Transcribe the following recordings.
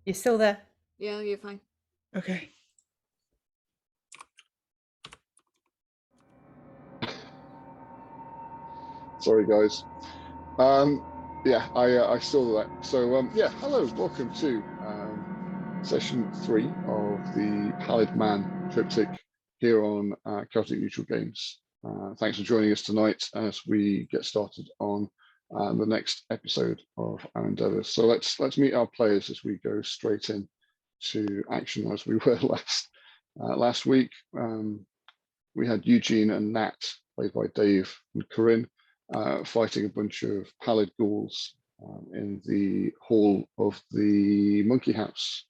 You still there? Yeah, you're fine. Okay. Sorry, guys. Yeah, I saw that. So yeah, hello, welcome to session 3 of the Pallid Man Triptych here on Celtic Neutral Games. Thanks for joining us tonight as we get started on the next episode of our endeavours. So let's meet our players as we go straight in to action as we were last week. We had Eugene and Nat, played by Dave and Corinne, fighting a bunch of pallid ghouls in the hall of the Monkey House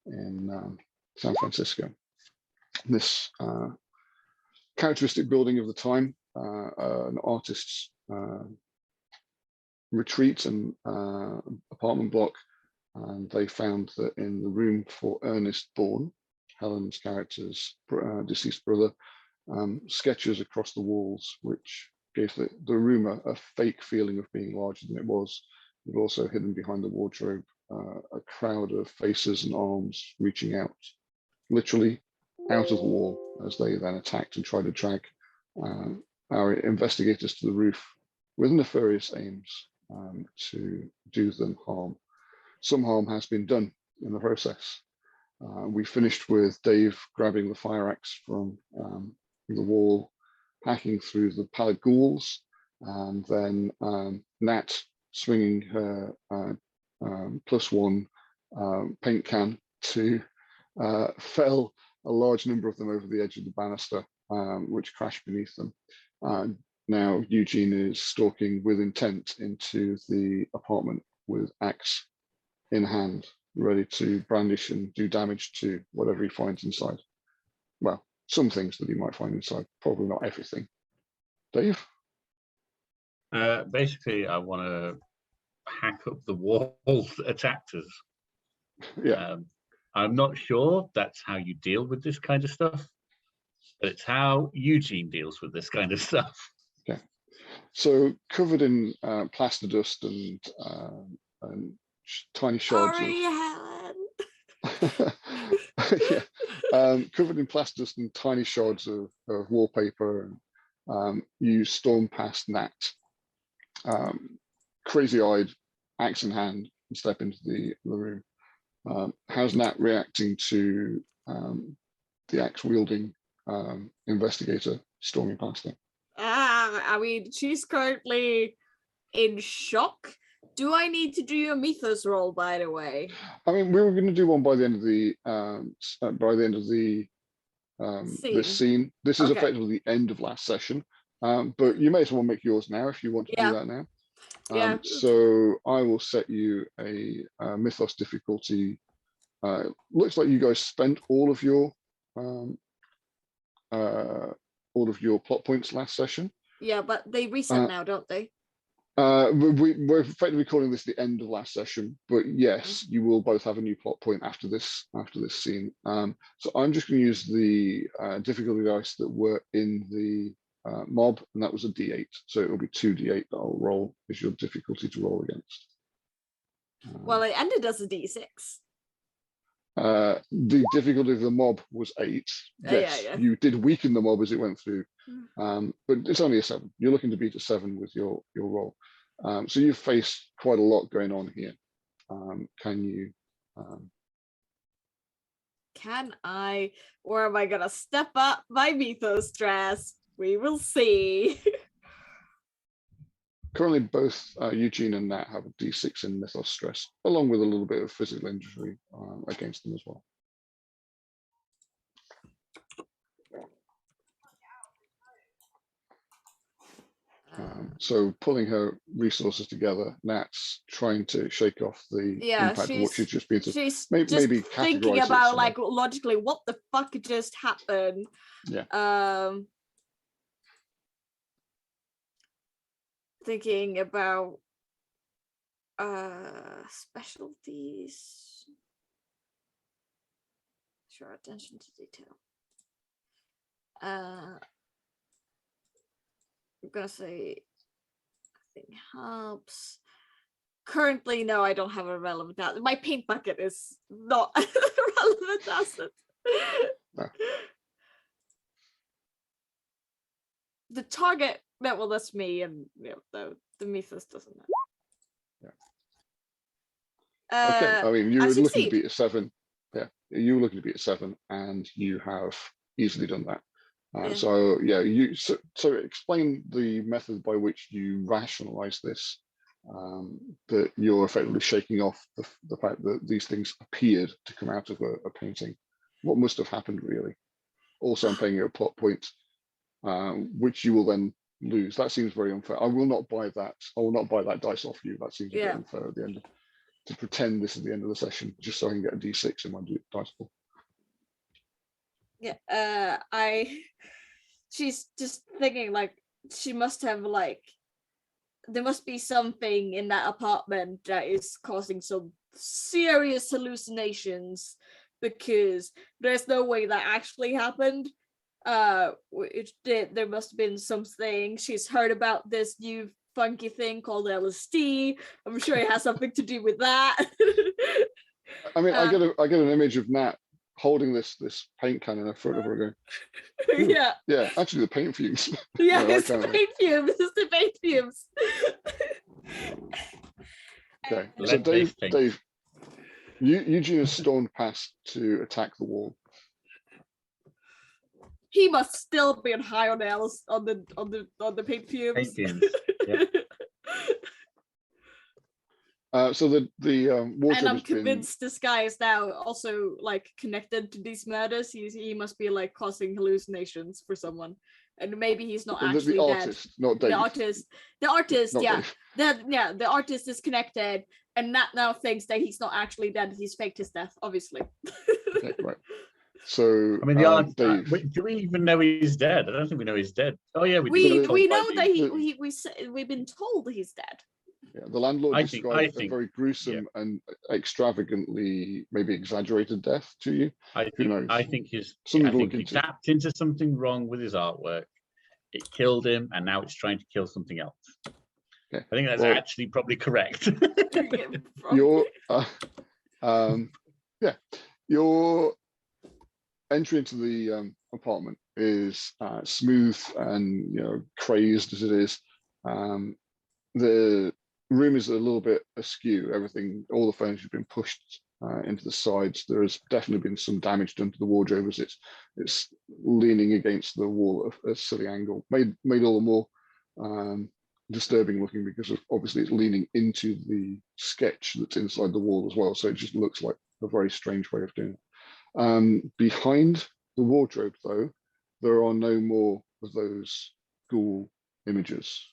in San Francisco. This characteristic building of the time, an artist's retreat and apartment block, and they found that in the room for Ernest Bourne, Helen's character's deceased brother, sketches across the walls, which gave the room a fake feeling of being larger than it was. But also hidden behind the wardrobe, a crowd of faces and arms reaching out, literally out of the wall, as they then attacked and tried to drag our investigators to the roof with nefarious aims to do them harm. Some harm has been done in the process. We finished with Dave grabbing the fire axe from the wall, hacking through the pallid ghouls, and then Nat swinging her +1 paint can to fell a large number of them over the edge of the banister, which crashed beneath them. Now Eugene is stalking with intent into the apartment with axe in hand, ready to brandish and do damage to whatever he finds inside. Well, some things that he might find inside, probably not everything. Dave? Basically, I want to hack up the walls that attacked us. Yeah. I'm not sure that's how you deal with this kind of stuff, but it's how Eugene deals with this kind of stuff. Okay. So covered in plaster dust and tiny shards Sorry, of... Helen. Yeah. Covered in plaster dust and tiny shards of wallpaper, and you storm past Nat, crazy-eyed, axe in hand, and step into the room. How's Nat reacting to the axe-wielding investigator storming past her? I mean, she's currently in shock. Do I need to do a Mythos roll, by the way? I mean, we were going to do one by the end of the this scene. This is effectively the end of last session, but you may as well make yours now if you want to do that now. Yeah. So I will set you a Mythos difficulty. Looks like you guys spent all of your plot points last session. Yeah, but they reset now, don't they? We're effectively calling this the end of last session, but yes, you will both have a new plot point after this scene. So I'm just going to use the difficulty dice that were in the mob, and that was a D8. So it will be 2D8 that I'll roll as your difficulty to roll against. Well, it ended as a D6. The difficulty of the mob was 8. Yes, Yeah. you did weaken the mob as it went through, but it's only a 7. You're looking to beat a 7 with your roll. So you've faced quite a lot going on here. Can you? Can I, or am I gonna step up my Mythos stress? We will see. Currently, both Eugene and Nat have a D6 in Mythos stress, along with a little bit of physical injury against them as well. So pulling her resources together, Nat's trying to shake off the impact of what she's just been through. She's maybe just thinking about like logically what the fuck just happened. Yeah. Thinking about specialties. Sure, attention to detail. I'm gonna say I think helps. Currently, no, I don't have a relevant asset. My paint bucket is not a relevant asset. No. The target, well, that's me, and the Mythos doesn't matter. Yeah. Okay. I mean, you I were looking to succeed. beat a 7. Yeah, you were looking to beat a 7, and you have easily done that. Yeah. So yeah, so explain the method by which you rationalize this. That you're effectively shaking off the fact that these things appeared to come out of a painting. What must have happened, really? Also, I'm paying you a plot point, which you will then lose. That seems very unfair. I will not buy that. I will not buy that dice off you. That seems a bit unfair at the end. To pretend this is the end of the session, just so I can get a D6 in my dice pool. Yeah. She's just thinking like she must have like. There must be something in that apartment that is causing some serious hallucinations, because there's no way that actually happened. There must have been something. She's heard about this new funky thing called LSD. I'm sure it has something to do with that. I mean, I get an image of Nat holding this paint can in front of her going, yeah. Yeah, actually the paint fumes. Yeah, You know, it's the paint fumes. It's the paint fumes. Okay, so Dave, Eugene has stormed past to attack the wall. He must still be high on the paint fumes. Paint fumes. Yeah. So the wardrobe and I'm has been, convinced this guy is now also like connected to these murders. He must be like causing hallucinations for someone, and maybe he's not actually the dead. artist, not Dave. The artist, Not yeah, Dave. the artist is connected, and Nat now thinks that he's not actually dead. He's faked his death, obviously. Okay, right. So I mean, the art. Dave, Do we even know he's dead? I don't think we know he's dead. Oh yeah, we know that the- we've been told he's dead. yeah, the landlord I described think a very gruesome and extravagantly maybe exaggerated death to you. Who knows? I think he into. tapped into something wrong with his artwork. It killed him, and now it's trying to kill something else. Okay. I think that's actually probably correct. Your your entry into the apartment is smooth and crazed as it is. The room is a little bit askew. All the furniture has been pushed into the sides. There has definitely been some damage done to the wardrobe as it's leaning against the wall at a silly angle. Made all the more disturbing looking because obviously it's leaning into the sketch that's inside the wall as well. So it just looks like a very strange way of doing it. Behind the wardrobe, though, there are no more of those ghoul images.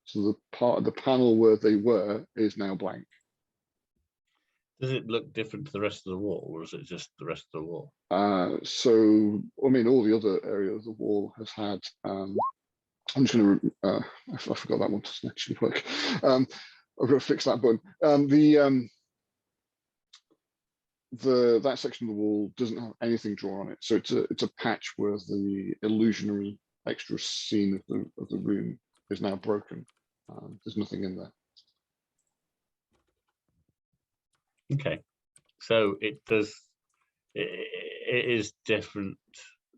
So the part of the panel where they were is now blank. Does it look different to the rest of the wall, or is it just the rest of the wall? So, I mean, all the other area of the wall has had. I'm just going to. I forgot that one doesn't actually work. I've got to fix that button. That section of the wall doesn't have anything drawn on it, so it's a patch where the illusionary extra scene of the room is now broken. There's nothing in there. Okay, so it is different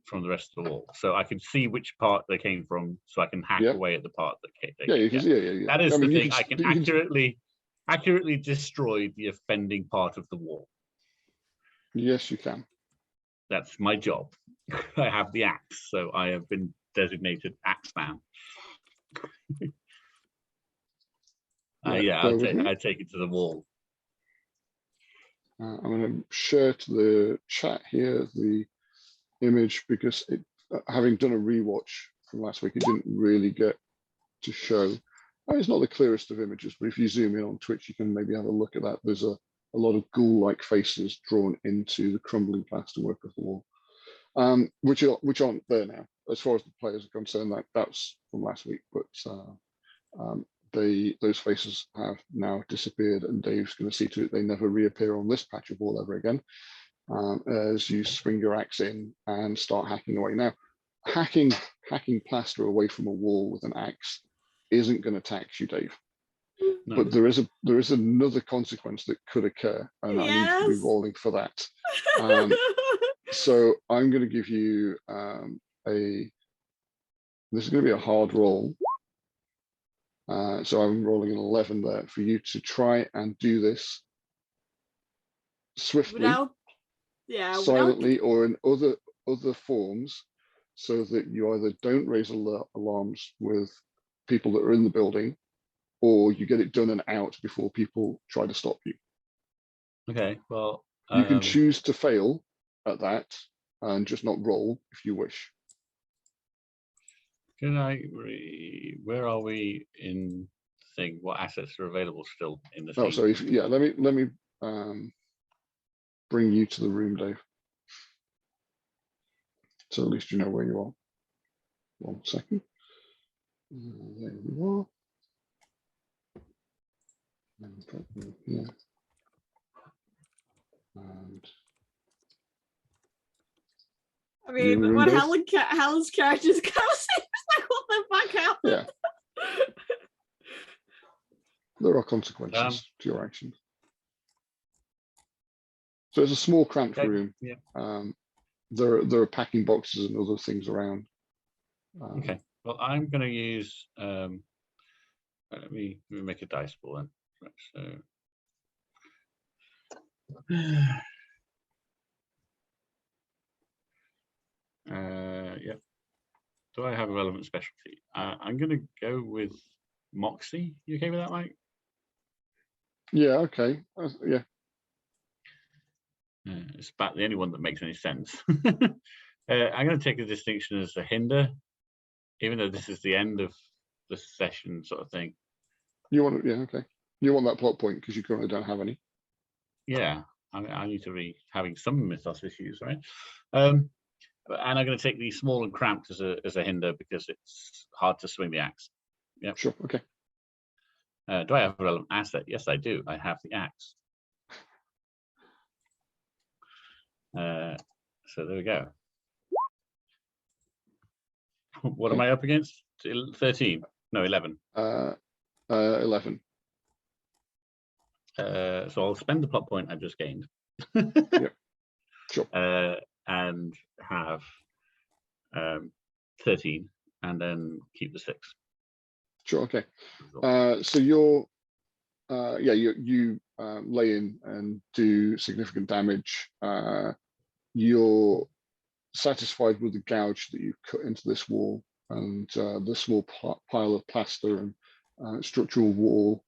from the rest of the wall. So I can see which part they came from, so I can hack away at the part that came. Yeah. That is the thing. I can accurately destroy the offending part of the wall. Yes, you can. That's my job. I have the axe, so I have been designated axe man. I take it to the wall. I'm going to share to the chat here the image because having done a rewatch from last week, it didn't really get to show. It's not the clearest of images, but if you zoom in on Twitch, you can maybe have a look at that. There's a lot of ghoul-like faces drawn into the crumbling plasterwork of the wall, which aren't there now. As far as the players are concerned, that's from last week, but those faces have now disappeared, and Dave's going to see to it they never reappear on this patch of wall ever again. As you swing your axe in and start hacking away. Now, hacking plaster away from a wall with an axe isn't going to tax you, Dave. No. But there is another consequence that could occur, and I need to be Yes. rolling for that. So I'm going to give you this is going to be a hard roll. So I'm rolling an 11 there for you to try and do this swiftly, without silently, or in other forms, so that you either don't raise alarms with people that are in the building, or you get it done and out before people try to stop you. Okay, well, You can choose to fail at that and just not roll if you wish. can I where are we in thing? What assets are available still in the scene? Oh, sorry. Yeah, let me bring you to the room, Dave. So at least you know where you are. 1 second. There you are. And put them here. And I mean, room, when Dave? Helen's characters go, it's like, what the fuck happened? Yeah. There are consequences to your actions. So it's a small, cramped room. Yeah. There are packing boxes and other things around. Okay. Well, I'm going to use. Let me make a dice ball then. Right, so. Yeah. Do I have a relevant specialty? I'm going to go with Moxie. You okay with that, Mike? Yeah. Okay. Yeah. It's about the only one that makes any sense. I'm going to take a distinction as a hinder, even though this is the end of the session sort of thing. You want? Yeah. Okay. You want that plot point because you currently don't have any. Yeah, I need to be having some mythos issues, right? And I'm going to take the small and cramped as a hinder because it's hard to swing the axe. Yeah. Sure. Okay. Do I have a relevant asset? Yes, I do. I have the axe. So there we go. What am I up against? 13? No, 11. 11. So I'll spend the plot point I've just gained. Yep. Sure. And have 13, and then keep the 6. Sure. Okay. So you're, you lay in and do significant damage. You're satisfied with the gouge that you cut into this wall and the small pile of plaster and structural wall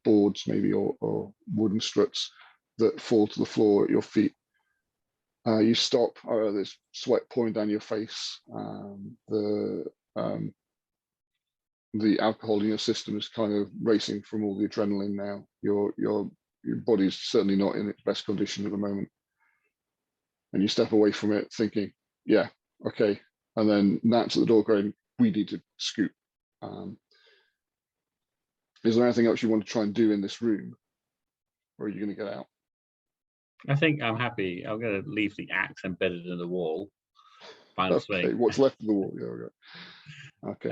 boards, maybe, or wooden struts that fall to the floor at your feet. You stop. There's sweat pouring down your face. The alcohol in your system is kind of racing from all the adrenaline now. Your body's certainly not in its best condition at the moment. And you step away from it thinking, yeah, okay. And then Nat's at the door going, we need to scoot. Is there anything else you want to try and do in this room? Or are you going to get out? I think I'm happy. I'm going to leave the axe embedded in the wall. Final Okay, swing. what's left of the wall? Yeah, okay.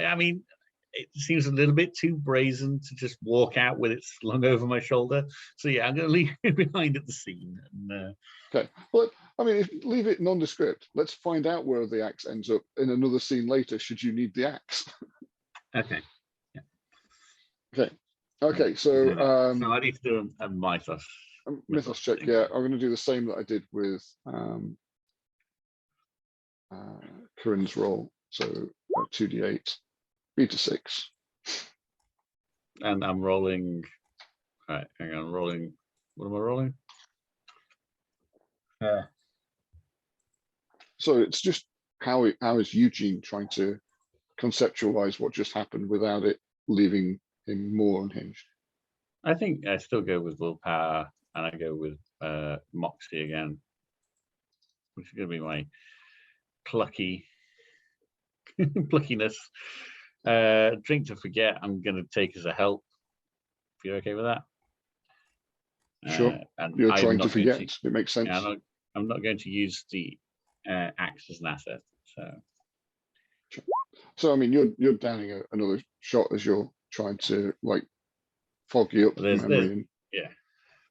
I mean, it seems a little bit too brazen to just walk out with it slung over my shoulder. So yeah, I'm going to leave it behind at the scene. And, okay, well, I mean, leave it nondescript. Let's find out where the axe ends up in another scene later, should you need the axe. Okay. Yeah. Okay. Okay, so so I need to do a mythos. Mythos check. Yeah, I'm going to do the same that I did with Corinne's roll. So 2d8, b6. And I'm rolling. All right, hang on. Rolling. What am I rolling? So it's just how is Eugene trying to conceptualize what just happened without it leaving him more unhinged? I think I still go with willpower, and I go with Moxie again, which is going to be my pluckiness. Drink to forget. I'm going to take as a help. If you're okay with that. Sure. And you're trying to forget. It makes sense. Yeah, I'm not going to use the axe as an asset. So. Sure. So I mean, you're downing another shot as you're trying to like foggy up the memory. Yeah,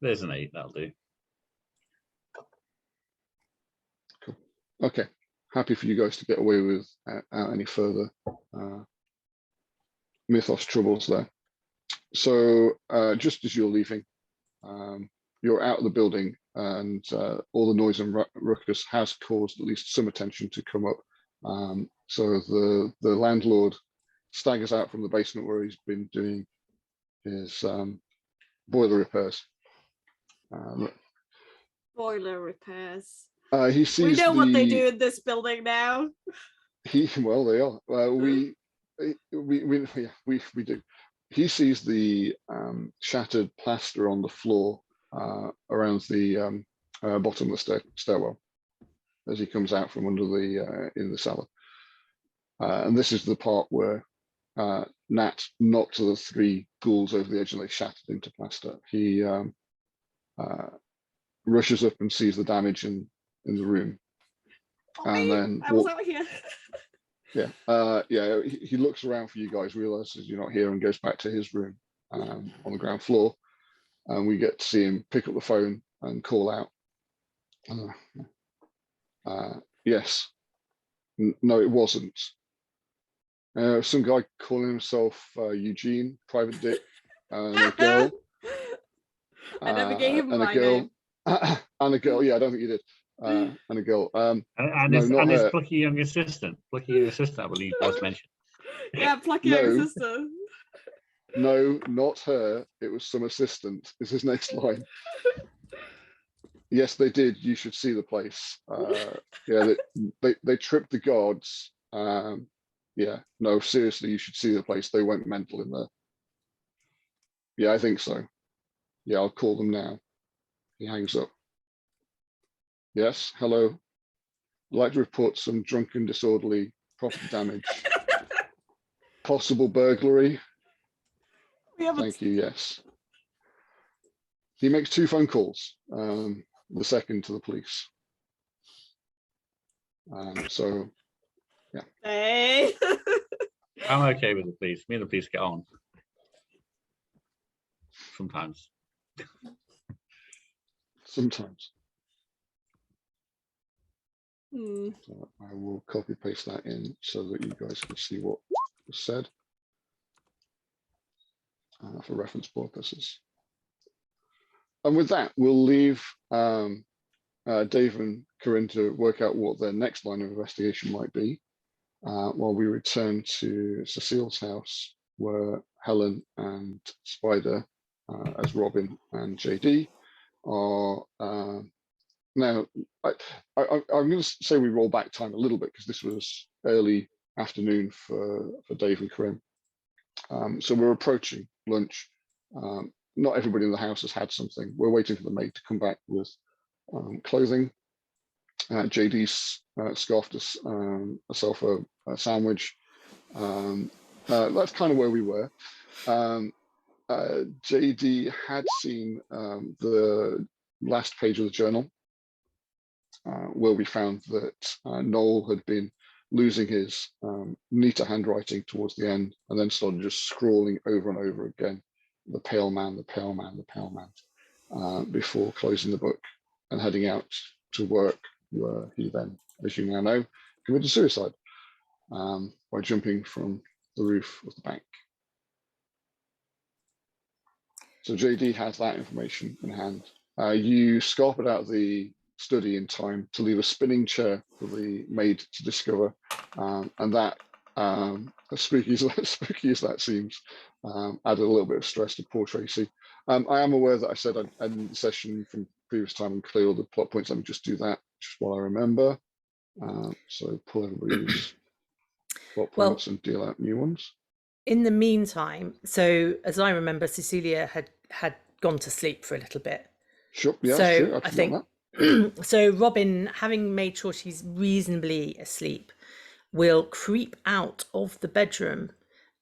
there's an 8. That'll do. Cool. Okay, happy for you guys to get away without any further Mythos troubles there. So just as you're leaving, you're out of the building, and all the noise and ruckus has caused at least some attention to come up. So the landlord staggers out from the basement where he's been doing his boiler repairs. Boiler repairs. He sees we know what they do in this building now. Well, they are. We do. He sees the shattered plaster on the floor around the bottom of the stairwell as he comes out from under the in the cellar. And this is the part where Nat knocked the 3 ghouls over the edge and they shattered into plaster. He rushes up and sees the damage in the room. And then I was out here. Yeah, he looks around for you guys, realizes you're not here, and goes back to his room on the ground floor. And we get to see him pick up the phone and call out. Yes. No, it wasn't. Some guy calling himself Eugene, Private Dick, and a girl. I never gave him my name. And a girl, yeah, I don't think you did. And a girl. And his plucky young assistant. Plucky young assistant, I believe, was mentioned. Yeah, plucky young assistant. No, not her. It was some assistant, is his next line. Yes, they did. You should see the place. Yeah, they tripped the guards. Yeah, no, seriously, you should see the place. They went mental in there. Yeah, I think so. Yeah, I'll call them now. He hangs up. Yes, hello. I'd like to report some drunken, disorderly property damage. Possible burglary. Thank you, yes. He makes 2 phone calls, the second to the police. So, yeah. Hey. I'm okay with the police. Me and the police get on. Sometimes. Sometimes. Hmm. So I will copy paste that in so that you guys can see what was said for reference purposes. And with that, we'll leave Dave and Corinne to work out what their next line of investigation might be, while we return to Cecile's house, where Helen and Spider, as Robin and JD, are now. I'm going to say we roll back time a little bit because this was early afternoon for Dave and Corinne. So we're approaching lunch. Not everybody in the house has had something. We're waiting for the maid to come back with clothing. JD's scoffed herself a sandwich. That's kind of where we were. JD had seen the last page of the journal, where we found that Noel had been losing his neater handwriting towards the end, and then started just scrawling over and over again, the pale man, the pale man, the pale man, before closing the book and heading out to work, where he then, as you now know, committed suicide by jumping from the roof of the bank. So JD has that information in hand. You scarpered out the study in time to leave a spinning chair for the maid to discover, and that, as spooky as that seems, added a little bit of stress to poor Tracy. I am aware that I said I'd end the session from previous time and clear all the plot points. Let me just do that just while I remember. So pull everybody's plot points and deal out new ones. In the meantime, so as I remember, Cecilia had gone to sleep for a little bit. Sure, yeah, so that's true. I think so. Robin, having made sure she's reasonably asleep, will creep out of the bedroom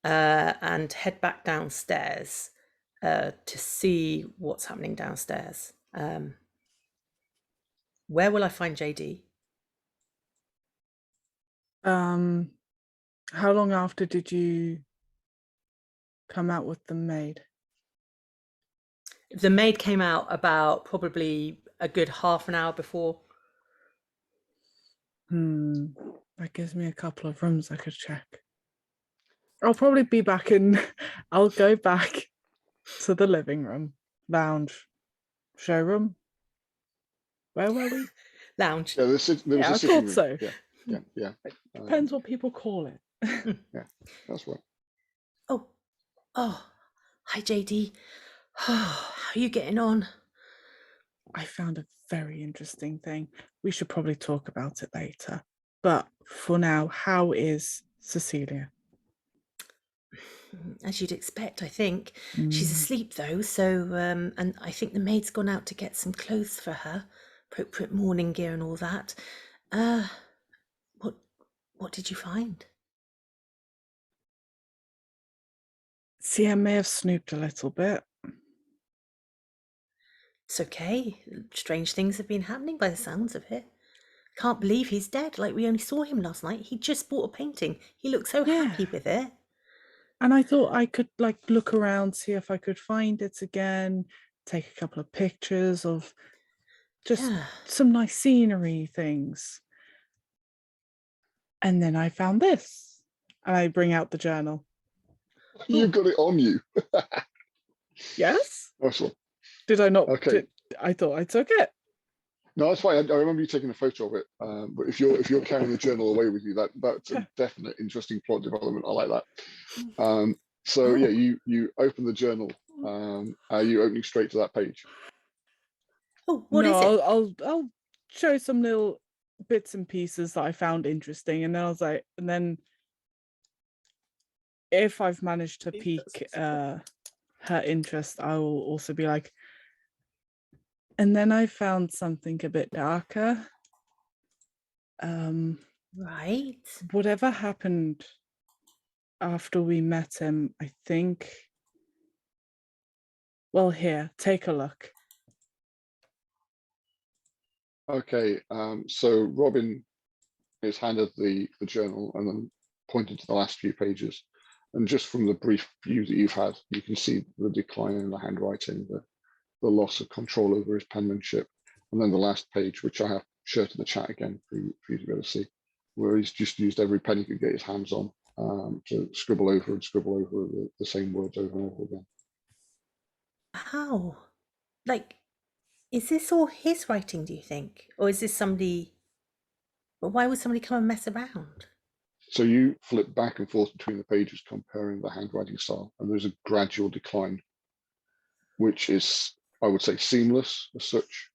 and head back downstairs to see what's happening downstairs. Where will I find JD? How long after did you come out with the maid? The maid came out about probably a good half an hour before. That gives me a couple of rooms I could check. I'll probably be back in. I'll go back to the living room, lounge, showroom. Where were we? Lounge. Yeah, there was Yeah, a I sitting thought room. so. Yeah. Depends what people call it. That's right. Oh, hi JD. How are you getting on? I found a very interesting thing. We should probably talk about it later. But for now, how is Cecilia? As you'd expect, I think. She's asleep though, so and I think the maid's gone out to get some clothes for her, appropriate morning gear and all that. What did you find? CM may have snooped a little bit. It's okay. Strange things have been happening by the sounds of it. Can't believe he's dead. Like, we only saw him last night. He just bought a painting. He looked so happy with it. And I thought I could look around, see if I could find it again, take a couple of pictures of just some nice scenery things. And then I found this. And I bring out the journal. You got it on you. Yes? Nice one. Did I not? Okay. I thought I took it. No, that's fine. I remember you taking a photo of it. But if you're carrying the journal away with you, that's a definite interesting plot development. I like that. So yeah, you open the journal. Are you opening straight to that page? Oh, what is it? I'll show some little bits and pieces that I found interesting, and then I was like, and then if I've managed to pique her interest, I will also be like, and then I found something a bit darker. Right. Whatever happened after we met him, I think. Well, here, take a look. Okay. So Robin is handed the journal and then pointed to the last few pages. And just from the brief view that you've had, you can see the decline in the handwriting, the loss of control over his penmanship. And then the last page, which I have shared in the chat again for you to be able to see, where he's just used every pen he could get his hands on to scribble over the same words over and over again. How? Like, is this all his writing, do you think? Or is this somebody... But why would somebody come and mess around? So you flip back and forth between the pages, comparing the handwriting style, and there's a gradual decline, which is, I would say, seamless as such,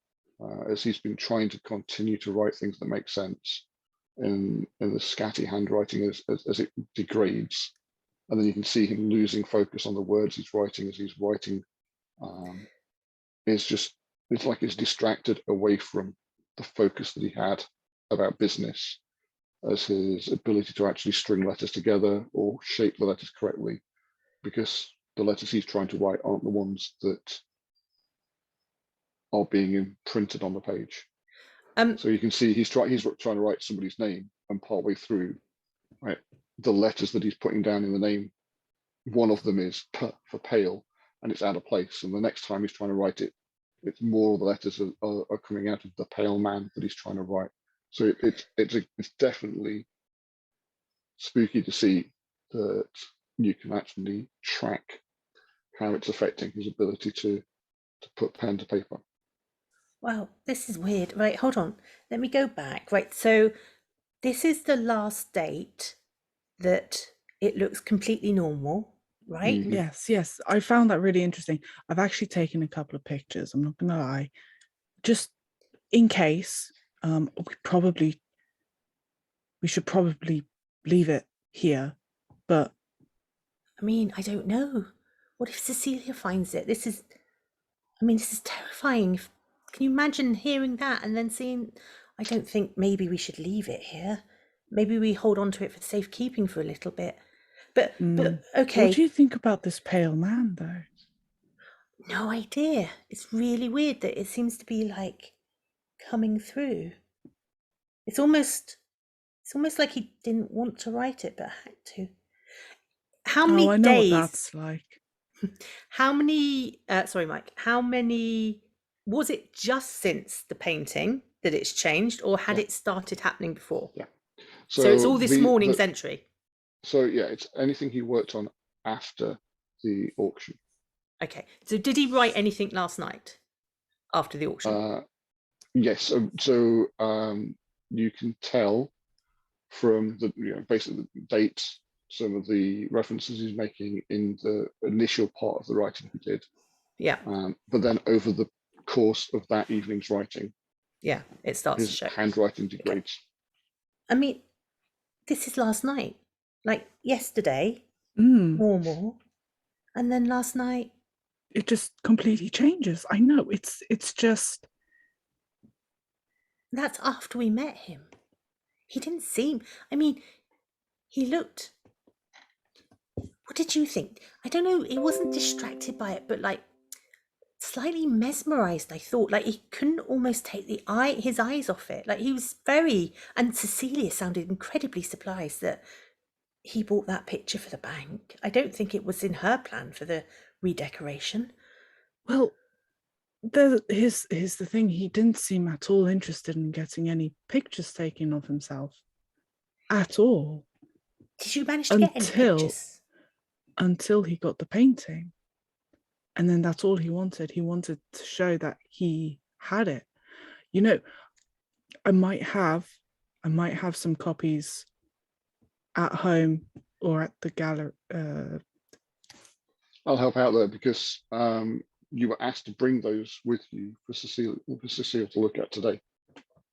as he's been trying to continue to write things that make sense in the scatty handwriting as it degrades. And then you can see him losing focus on the words he's writing as he's writing. It's like it's distracted away from the focus that he had about business, as his ability to actually string letters together or shape the letters correctly, because the letters he's trying to write aren't the ones that are being imprinted on the page. So you can see he's trying to write somebody's name, and partway through, right, the letters that he's putting down in the name, one of them is P for pale, and it's out of place. And the next time he's trying to write it, it's more of the letters are coming out of the pale man that he's trying to write. So it's definitely spooky to see that you can actually track how it's affecting his ability to put pen to paper. Wow, this is weird. Right, hold on. Let me go back. Right, so this is the last date that it looks completely normal, right? Yes. I found that really interesting. I've actually taken a couple of pictures, I'm not gonna lie. Just in case, we should probably leave it here, but I mean, I don't know. What if Cecilia finds it? This is terrifying. Can you imagine hearing that and then seeing... I don't think maybe we should leave it here. Maybe we hold on to it for safekeeping for a little bit. But okay. What do you think about this pale man, though? No idea. It's really weird that it seems to be like coming through. It's almost like he didn't want to write it but had to. How Oh, many I know what days? that's like. How many? Sorry, Mike. How many? Was it just since the painting that it's changed, or had Yeah. it started happening before? Yeah. So it's all this morning's the entry. so yeah, it's anything he worked on after the auction. Okay. So did he write anything last night after the auction? Yes. So you can tell from the basically the dates, some of the references he's making in the initial part of the writing he did. Yeah. But then over the course of that evening's writing, Yeah. It starts to his show. handwriting degrades. I mean, this is last night. Like yesterday, Mm, normal, and then last night. it just completely changes. I know. It's just. That's after we met him. He didn't seem. I mean, he looked. What did you think? I don't know. He wasn't distracted by it, but like slightly mesmerized. I thought like he couldn't almost take his eyes off it. Like he was very. And Cecilia sounded incredibly surprised that he bought that picture for the bank. I don't think it was in her plan for the redecoration. Well, here's the thing. He didn't seem at all interested in getting any pictures taken of himself. At all. Did you manage to get any pictures? Until he got the painting. And then that's all he wanted. He wanted to show that he had it. You know, I might have some copies at home or at the gallery. I'll help out there because you were asked to bring those with you for Cecilia to look at today.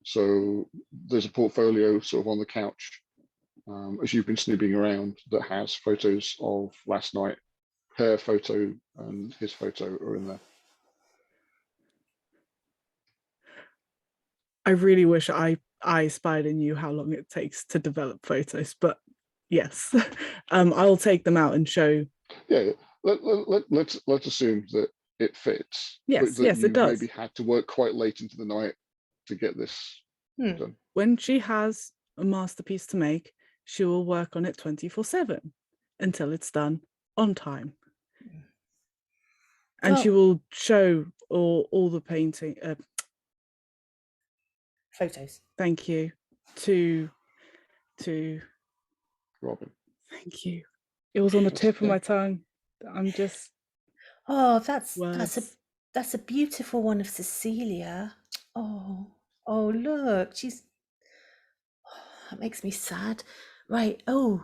So there's a portfolio sort of on the couch as you've been snooping around that has photos of last night. Her photo and his photo are in there. I really wish I spied and knew how long it takes to develop photos, but yes, I'll take them out and show. Yeah, let's assume that it fits. Yes, but that yes, you it does. maybe had to work quite late into the night to get this done. When she has a masterpiece to make, she will work on it 24/7 until it's done on time. And she will show all the painting photos. Thank you to Robin. Thank you. It was on the tip of my tongue. I'm just. Oh, that's a beautiful one of Cecilia. Oh look, that makes me sad. Right. Oh,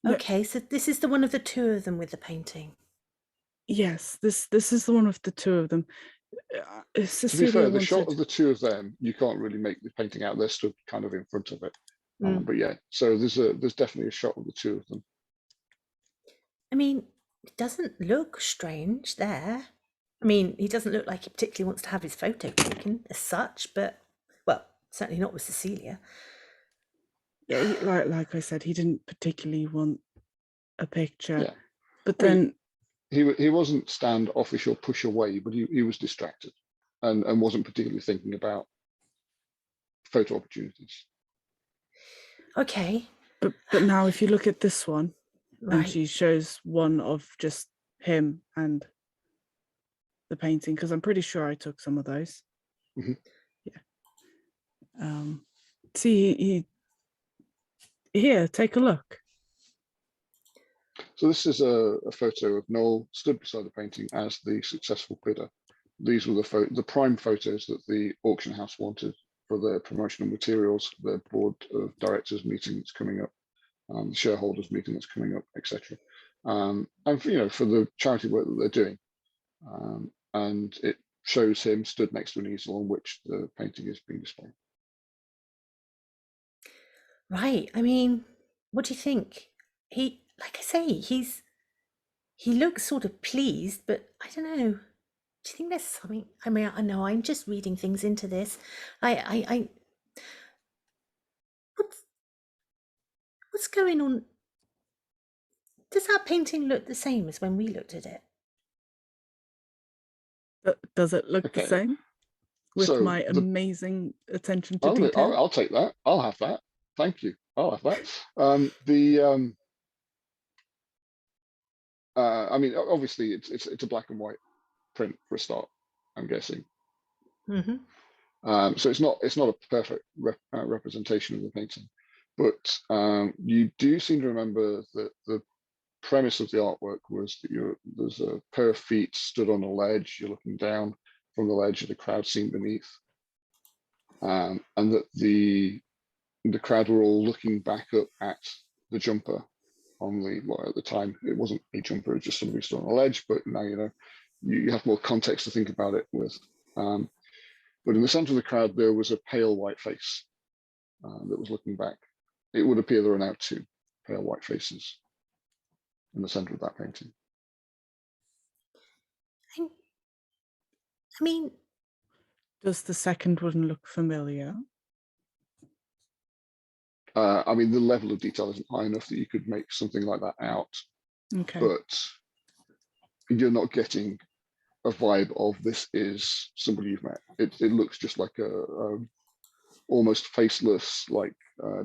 okay. So this is the one of the two of them with the painting. Yes, this is the one with the two of them. To be fair, the shot of the two of them, you can't really make the painting out. They're stood kind of in front of it. But yeah, so there's definitely a shot of the two of them. I mean, it doesn't look strange there. I mean, he doesn't look like he particularly wants to have his photo taken as such, but well, certainly not with Cecilia. Yeah, like I said, he didn't particularly want a picture. Yeah. But then he wasn't standoffish or push away, but he was distracted and wasn't particularly thinking about photo opportunities. Okay. But now if you look at this one, right. And she shows one of just him and the painting, because I'm pretty sure I took some of those. Mm-hmm. Yeah. See, here, take a look. So this is a photo of Noel stood beside the painting as the successful bidder. These were the prime photos that the auction house wanted for their promotional materials, their board of directors meeting that's coming up, the shareholders meeting that's coming up, etc. And for the charity work that they're doing. And it shows him stood next to an easel on which the painting is being displayed. Right. I mean, what do you think? He, like I say, he looks sort of pleased, but I don't know. Do you think there's something? I mean, I know I'm just reading things into this. What's going on? Does that painting look the same as when we looked at it? Does it look the same? With my amazing attention to detail? I'll take that. I'll have that. Thank you. I'll have that. I mean, obviously, it's a black and white print for a start. I'm guessing. Hmm. So it's not a perfect representation of the painting, but you do seem to remember that the premise of the artwork was that there's a pair of feet stood on a ledge. You're looking down from the ledge at the crowd scene beneath, and that the crowd were all looking back up at the jumper on the, well, at the time it wasn't a jumper, it was just somebody stood on a ledge, but now you know you have more context to think about it with. But in the center of the crowd there was a pale white face that was looking back. It would appear there are now two pale white faces in the center of that painting. I mean, Does the second one look familiar? I mean, the level of detail isn't high enough that you could make something like that out, Okay. but you're not getting a vibe of this is somebody you've met. It looks just like a almost faceless, like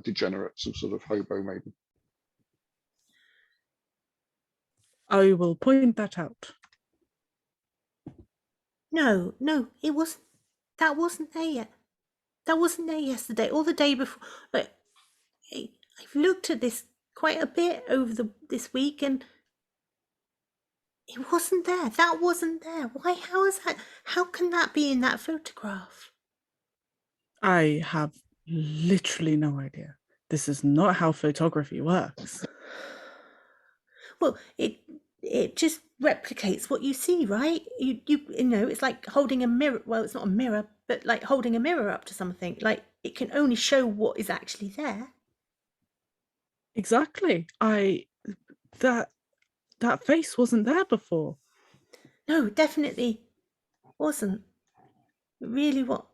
degenerate, some sort of hobo maybe. I will point that out. no, it wasn't. That wasn't there yet. That wasn't there yesterday or the day before. Like, I've looked at this quite a bit over this week, and it wasn't there. That wasn't there. Why? How is that? How can that be in that photograph? I have literally no idea. This is not how photography works. Well, it just replicates what you see, right? You know, it's like holding a mirror. Well, it's not a mirror, but like holding a mirror up to something. Like, it can only show what is actually there. Exactly. That face wasn't there before. No, definitely wasn't. Really, what?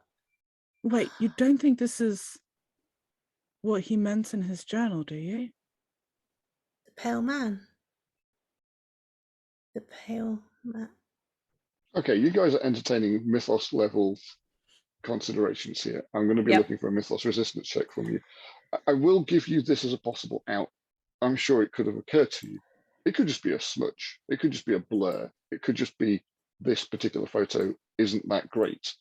Wait, you don't think this is what he meant in his journal, do you? The pale man. The pale man. Okay, you guys are entertaining mythos level considerations here. I'm going to be Yep. looking for a mythos resistance check from you. I will give you this as a possible out. I'm sure it could have occurred to you. It could just be a smudge. It could just be a blur. It could just be this particular photo isn't that great.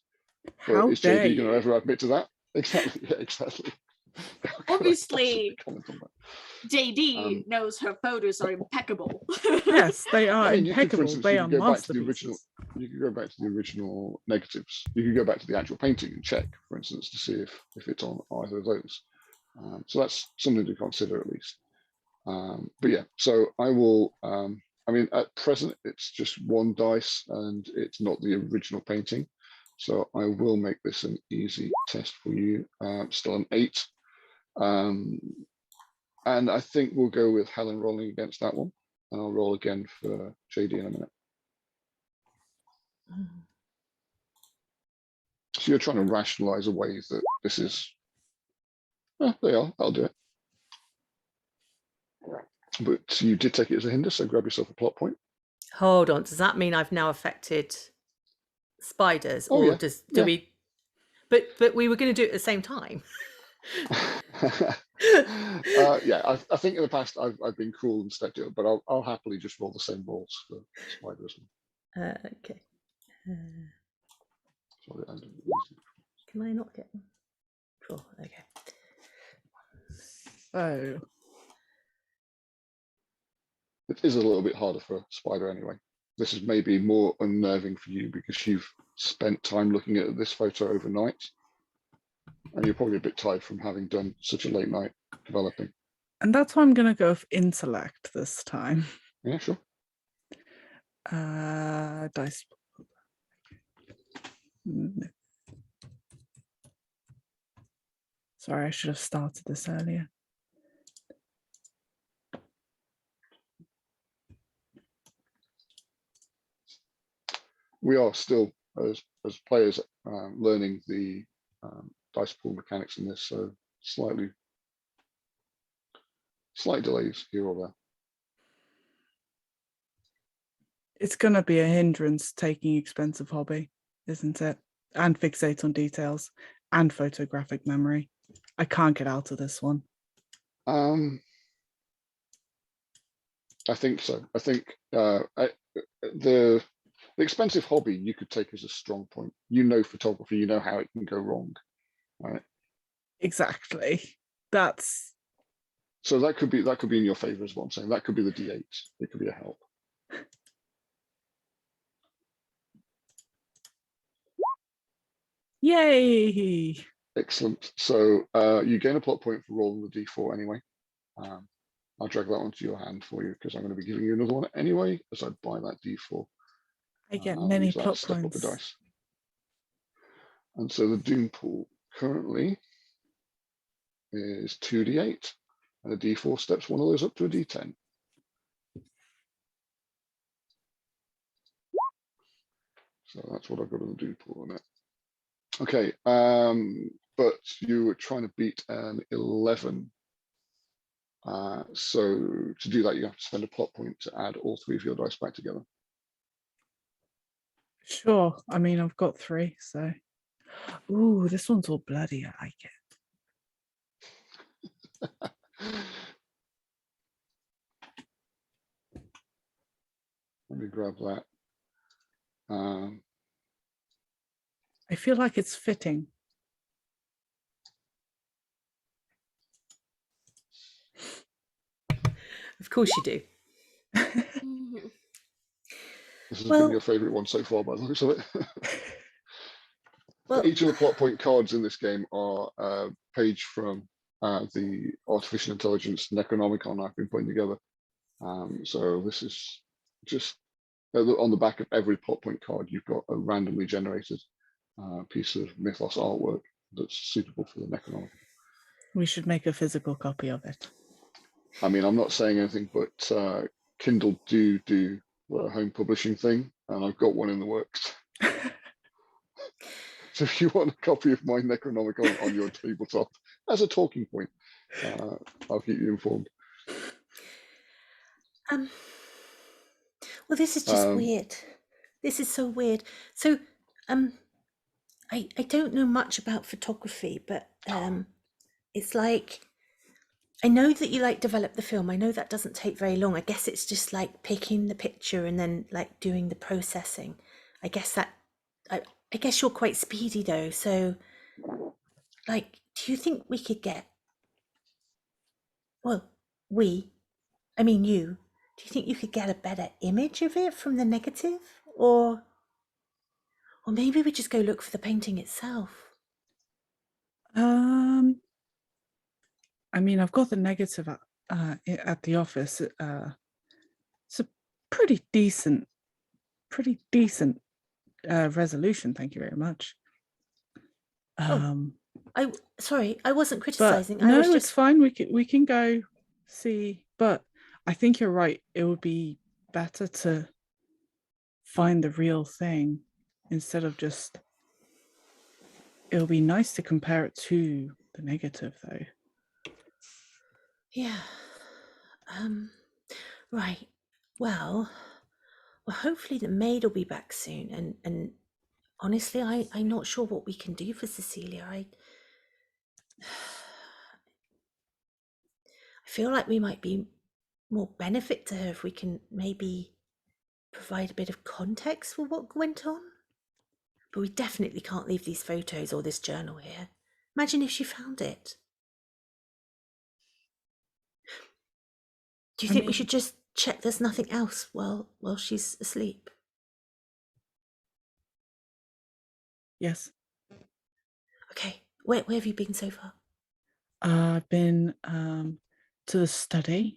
But How is dare JD going to you? ever admit to that? Exactly. Yeah, exactly. How could I Obviously, possibly comment on that? JD knows her photos are impeccable. Yes, they are I mean, you could, for impeccable. instance, They you are could go back to the original. masterpieces. You could go back to the original negatives. You could go back to the actual painting and check, for instance, to see if it's on either of those. So that's something to consider at least. But yeah, so I will. I mean, at present it's just one dice and it's not the original painting. So I will make this an easy test for you. Still an 8. And I think we'll go with Helen rolling against that one. And I'll roll again for JD in a minute. So you're trying to rationalize a way that this is, they are, I'll do it. But you did take it as a hinder, so grab yourself a plot point. Hold on. Does that mean I've now affected spiders, Oh, or yeah, do yeah. we? But we were going to do it at the same time. Yeah, I think in the past I've been cruel and stepped it, but I'll happily just roll the same rolls for spiders. Okay. Sorry, Can I not get them? Cool. Okay. So it is a little bit harder for a spider anyway. This is maybe more unnerving for you because you've spent time looking at this photo overnight. And you're probably a bit tired from having done such a late night developing. and that's why I'm gonna go with intellect this time. Yeah, sure. Dice. Sorry, I should have started this earlier. We are still, as players, learning the dice pool mechanics in this, so slight delays here or there. It's gonna be a hindrance taking expensive hobby, isn't it? And fixate on details and photographic memory. I can't get out of this one. I think so. I think the expensive hobby you could take as a strong point. You know photography, you know how it can go wrong, right? Exactly. That's So that could be in your favor, is what I'm saying. That could be the D8. It could be a help. yay. Excellent. So you gain a plot point for rolling the D4 anyway. I'll drag that onto your hand for you because I'm going to be giving you another one anyway as I buy that D4. I get I'll many use that to plot step up the points. dice. And so the Doom pool currently is 2d8, and a D4 steps one of those up to a D10. So that's what I've got in the Doom pool on it. Okay, but you were trying to beat an 11. So to do that, you have to spend a plot point to add all three of your dice back together. Sure. I mean, I've got 3, so. Ooh, this one's all bloody. I like it. Let me grab that. I feel like it's fitting. Of course you do. Mhm. This has Well- been your favourite one so far by the looks of it. Well, Each of the plot point cards in this game are a page from the artificial intelligence Necronomicon I've been putting together. So this is just on the back of every plot point card, you've got a randomly generated piece of Mythos artwork that's suitable for the Necronomicon. We should make a physical copy of it. I mean, I'm not saying anything, but Kindle do the home publishing thing, and I've got one in the works. So if you want a copy of my Necronomicon on your tabletop as a talking point, I'll keep you informed. well, this is just weird. This is so weird. So, I don't know much about photography, but it's like, I know that you like develop the film. I know that doesn't take very long. I guess it's just like picking the picture and then like doing the processing. I guess that, I guess you're quite speedy though. So like, do you think we could get, well, I mean you, do you think you could get a better image of it from the negative? Or maybe we just go look for the painting itself. I mean, I've got the negative at the office. It's a pretty decent resolution. Thank you very much. Sorry, I wasn't But criticizing. no, I was it's just fine. We can go see. But I think you're right. It would be better to find the real thing instead of just. It would be nice to compare it to the negative, though. yeah. Right. Well, hopefully the maid will be back soon. And honestly, I'm not sure what we can do for Cecilia. I feel like we might be more benefit to her if we can maybe provide a bit of context for what went on. But we definitely can't leave these photos or this journal here. Imagine if she found it. Do you think we should just check there's nothing else while she's asleep? Yes. Okay. Where have you been so far? I've been to the study.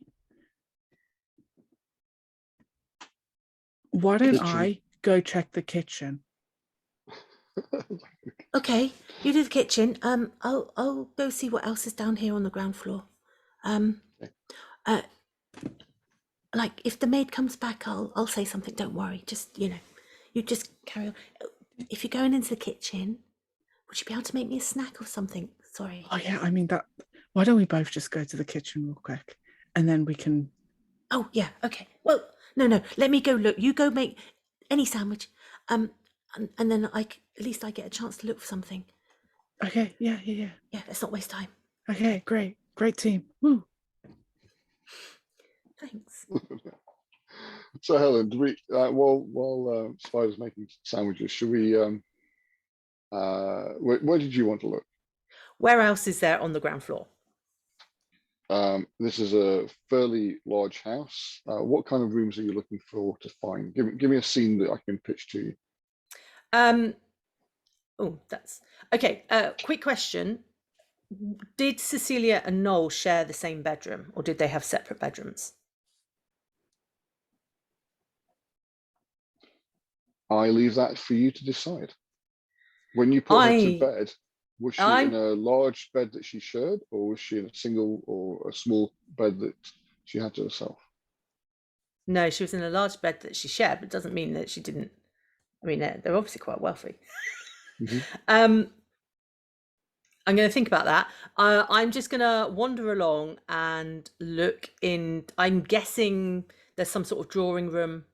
Why don't I go check the kitchen? Okay, you do the kitchen. I'll go see what else is down here on the ground floor. Like if the maid comes back, I'll say something. Don't worry. Just you just carry on. If you're going into the kitchen, would you be able to make me a snack or something? Sorry. Oh yeah, I mean that. Why don't we both just go to the kitchen real quick, and then we can. Oh yeah. Okay. Well, no. Let me go look. You go make any sandwich. And then at least I get a chance to look for something. Okay. Yeah. Yeah. Let's not waste time. Okay. Great team. Woo. Thanks. So Helen, do we while Spider's making sandwiches, should we? Where did you want to look? Where else is there on the ground floor? This is a fairly large house. What kind of rooms are you looking for to find? Give me a scene that I can pitch to you. Oh, that's okay. Quick question. Did Cecilia and Noel share the same bedroom, or did they have separate bedrooms? I leave that for you to decide. When you put her to bed, was she in a large bed that she shared, or was she in a single or a small bed that she had to herself? No, she was in a large bed that she shared, but it doesn't mean that she didn't. I mean, they're obviously quite wealthy. Mm-hmm. I'm going to think about that. I'm just going to wander along and look in. I'm guessing there's some sort of drawing room.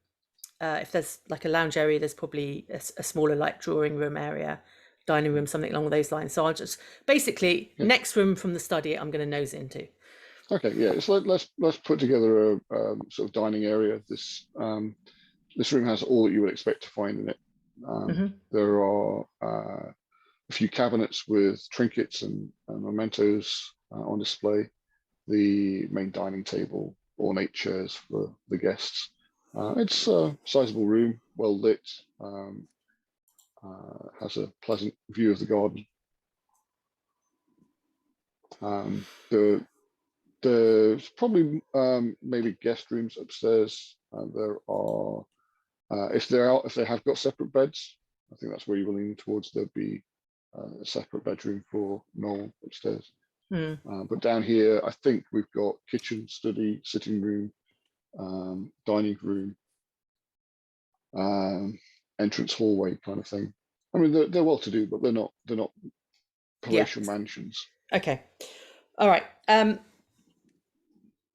If there's like a lounge area, there's probably a smaller like drawing room area, dining room, something along those lines. So I'll just basically next room from the study, I'm going to nose into. Okay, yeah. So let's put together a sort of dining area. This room has all that you would expect to find in it. There are a few cabinets with trinkets and mementos on display. The main dining table, ornate chairs for the guests. It's a sizable room, well lit, has a pleasant view of the garden. There's probably maybe guest rooms upstairs. There are, if they have got separate beds, I think that's where you will lean towards. There'd be a separate bedroom for Noel upstairs. But down here, I think we've got kitchen, study, sitting room, dining room, entrance hallway kind of thing. I mean, they're well to do, but they're not palatial mansions. Okay, all right.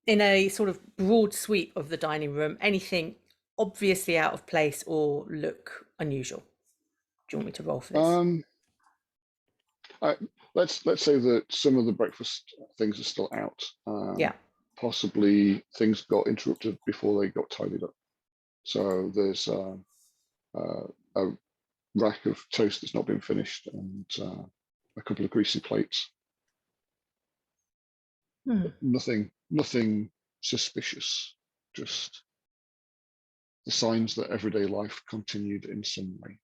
In a sort of broad sweep of the dining room, anything obviously out of place or look unusual? Do you want me to roll for this? Let's say that some of the breakfast things are still out. Possibly things got interrupted before they got tidied up. So there's a rack of toast that's not been finished and a couple of greasy plates. Nothing suspicious. Just the signs that everyday life continued in some way.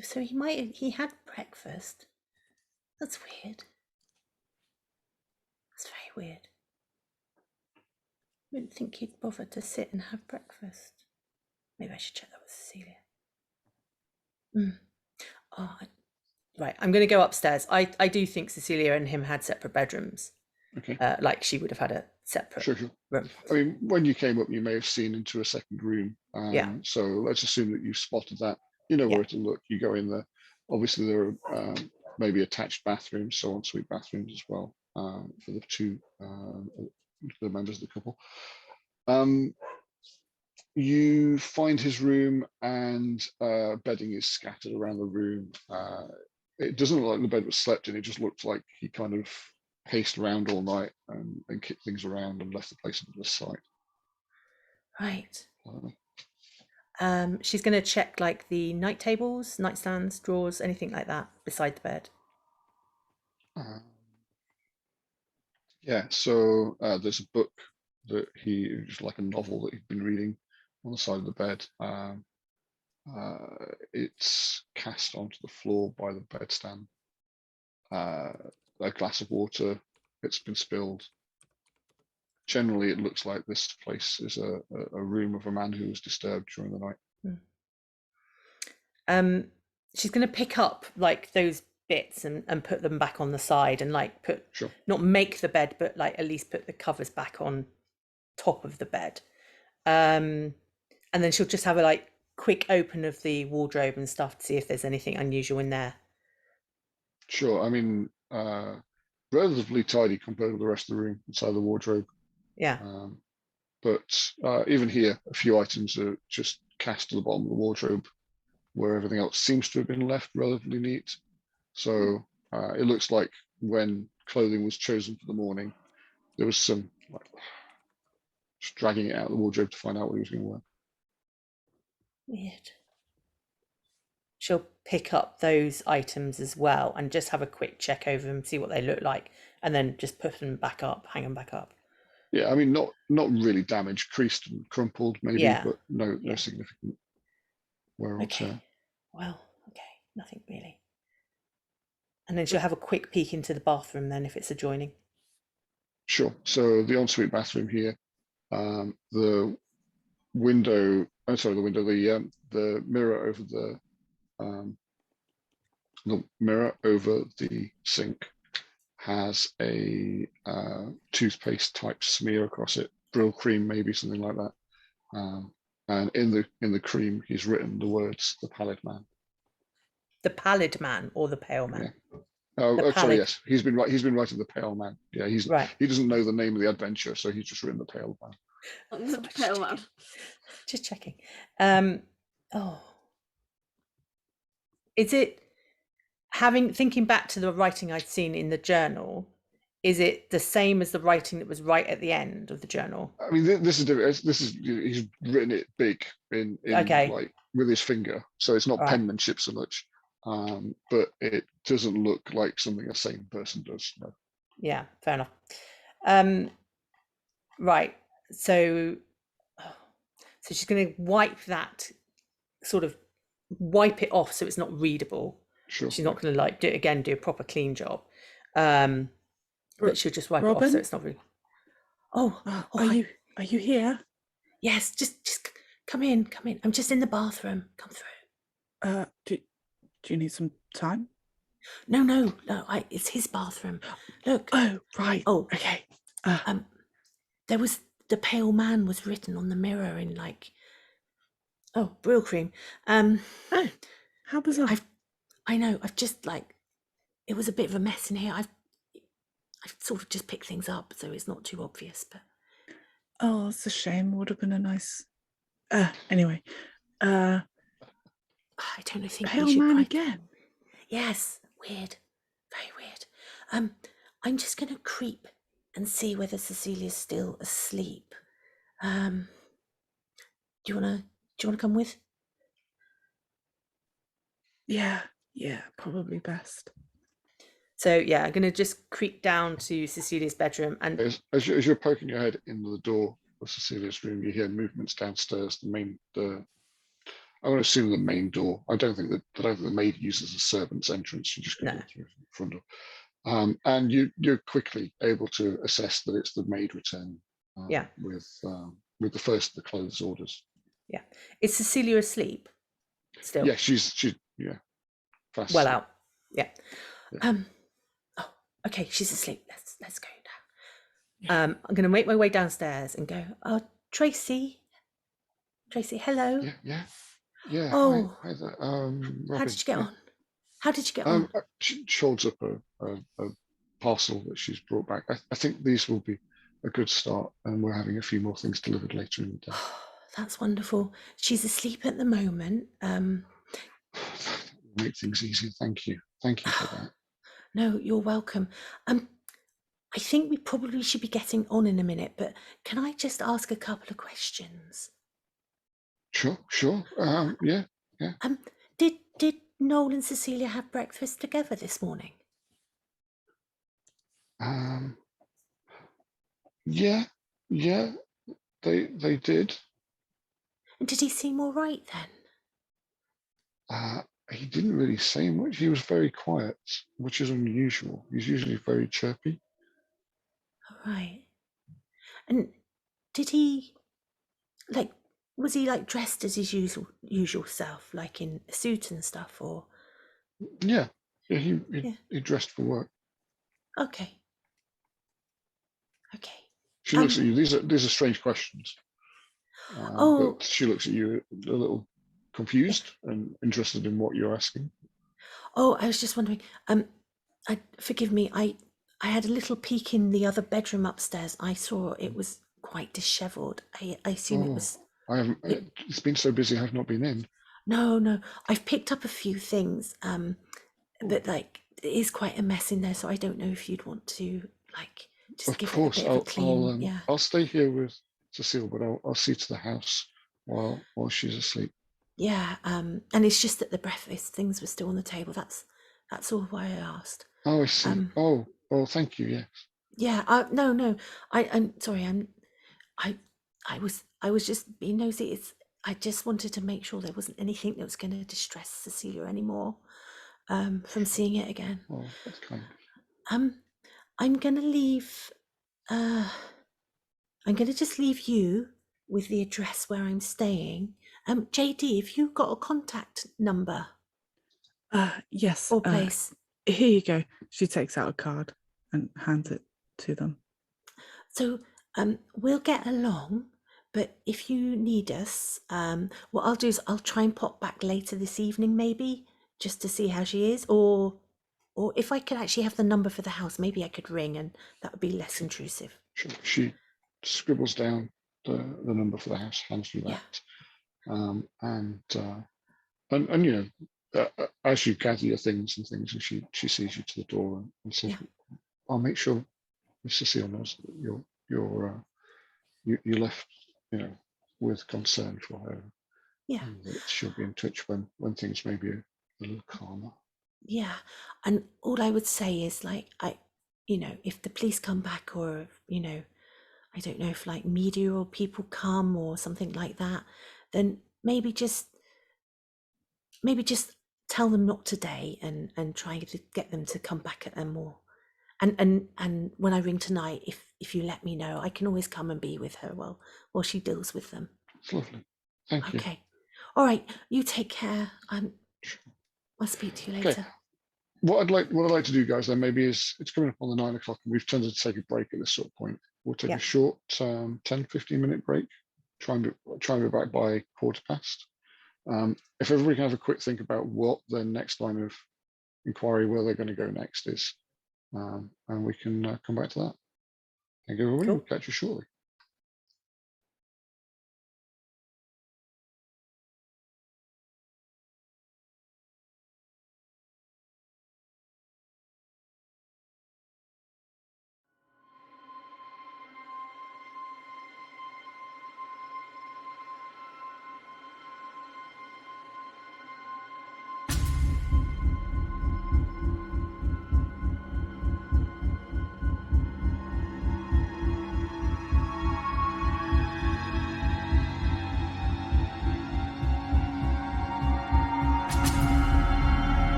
So he had breakfast. That's weird. That's very weird. I wouldn't think he'd bother to sit and have breakfast. Maybe I should check that with Cecilia. Right, I'm going to go upstairs. I do think Cecilia and him had separate bedrooms. Okay. Like she would have had a separate room. I mean, when you came up, you may have seen into a second room. So let's assume that you spotted that. You know where to look. You go in there. Obviously, there are maybe attached bathrooms, so ensuite bathrooms as well for the two the members of the couple. You find his room, and bedding is scattered around the room. It doesn't look like the bed was slept in. It just looks like he kind of paced around all night and kicked things around and left the place into the sight. Right. She's going to check like the night tables, nightstands, drawers, anything like that beside the bed. So there's a book that just like a novel that he'd been reading on the side of the bed. It's cast onto the floor by the bedstand. A glass of water, it's been spilled. Generally, it looks like this place is a room of a man who was disturbed during the night. She's going to pick up like those bits and put them back on the side and like not make the bed, but like at least put the covers back on top of the bed. And then she'll just have a like quick open of the wardrobe and stuff to see if there's anything unusual in there. Sure. I mean, relatively tidy compared with the rest of the room inside the wardrobe. But even here, a few items are just cast to the bottom of the wardrobe, where everything else seems to have been left relatively neat. So it looks like when clothing was chosen for the morning, there was some like just dragging it out of the wardrobe to find out what he was going to wear. Weird. She'll pick up those items as well and just have a quick check over them, see what they look like, and then just put them back up, hang them back up. Yeah, I mean, not really damaged, creased and crumpled maybe, Yeah. but no Yeah. significant wear or Okay. tear. Well, okay, nothing really. And then she'll have a quick peek into the bathroom then if it's adjoining. Sure. So the ensuite bathroom here, the window. I'm sorry, the mirror over the sink has a toothpaste type smear across it, Brill cream maybe, something like that. And in the cream, he's written the words "the Pallid Man." The Pallid Man or the Pale Man? Yeah. Oh, The sorry. Pallid. Yes, he's been writing the Pale Man. Yeah, Right. he doesn't know the name of the adventure, so he's just written the Pale Man. The pale man. Just checking. Oh, is it thinking back to the writing I'd seen in the journal? Is it the same as the writing that was right at the end of the journal? I mean, this is different. He's written it big in Okay. like with his finger, so it's not Right. penmanship so much. But it doesn't look like something a sane person does. No. Yeah, fair enough. Right. So she's going to wipe that, sort of wipe it off so it's not readable. Sure. She's not going to do it again, do a proper clean job. But she'll just wipe it off Robin? so it's not really. Oh, Are you here? yes, just come in. I'm just in the bathroom. Come through. Do you need some time? No, it's his bathroom. Look. Oh, right. Oh, Okay. there was the Pale Man was written on the mirror in Brill cream. Oh, how bizarre. I know. I've just it was a bit of a mess in here. I've sort of just picked things up, so it's not too obvious. But Oh, it's a shame. Would have been a nice. Anyway. I don't think Pale we should. Man again. Yes, weird, very weird. I'm just gonna creep and see whether Cecilia's still asleep. Do you wanna come with? Yeah, probably best. So yeah, I'm gonna just creep down to Cecilia's bedroom and As you're poking your head into the door of Cecilia's room, you hear movements downstairs. I want to assume the main door. I don't think the maid uses a servant's entrance. You just go through the front door. And you're quickly able to assess that it's the maid returning. With the first of the clothes orders. Yeah, is Cecilia asleep still? Yeah, she's fast. Well out. Yeah. Yeah. Okay, she's asleep. Let's go now. I'm gonna make my way downstairs and go. Oh, Tracy, hello. Yeah. Oh, hi there. how Robin, did you get on? How did you get on? She holds up a parcel that she's brought back. I think these will be a good start, and we're having a few more things delivered later in the day. That's wonderful. She's asleep at the moment. Make things easier. Thank you for that. No, you're welcome. I think we probably should be getting on in a minute, but can I just ask a couple of questions? Sure. Yeah. Did Noel and Cecilia have breakfast together this morning? Yeah. They did. And did he seem all right then? He didn't really say much. He was very quiet, which is unusual. He's usually very chirpy. All right. And did he was he dressed as his usual self, like in a suit and stuff, or? Yeah. He dressed for work. Okay. She looks at you. These are strange questions. But she looks at you a little confused and interested in what you're asking. Oh, I was just wondering. Forgive me. I had a little peek in the other bedroom upstairs. I saw it was quite dishevelled. I assume it was. I haven't. It's been so busy. I've not been in. No. I've picked up a few things. But it is quite a mess in there. So I don't know if you'd want to just Of give course, it a bit of a clean. I'll stay here with Cecile, but I'll see to the house while she's asleep. Yeah, and it's just that the breakfast things were still on the table. That's all why I asked. Oh, I see. Oh, thank you. Yes. Yeah, no, I'm sorry. I was just being nosy. I just wanted to make sure there wasn't anything that was going to distress Cecilia anymore, from seeing it again. Oh, that's kind. I'm gonna leave. I'm gonna just leave you with the address where I'm staying. JD, have you got a contact number Yes. or place? Here you go. She takes out a card and hands it to them. So we'll get along, but if you need us, what I'll do is I'll try and pop back later this evening, maybe, just to see how she is, or if I could actually have the number for the house, maybe I could ring, and that would be less intrusive. Sure. She scribbles down the number for the house, hands you that, and you know, as you gather your things and things, and she sees you to the door and says, "I'll make sure Miss Cecile knows that you left, you know, with concern for her. Yeah. And that she'll be in touch when things may be a little calmer." Yeah, and all I would say is, like, you know, if the police come back, or, you know, I don't know if like media or people come or something like that, then maybe just tell them not today, and try to get them to come back at them more. And when I ring tonight, if you let me know, I can always come and be with her while she deals with them. It's lovely. Thank you. Okay. All right. You take care. I'll speak to you later. Okay. What I'd like to do, guys, then maybe is, it's coming up on the 9 o'clock, and we've tended to take a break at this sort of point. We'll take a short 10-15 minute break. Try and be back by 1:15. If everybody can have a quick think about what the next line of inquiry, where they're going to go next is, and we can come back to that. Thank you, everybody. Cool. We'll catch you shortly.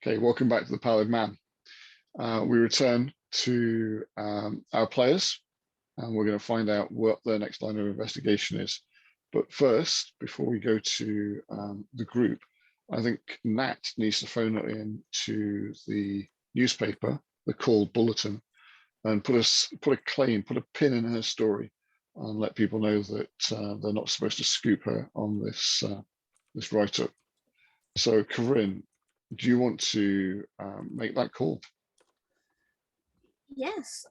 Okay, welcome back to the Pallid Man. We return to our players, and we're going to find out what their next line of investigation is. But first, before we go to the group, I think Nat needs to phone it in to the newspaper, the call bulletin, and put a pin in her story, and let people know that they're not supposed to scoop her on this this write-up. So, Corinne, do you want to make that call? Yes.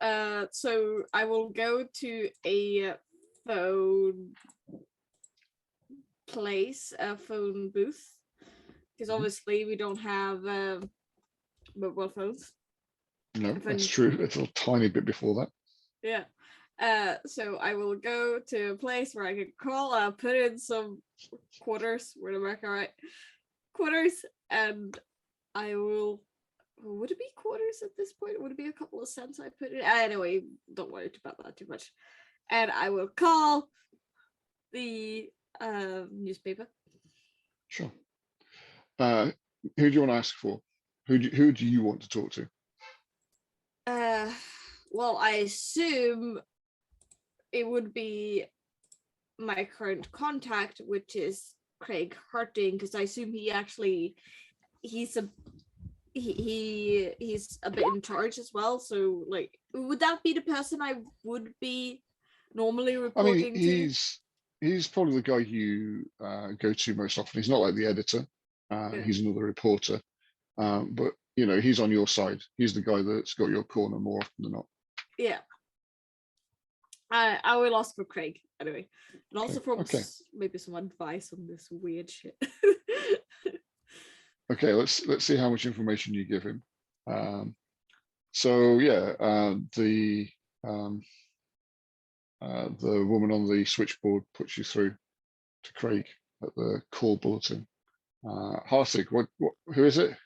So I will go to a phone place, a phone booth, because obviously we don't have mobile phones. No, If I that's need- true. It's a tiny bit before that. Yeah. So I will go to a place where I can call. I'll put in some quarters. Word America, right? Quarters, and I will. Would it be quarters at this point? Would it be a couple of cents I put in? Anyway, don't worry about that too much. And I will call the newspaper. Sure. Who do you want to ask for? Who do you want to talk to? Well, I assume it would be my current contact, which is Craig Harting, because I assume he's a bit in charge as well. So, like, would that be the person I would be normally I reporting mean, to? he's probably the guy you go to most often. He's not like the editor. Yeah. He's another reporter. But you know, he's on your side. He's the guy that's got your corner more often than not. Yeah. I will ask for Craig anyway, and also from okay. maybe some advice on this weird shit. Okay, let's see how much information you give him. So yeah, the woman on the switchboard puts you through to Craig at the call bulletin. Hartig, who is it?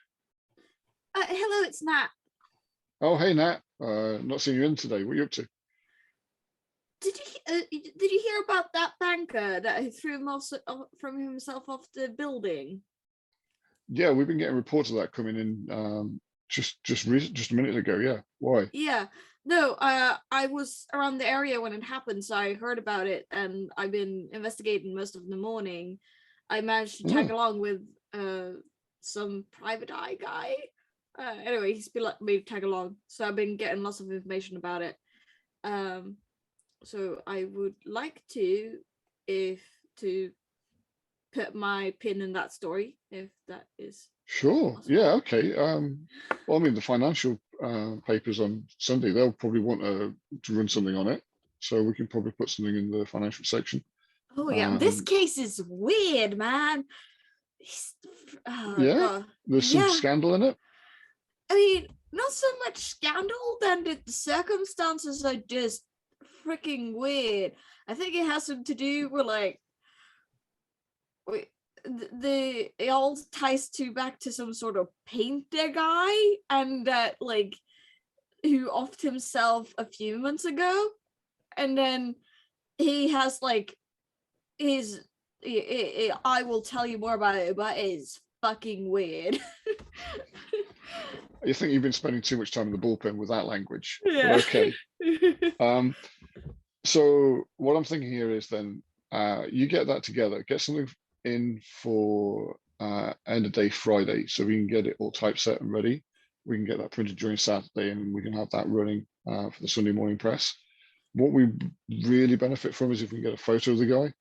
Hello, it's Nat. Oh, hey Nat. Not seeing you in today. What are you up to? Did you hear about that banker that he threw himself off the building? Yeah, we've been getting reports of that coming in just a minute ago. Yeah, why? Yeah, no, I was around the area when it happened, so I heard about it, and I've been investigating most of the morning. I managed to tag along with some private eye guy. Anyway, he's been like me to tag along, so I've been getting lots of information about it. So I would like to put my pin in that story, if that is Sure. possible. Yeah. Okay. Well, I mean, the financial papers on Sunday, they'll probably want to run something on it, so we can probably put something in the financial section. Oh yeah, this case is weird, man. Yeah? God. There's some Yeah. scandal in it. I mean, not so much scandal, than the circumstances are just freaking weird. I think it has something to do with like, it all ties back to some sort of painter guy, and that like who offed himself a few months ago, and then he has like I will tell you more about it, but it's fucking weird. You think you've been spending too much time in the bullpen with that language. Yeah. But okay. So what I'm thinking here is then you get that together, get something in for end of day Friday, so we can get it all typeset and ready. We can get that printed during Saturday, and we can have that running for the Sunday morning press. What we really benefit from is if we can get a photo of the guy,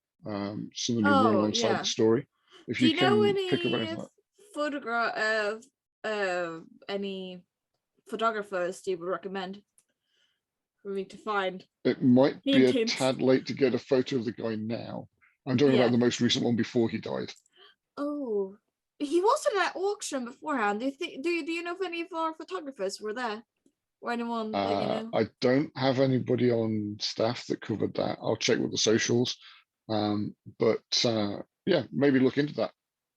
something to run alongside the story. If Do you know can pick up any anything like photograph any photographers you would recommend for me to find? it might be a Hint. tad late to get a photo of the guy now. I'm talking Yeah. about the most recent one before he died. Oh, he wasn't at auction beforehand. Do you know if any of our photographers were there, or anyone that you know? I don't have anybody on staff that covered that. I'll check with the socials. But yeah, maybe look into that.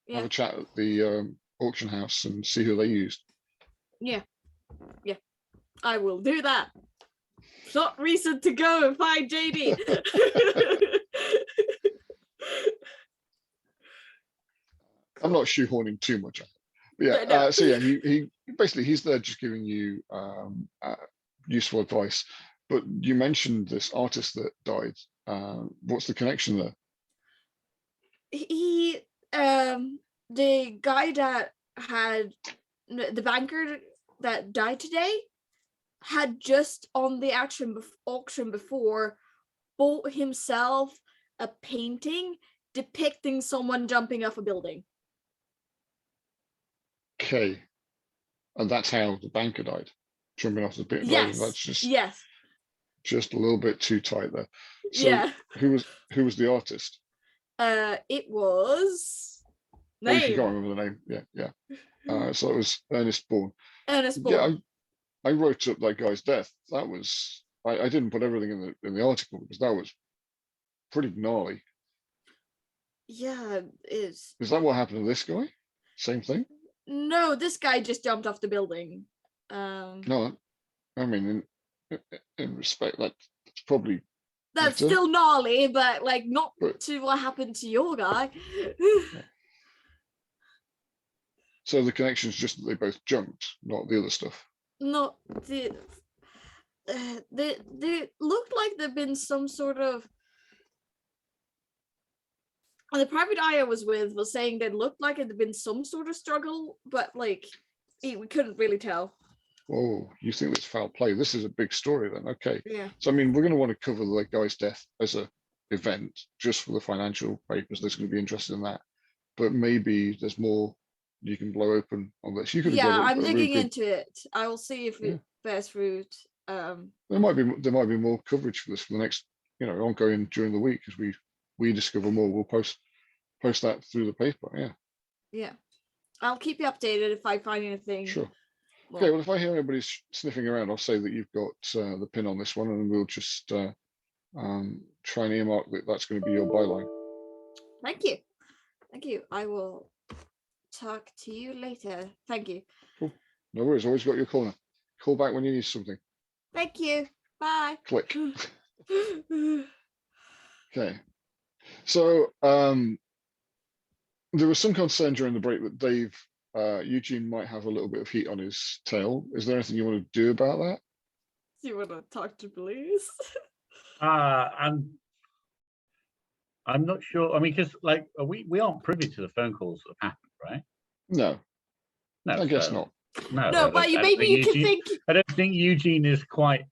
Yeah, Have a chat at the auction house and see who they used. yeah, I will do that. Not reason to go and find JD. I'm not shoehorning too much. Yeah. No. So yeah, he basically he's there just giving you useful advice. But you mentioned this artist that died. What's the connection there? He the guy that had the banker that died today had just on the auction before bought himself a painting depicting someone jumping off a building. Okay, and that's how the banker died, jumping off the building. Yes. That's Yes. just a little bit too tight there. So Yeah. who was the artist? It was Oh, if you name can't remember the name, yeah. So it was Ernest Bourne. Ernest Yeah, Bourne. I wrote up that guy's death. That was I didn't put everything in the article because that was pretty gnarly. Yeah, Is that what happened to this guy? Same thing? no, this guy just jumped off the building. No, I mean in respect that's probably That's better. still gnarly, but like not But- to what happened to your guy. So the connection's just that they both jumped, not the other stuff. Not the they looked like there'd been some sort of. The private eye I was with was saying they looked like it had been some sort of struggle, but like we couldn't really tell. Oh, you think it's foul play? This is a big story then. Okay. Yeah. So I mean, we're going to want to cover the guy's death as a event just for the financial papers. There's going to be interested in that, but maybe there's more you can blow open on this. You could have Yeah, got I'm a really digging good, into it. I will see if it bears fruit. there might be more coverage for this for the next, ongoing during the week as we discover more. We'll post that through the paper. Yeah. Yeah. I'll keep you updated if I find anything. Sure. more. Okay. Well, if I hear anybody sniffing around, I'll say that you've got the pin on this one, and we'll just try and earmark that that's going to be your byline. Thank you. Thank you. I will talk to you later. Thank you. Cool. No worries. Always got your corner. Call back when you need something. Thank you. Bye. Click. Okay. So there was some concern during the break that Dave Eugene might have a little bit of heat on his tail. Is there anything you want to do about that? Do you want to talk to police? I'm not sure. I mean, because like we aren't privy to the phone calls that have happened, right? No, No, I guess so- not. No, but I don't maybe think you can Eugene- think. I don't think Eugene is quite.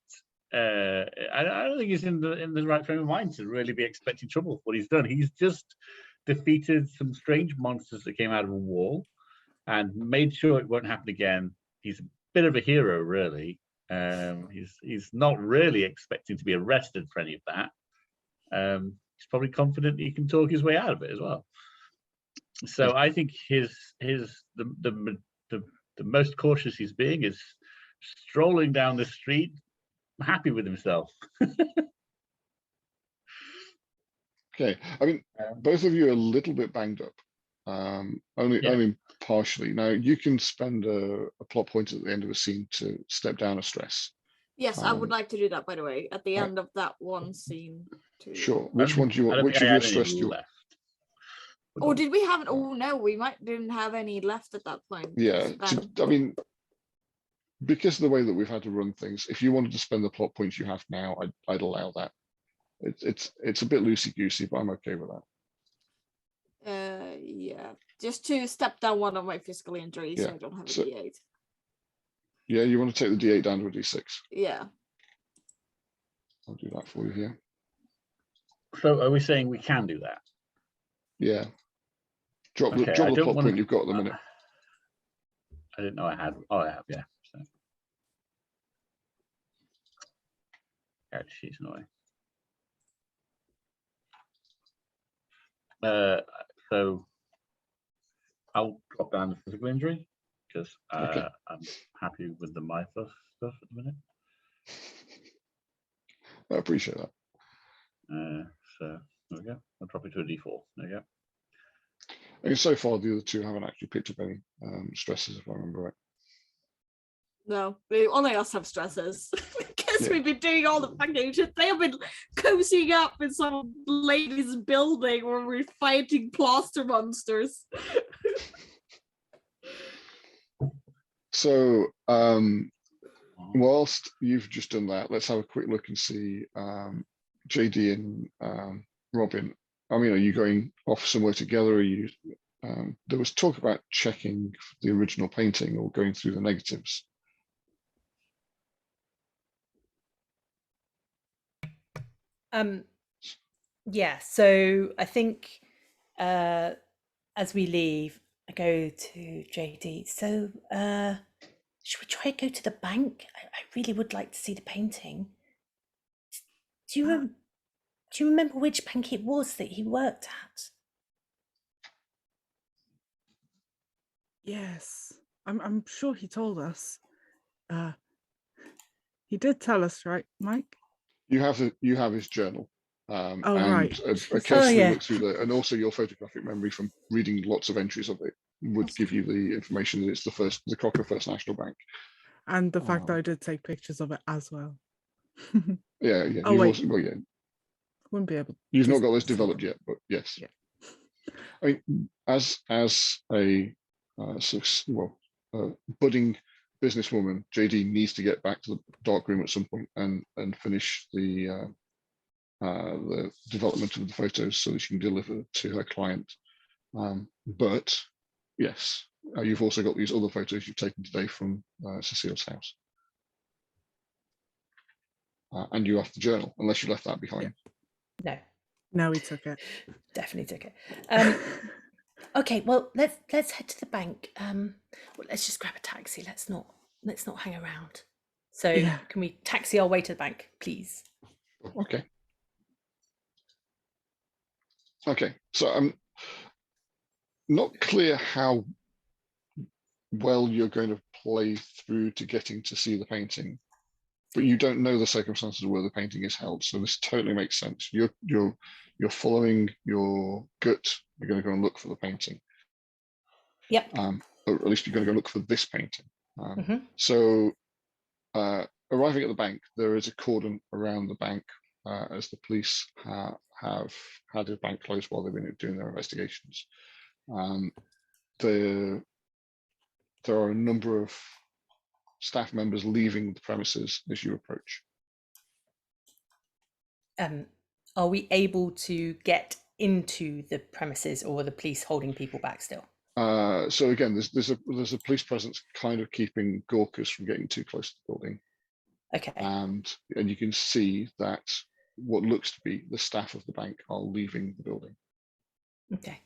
I don't think he's in the right frame of mind to really be expecting trouble for what he's done. He's just defeated some strange monsters that came out of a wall and made sure it won't happen again. He's a bit of a hero, really. He's not really expecting to be arrested for any of that. He's probably confident he can talk his way out of it as well. So I think the most cautious he's being is strolling down the street, happy with himself. Okay. I mean, both of you are a little bit banged up. Only partially. Now you can spend a plot point at the end of a scene to step down a stress. Yes, I would like to do that, by the way, at the end of that one scene. Too. Sure. Which one do you I want? don't Which think of I your had any stress do you? left. Or did we have? Oh no, we didn't have any left at that point. Yeah. I mean, because of the way that we've had to run things, if you wanted to spend the plot points you have now, I'd allow that. It's a bit loosey goosey, but I'm okay with that. Yeah, just to step down one of my physical injuries, so Yeah, I don't have a so- D8. Yeah, you want to take the D8 down to a D6? Yeah. I'll do that for you here. So are we saying we can do that? Yeah. Drop Okay, the I plot don't wanna- point you've got at the minute. I didn't know I had. Oh, I have, yeah. So. Yeah, she's annoying. So I'll drop down the physical injury because Okay. I'm happy with the Mythos stuff at the minute. I appreciate that. So there we go. I'll drop it to a D4. There you go. I mean, so far the other two haven't actually picked up any stresses, if I remember right. No, only us have stresses. Because Yeah. we've been doing all the fucking shit. They have been cozying up in some lady's building where we're fighting plaster monsters. So whilst you've just done that, let's have a quick look and see JD and Robin. I mean, are you going off somewhere together? Are you? There was talk about checking the original painting or going through the negatives. Yeah, so I think as we leave, I go to JD. So should we try to go to the bank? I really would like to see the painting. Do you remember which bank it was that he worked at? Yes, I'm sure he told us. He did tell us, right, Mike? You have his journal. Oh, and right. carefully yeah. look through there, and also your photographic memory from reading lots of entries of it would give you the information that it's the Crocker First National Bank. And the fact that I did take pictures of it as well. Yeah. Oh, You've wait. also, well, yeah. Wouldn't be able. You've to not got this see developed them. yet, but yes. Yeah. I mean, as a budding businesswoman, JD needs to get back to the darkroom at some point and finish the development of the photos so that she can deliver to her client. But yes, you've also got these other photos you've taken today from Cecile's house. And you have the journal, unless you left that behind. No, No, we took it. definitely took it. Okay, well let's head to the bank. Well, let's just grab a taxi. Let's not hang around. So Yeah. can we taxi our way to the bank, please? Okay. Okay, so I'm not clear how well you're going to play through to getting to see the painting, but you don't know the circumstances of where the painting is held, so this totally makes sense. You're following your gut. You're going to go and look for the painting. Yep. Or at least you're going to go look for this painting. Mhm. So arriving at the bank, there is a cordon around the bank as the police have had the bank closed while they've been doing their investigations. There are a number of staff members leaving the premises as you approach. Are we able to get into the premises, or are the police holding people back still? So again, there's a police presence kind of keeping Gawkers from getting too close to the building. Okay. And you can see that what looks to be the staff of the bank are leaving the building. Okay.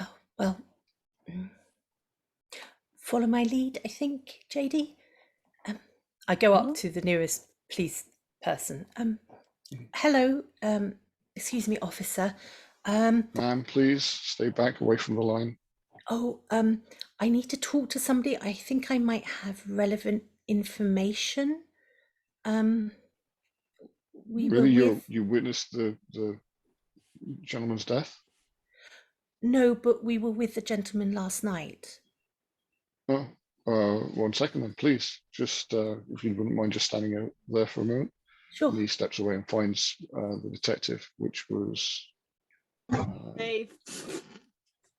Oh, well, follow my lead, I think, JD. I go up to the nearest police person. Hello, excuse me, officer. Ma'am, please stay back away from the line. Oh, I need to talk to somebody. I think I might have relevant information. We Really, were with... you witnessed the gentleman's death? No, but we were with the gentleman last night. Oh, 1 second then, please. Just if you wouldn't mind just standing out there for a moment. Sure. And he steps away and finds the detective, which was Dave.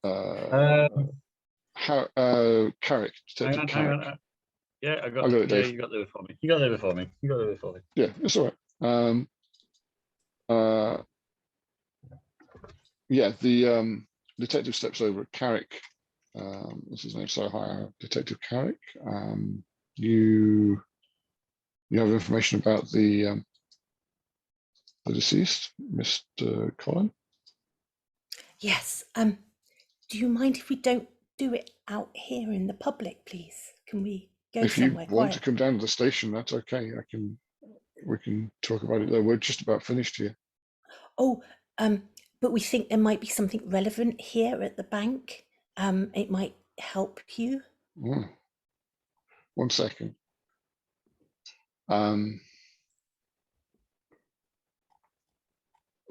Carrick, Detective Carrick. Hang on. Yeah, I got. I got it, Dave. You got there before me. You got there before me. Yeah, it's all right. Yeah, the detective steps over. Carrick, what's his name? So hi, Detective Carrick. You have information about the deceased, Mr. Colin? Yes. Do you mind if we don't do it out here in the public, please? Can we go If you somewhere want quiet? to come down to the station, that's okay. We can talk about it there. We're just about finished here. Oh, but we think there might be something relevant here at the bank. It might help you. 1 second.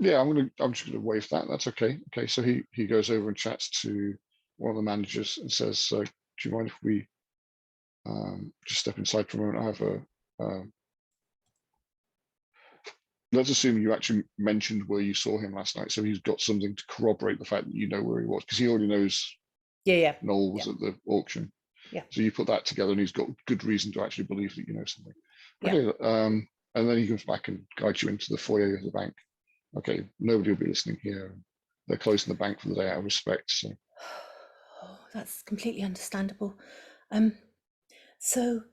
Yeah, I'm just gonna waive that. That's okay. Okay, so he goes over and chats to one of the managers and says, "Do you mind if we just step inside for a moment? I have a." Let's assume you actually mentioned where you saw him last night, so he's got something to corroborate the fact that you know where he was, because he already knows Yeah. Noel was at the auction. Yeah. So you put that together, and he's got good reason to actually believe that you know something. Yeah. Okay. And then he comes back and guides you into the foyer of the bank. Okay, nobody will be listening here. They're closing the bank for the day out of respect. So Oh, that's completely understandable. So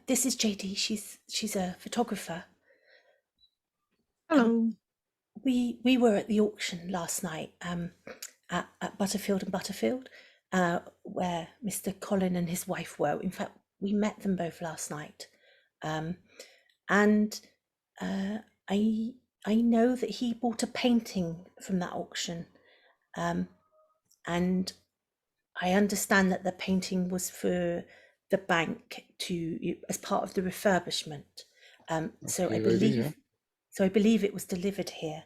this is JD. She's a photographer. Hello. We were at the auction last night at Butterfield and Butterfield, where Mr. Colin and his wife were. In fact, we met them both last night, and I know that he bought a painting from that auction, and I understand that the painting was for the bank as part of the refurbishment. So okay, I lady, believe yeah. so I believe it was delivered here.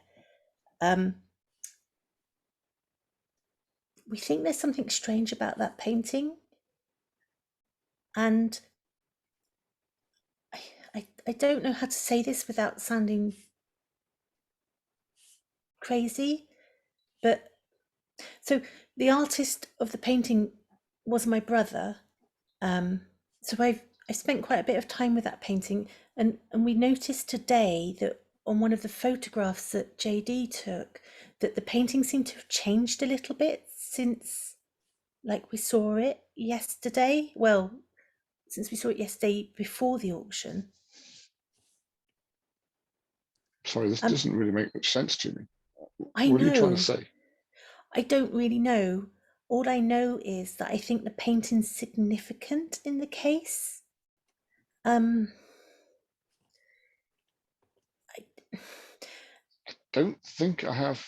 We think there's something strange about that painting, and I don't know how to say this without sounding crazy, but so the artist of the painting was my brother. So I spent quite a bit of time with that painting, and we noticed today that on one of the photographs that JD took, that the painting seemed to have changed a little bit since, like, we saw it yesterday. Well, since we saw it yesterday before the auction. Sorry, this doesn't really make much sense to me. I What are you trying know. to say? I don't really know. All I know is that I think the painting's significant in the case. I Don't think I have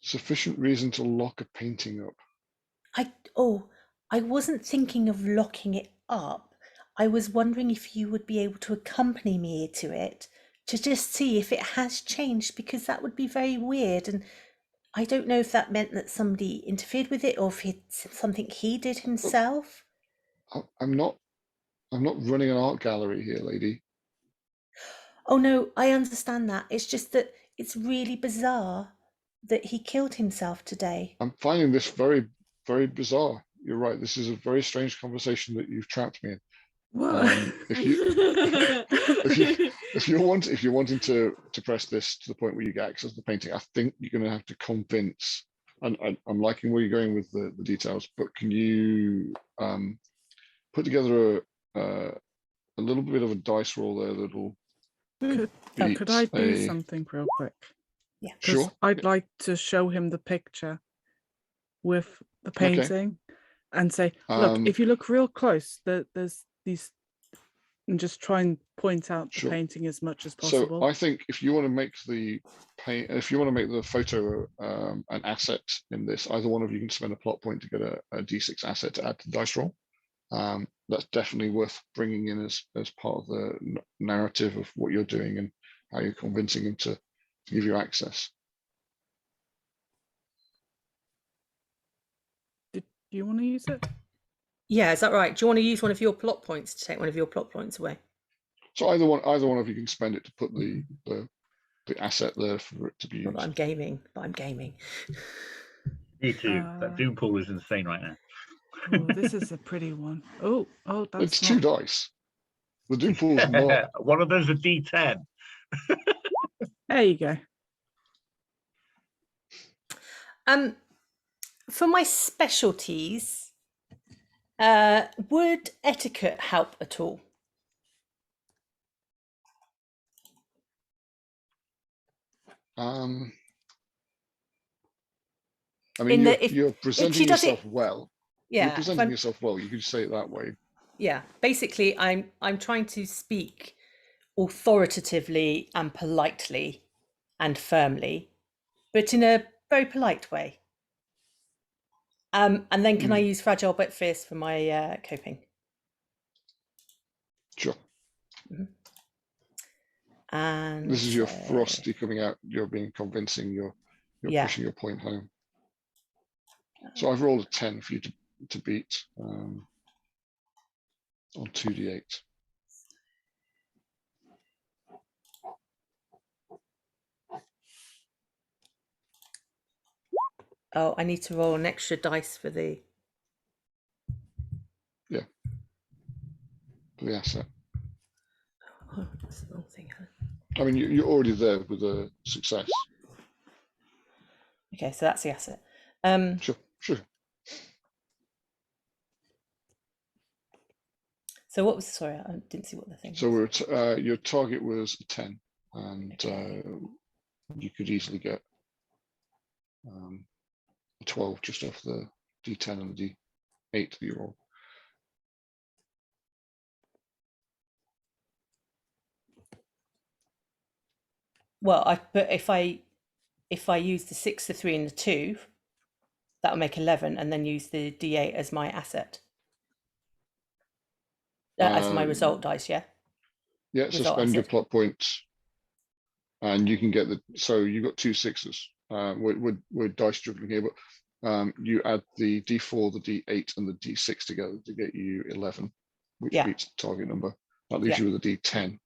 sufficient reason to lock a painting up. I wasn't thinking of locking it up. I was wondering if you would be able to accompany me to it to just see if it has changed, because that would be very weird, and I don't know if that meant that somebody interfered with it or if it's something he did himself. I'm not running an art gallery here, lady. Oh no, I understand that. It's just that it's really bizarre that he killed himself today. I'm finding this very, very bizarre. You're right. This is a very strange conversation that you've trapped me in. What? If you're wanting to press this to the point where you get access to the painting, I think you're going to have to convince. And I'm liking where you're going with the details, but can you put together a little bit of a dice roll there that'll Could I do a something real quick? Yeah. 'Cause sure? I'd like to show him the picture with the Okay. painting and say, look, if you look real close, there's these, and just try and point out the Sure. painting as much as possible. So I think if you want to make the photo an asset in this, either one of you can spend a plot point to get a D6 asset to add to the dice roll. That's definitely worth bringing in as part of the narrative of what you're doing and how you're convincing him to give you access. Do you want to use it? Yeah, is that right? Do you want to use one of your plot points to take one of your plot points away? So either one of you can spend it to put the asset there for it to be Not used. that I'm gaming. Me too. That doom pool is insane right now. Oh, this is a pretty one. Oh, that's It's two dice. The doom pool is not. One of those a D10. There you go. For my specialties, would etiquette help at all? I mean, you're if presenting she does yourself it, well. yeah, You're presenting yourself well. You could say it that way. Yeah, basically, I'm trying to speak authoritatively and politely and firmly, but in a very polite way. And then can I use fragile but fierce for my coping? Sure. Mm-hmm. And this is your ferocity coming out. You're being convincing. You're pushing your point home. So I've rolled a 10 for you to beat on 2d8. Oh, I need to roll an extra dice for the for the asset. Oh, that's the wrong thing. Huh? I mean, you're already there with a success. Okay, so that's the asset. Sure. So what was, sorry, I didn't see what the thing So was. your target was a 10, and Okay. you could easily get a 12 just off the D10 and the D8 that you roll. Well, but if I use the 6, the 3, and the 2, that'll make 11, and then use the D8 as my asset. As my result dice, yeah? Yeah, so Result spend your asset. plot points, and you can get so you got 2 6s. We're dice dribbling here, but you add the D4, the D8, and the D6 together to get you 11, which beats the target number. That leaves you with a D10,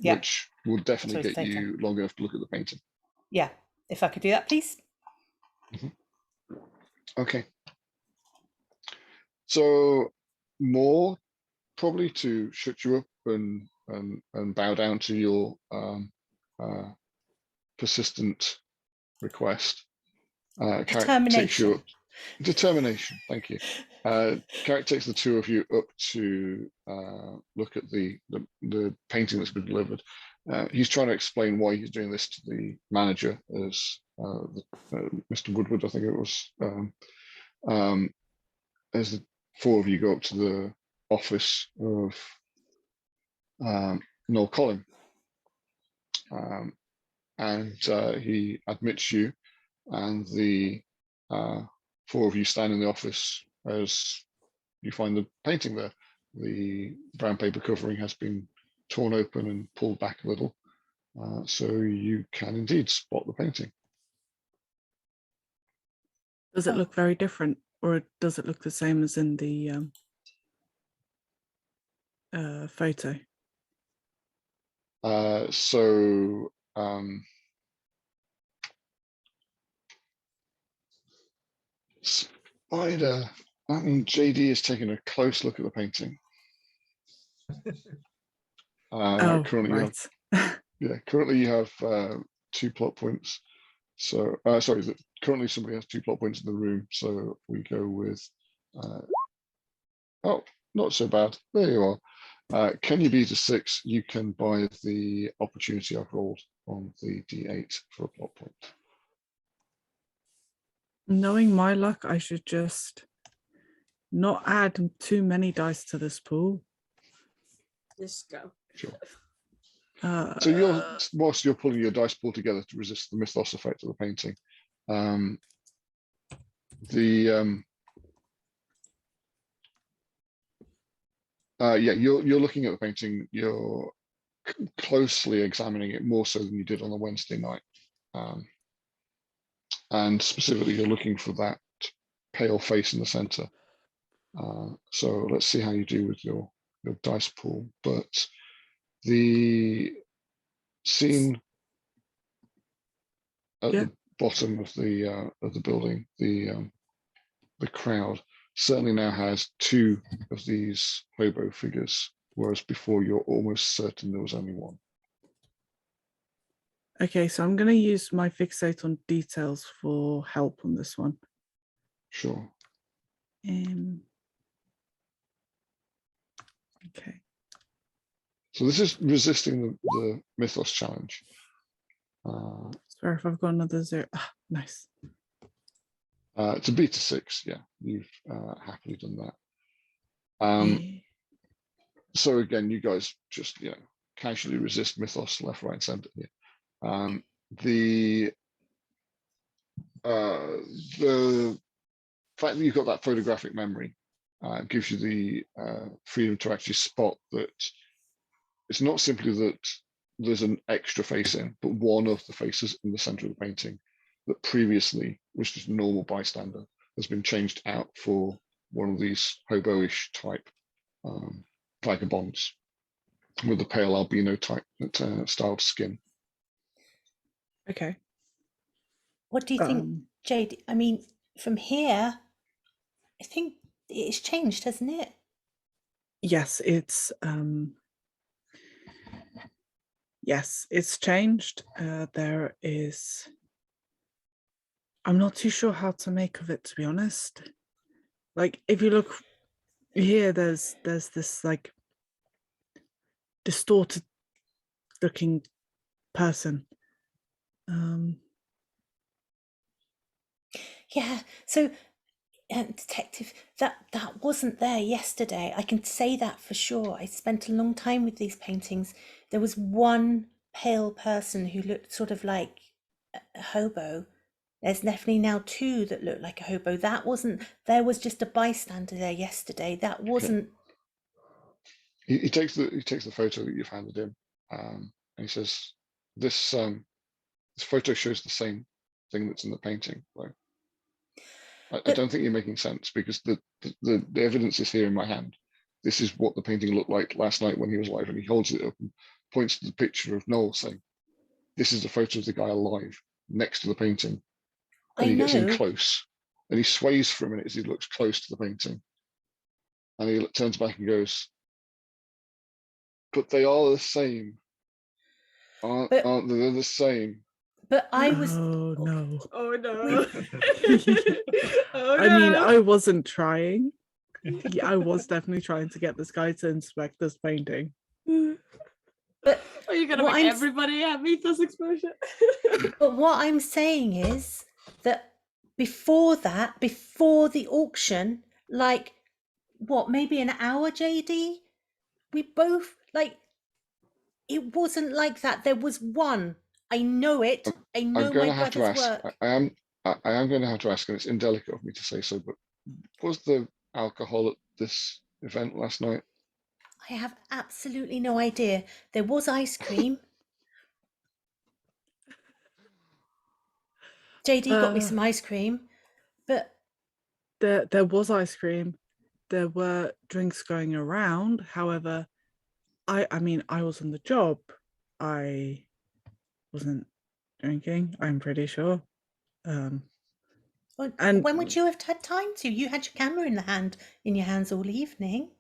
which will definitely get you long enough to look at the painting. Yeah, if I could do that, please. Okay. So more probably to shut you up and bow down to your persistent request. Determination. Determination. Thank you. Carrick takes the two of you up to look at the painting that's been delivered. He's trying to explain why he's doing this to the manager, as Mr. Woodward, I think it was. As the four of you go up to the office of Noel Collin, and he admits you, and the four of you stand in the office as you find the painting there. The brown paper covering has been torn open and pulled back a little, so you can indeed spot the painting. Does it look very different, or does it look the same as in the photo? Spider, I mean, JD is taking a close look at the painting. Currently, right. Currently you have 2 plot points. So, sorry, currently somebody has 2 plot points in the room. So we go with, oh, not so bad. There you are. Can you beat a 6? You can buy the opportunity I've rolled on the D8 for a plot point. Knowing my luck, I should just not add too many dice to this pool. Just go. Sure. So whilst you're pulling your dice pool together to resist the mythos effect of the painting, you're looking at the painting. You're closely examining it, more so than you did on the Wednesday night, and specifically you're looking for that pale face in the center. So let's see how you do with your dice pool. But the scene at the bottom of the building, the crowd certainly now has 2 of these hobo figures, whereas before you're almost certain there was only 1. Okay, so I'm going to use my fixate on details for help on this one. Sure. Okay. So this is resisting the Mythos challenge. Sorry if I've got another 0. Nice. To beat a 6, yeah, you've happily done that. So again, you guys just casually resist Mythos left, right, and center here. The fact that you've got that photographic memory gives you the freedom to actually spot that it's not simply that there's an extra face in, but one of the faces in the center of the painting that previously was just a normal bystander has been changed out for one of these hobo-ish type vagabonds with the pale albino type styled skin. Okay. What do you think, Jade? I mean, from here, I think it's changed, hasn't it? Yes, it's changed. There is. I'm not too sure how to make of it, to be honest. Like, if you look here, there's this like distorted looking person. Yeah. So, detective, that wasn't there yesterday. I can say that for sure. I spent a long time with these paintings. There was one pale person who looked sort of like a hobo. There's definitely now two that look like a hobo. That wasn't. There was just a bystander there yesterday. That wasn't. He takes the photo that you've handed him, and he says, "This photo shows the same thing that's in the painting." Though I don't think you're making sense, because the evidence is here in my hand. This is what the painting looked like last night when he was alive, and he holds it up and points to the picture of Noel, saying, "This is the photo of the guy alive next to the painting." And I he gets in know. close, and he sways for a minute as he looks close to the painting, and he turns back and goes, "But they are the same, aren't But they? They're the same." but I was. Oh no. Oh no. Oh I mean, no. I wasn't trying. I was definitely trying to get this guy to inspect this painting. But Are you gonna what make I'm- everybody have Mythos exposure? But what I'm saying is that before the auction, like what, maybe an hour, JD, we both like it wasn't like that. There was one. I know it. I I'm know going my to have to brother's ask. work. I am going to have to ask, and it's indelicate of me to say so, but was there alcohol at this event last night? I have absolutely no idea. There was ice cream. JD got me some ice cream, but There was ice cream. There were drinks going around. However, I mean, I was on the job. I wasn't drinking, I'm pretty sure. And when would you have had time to? You had your camera in your hands all evening.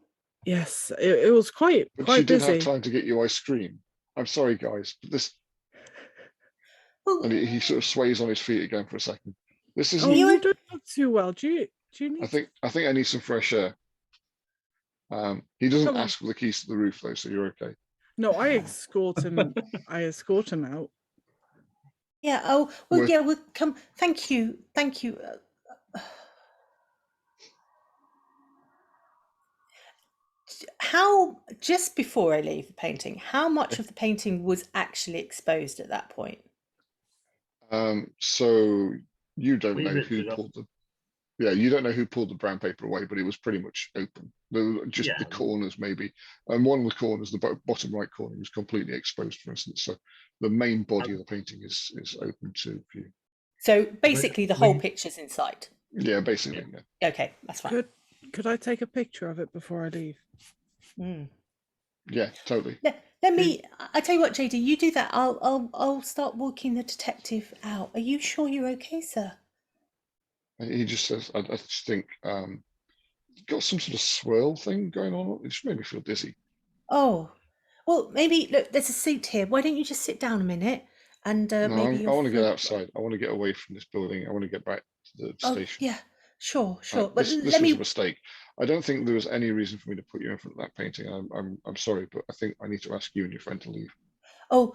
yes, it was quite But she did have busy. time to get you ice cream. I'm sorry, guys, but this. Well, And he sort of sways on his feet again for a second. This Oh, isn't. you don't look too well. Do you need? I think I need some fresh air. He doesn't Come on. ask for the keys to the roof though, so you're okay. No, I escort him. I escort him out. yeah. Oh, well, Well- yeah. We'll come. Thank you. Thank you. How, just before I leave the painting, how much of the painting was actually exposed at that point? So you don't We know ripped who it up. pulled the. Yeah, you don't know who pulled the brown paper away, but it was pretty much open. Just Yeah. the corners, maybe, and one of the corners, the bottom right corner, was completely exposed, for instance. So the main body of the painting is open to view. So basically, the whole we- picture's inside. Yeah, basically. Yeah. Okay, that's fine. Could I take a picture of it before I leave? Mm. Yeah, totally. Let me. I tell you what, JD, you do that. I'll start walking the detective out. Are you sure you're okay, sir? And he just says, I just think got some sort of swirl thing going on. It just made me feel dizzy. Oh, well, maybe look. There's a seat here. Why don't you just sit down a minute and No, maybe I want to get you'll. outside. I want to get away from this building. I want to get back to the Oh, station. yeah, sure. But This let was a me. mistake. I don't think there was any reason for me to put you in front of that painting. I'm sorry, but I think I need to ask you and your friend to leave. Oh,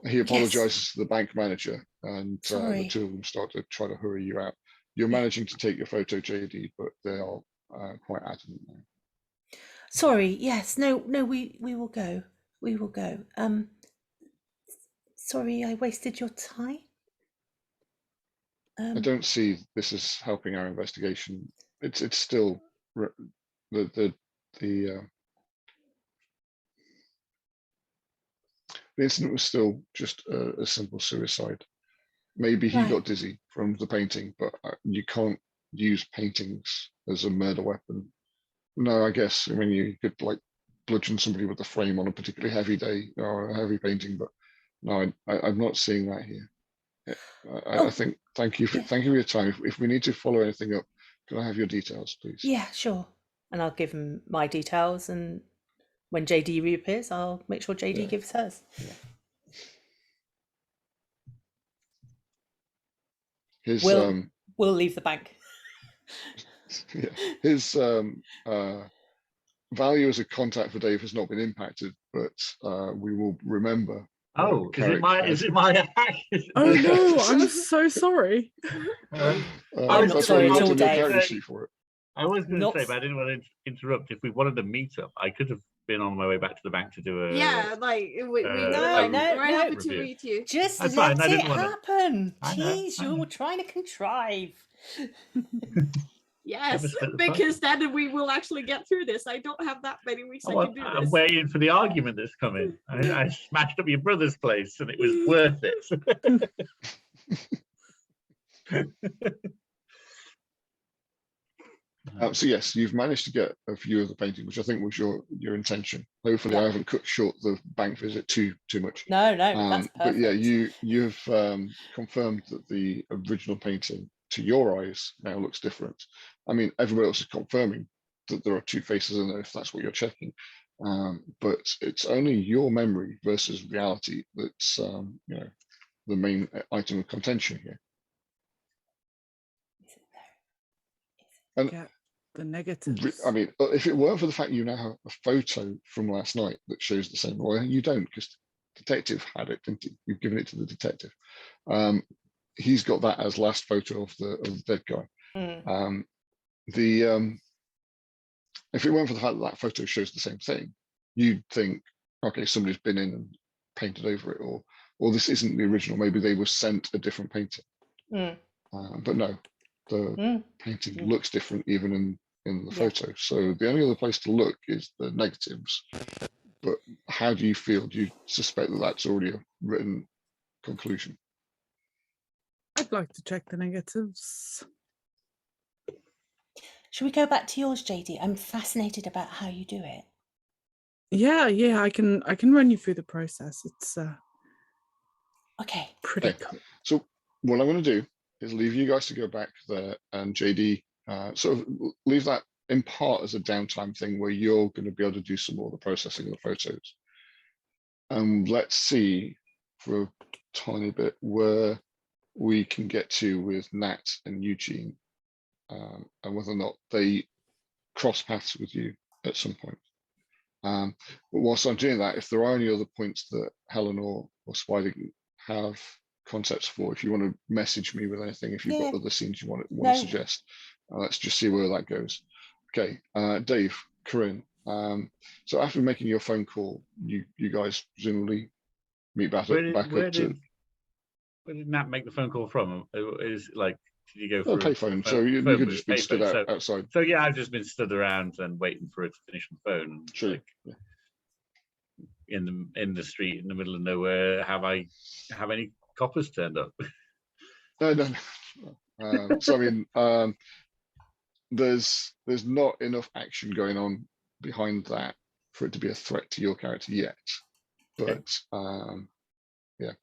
He yes. apologizes to the bank manager, and the Sorry. two of them start to try to hurry you out. You're managing to take your photo, JD, but they are quite adamant now. Sorry. Yes. No. We will go. We will go. Sorry, I wasted your time. I don't see this as helping our investigation. It's still the incident was still just a simple suicide. Maybe he Right. got dizzy from the painting, but you can't use paintings as a murder weapon. No, I guess. I mean, you could like bludgeon somebody with a frame on a particularly heavy day or a heavy painting, but no, I'm not seeing that here. I think. Thank you for your time. If we need to follow anything up, can I have your details, please? Yeah, sure. and I'll give him my details. And when JD reappears, I'll make sure JD Yeah. gives hers. His We'll leave the bank. yeah, his value as a contact for Dave has not been impacted, but we will remember. Oh, is it my hack? Oh no, I'm so sorry. I'm not that's sorry why at you all, looked in your Dave. character sheet for it. I was going to Not say, but I didn't want to interrupt. If we wanted to meet up, I could have been on my way back to the bank to do a. Yeah, like we were No, very happy to review. meet you. just That's let fine, I it didn't wanna- happen. I know, Jeez, I know. you're trying to contrive. Yes, split the because then we will actually get through this. I don't have that many weeks I can do I'm this. waiting for the argument that's coming. I smashed up your brother's place, and it was worth it. So yes, you've managed to get a view of the painting, which I think was your intention. Hopefully, Yeah. I haven't cut short the bank visit too much. No, that's perfect. But yeah, you've confirmed that the original painting, to your eyes, now looks different. I mean, everybody else is confirming that there are two faces in there, if that's what you're checking. But it's only your memory versus reality that's the main item of contention here. And Get the negatives. I mean, if it weren't for the fact you now have a photo from last night that shows the same, well, you don't, because the detective had it, didn't you? You've given it to the detective. He's got that as last photo of the dead guy. If it weren't for the fact that that photo shows the same thing, you'd think, okay, somebody's been in and painted over it, or this isn't the original. Maybe they were sent a different painting. But no, the painting looks different even in the photo. So the only other place to look is the negatives. But how do you feel? Do you suspect that that's already a written conclusion? I'd like to check the negatives. Should we go back to yours, JD? I'm fascinated about how you do it. Yeah, I can run you through the process. It's Okay. pretty Okay. cool. So what I'm going to do is leave you guys to go back there, and JD sort of leave that in part as a downtime thing where you're going to be able to do some more of the processing of the photos. And let's see for a tiny bit where we can get to with Nat and Eugene, and whether or not they cross paths with you at some point. But whilst I'm doing that, if there are any other points that Helen or Spider have concepts for, if you want to message me with anything, if you've got other scenes you want to suggest, let's just see where that goes. Okay, Dave, Corinne. So after making your phone call, you guys presumably meet back Where up to where did Nat make the phone call from? Is like, did you go a for payphone? So you could just be stood outside. So yeah, I've just been stood around and waiting for it to finish on the phone. Sure. Like, in the street in the middle of nowhere, have any coppers turned up? No. So I mean, there's not enough action going on behind that for it to be a threat to your character yet. But yeah,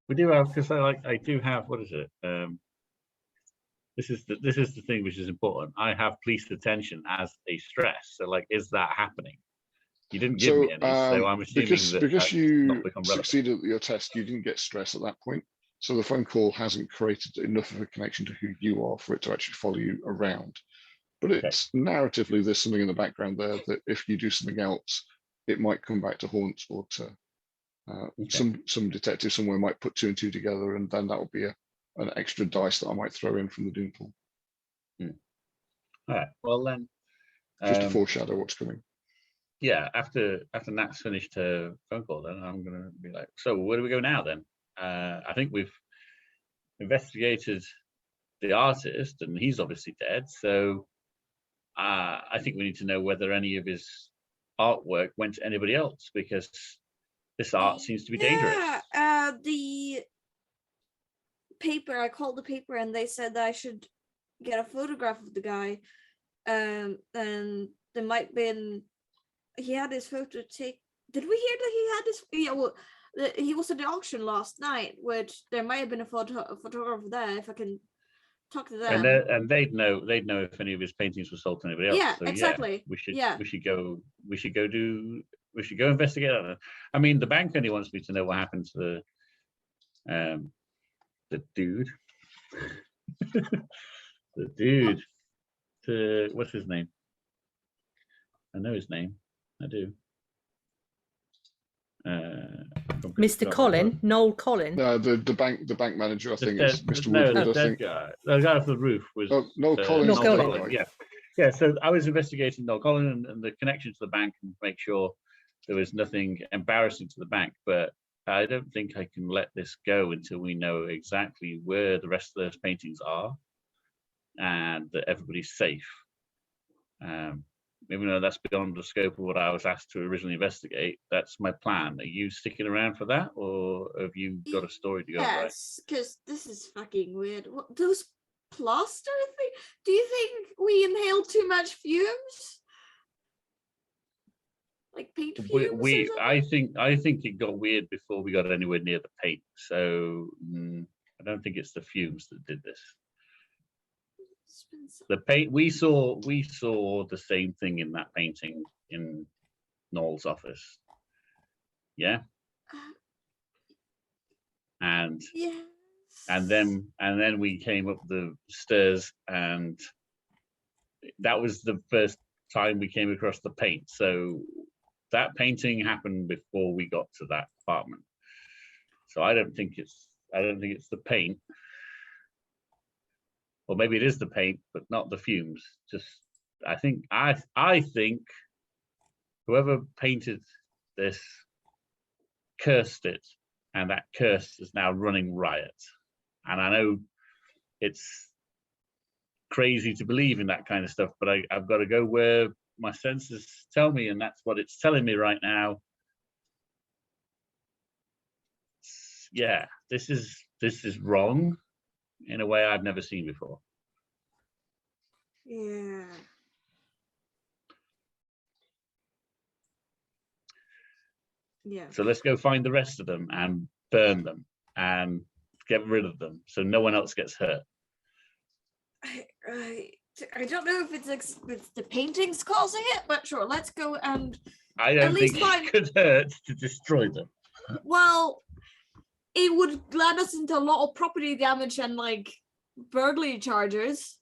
we do have, because I do have, what is it? This is the thing which is important. I have police detention as a stress. So like, is that happening? You didn't give me any, so I'm assuming because you relevant. succeeded at your test, you didn't get stress at that point. So the phone call hasn't created enough of a connection to who you are for it to actually follow you around. But it's narratively, there's something in the background there that if you do something else, it might come back to haunt, or to some detective somewhere might put two and two together, and then that will be an extra dice that I might throw in from the doom pool. All right. Well then, just to foreshadow what's coming. Yeah, after Nat's finished her phone call, then I'm gonna be like, so where do we go now then? I think we've investigated the artist, and he's obviously dead. So I think we need to know whether any of his artwork went to anybody else, because this art seems to be dangerous. Yeah, the paper, I called the paper and they said that I should get a photograph of the guy. And there might been, he had his photo take. Did we hear that he had his? Yeah, well, he was at the auction last night, which there might have been a photographer there. If I can talk to And them. they'd know if any of his paintings were sold to anybody else. Yeah, So exactly. we should Yeah. go investigate that. I mean, the bank only wants me to know what happened to the dude. The dude. What's his name? I know his name. I do. Mr. Colin, Noel Colin. The bank manager, I think, is Mr. Woodward. I think. The guy off the roof was Noel Collins. Noel Collins. Yeah. So I was investigating Noel Collins and the connection to the bank and make sure there was nothing embarrassing to the bank. But I don't think I can let this go until we know exactly where the rest of those paintings are and that everybody's safe. Even though that's beyond the scope of what I was asked to originally investigate, that's my plan. Are you sticking around for that, or have you got a story to go right? Yes, because this is fucking weird. What, those plaster thing? Do you think we inhaled too much fumes? Like paint fumes? I think it got weird before we got anywhere near the paint. So I don't think it's the fumes that did this. The paint we saw the same thing in that painting in Noel's office. Yeah. And yes. and then we came up the stairs, and that was the first time we came across the paint. So that painting happened before we got to that apartment. So I don't think it's the paint. Or maybe it is the paint, but not the fumes. Just I think whoever painted this cursed it, and that curse is now running riot. And I know it's crazy to believe in that kind of stuff, but I've got to go where my senses tell me, and that's what it's telling me right now. Yeah, this is wrong in a way I've never seen before. Yeah. Yeah. So let's go find the rest of them and burn them and get rid of them so no one else gets hurt. I don't know if it's the paintings causing it, but sure, let's go and I don't think it could hurt to destroy them. Well, it would land us into a lot of property damage and like burglary charges.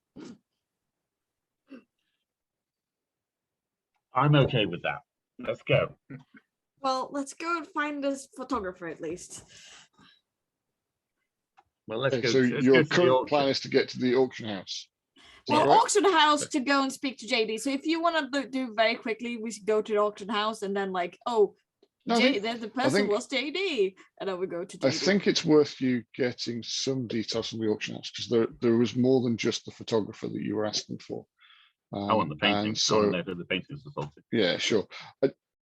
I'm okay with that. Let's go. Well, let's go and find this photographer at least. Well, let's go. So your current plan is to get to the auction house. Well, auction house to go and speak to JD. So if you want to do very quickly, we should go to the auction house and then like, oh, the person was JD, and then we go to JD. I think it's worth you getting some details from the auction house, because there was more than just the photographer that you were asking for. I want the painting. So I want to know who the painting is assaulted. Yeah, sure.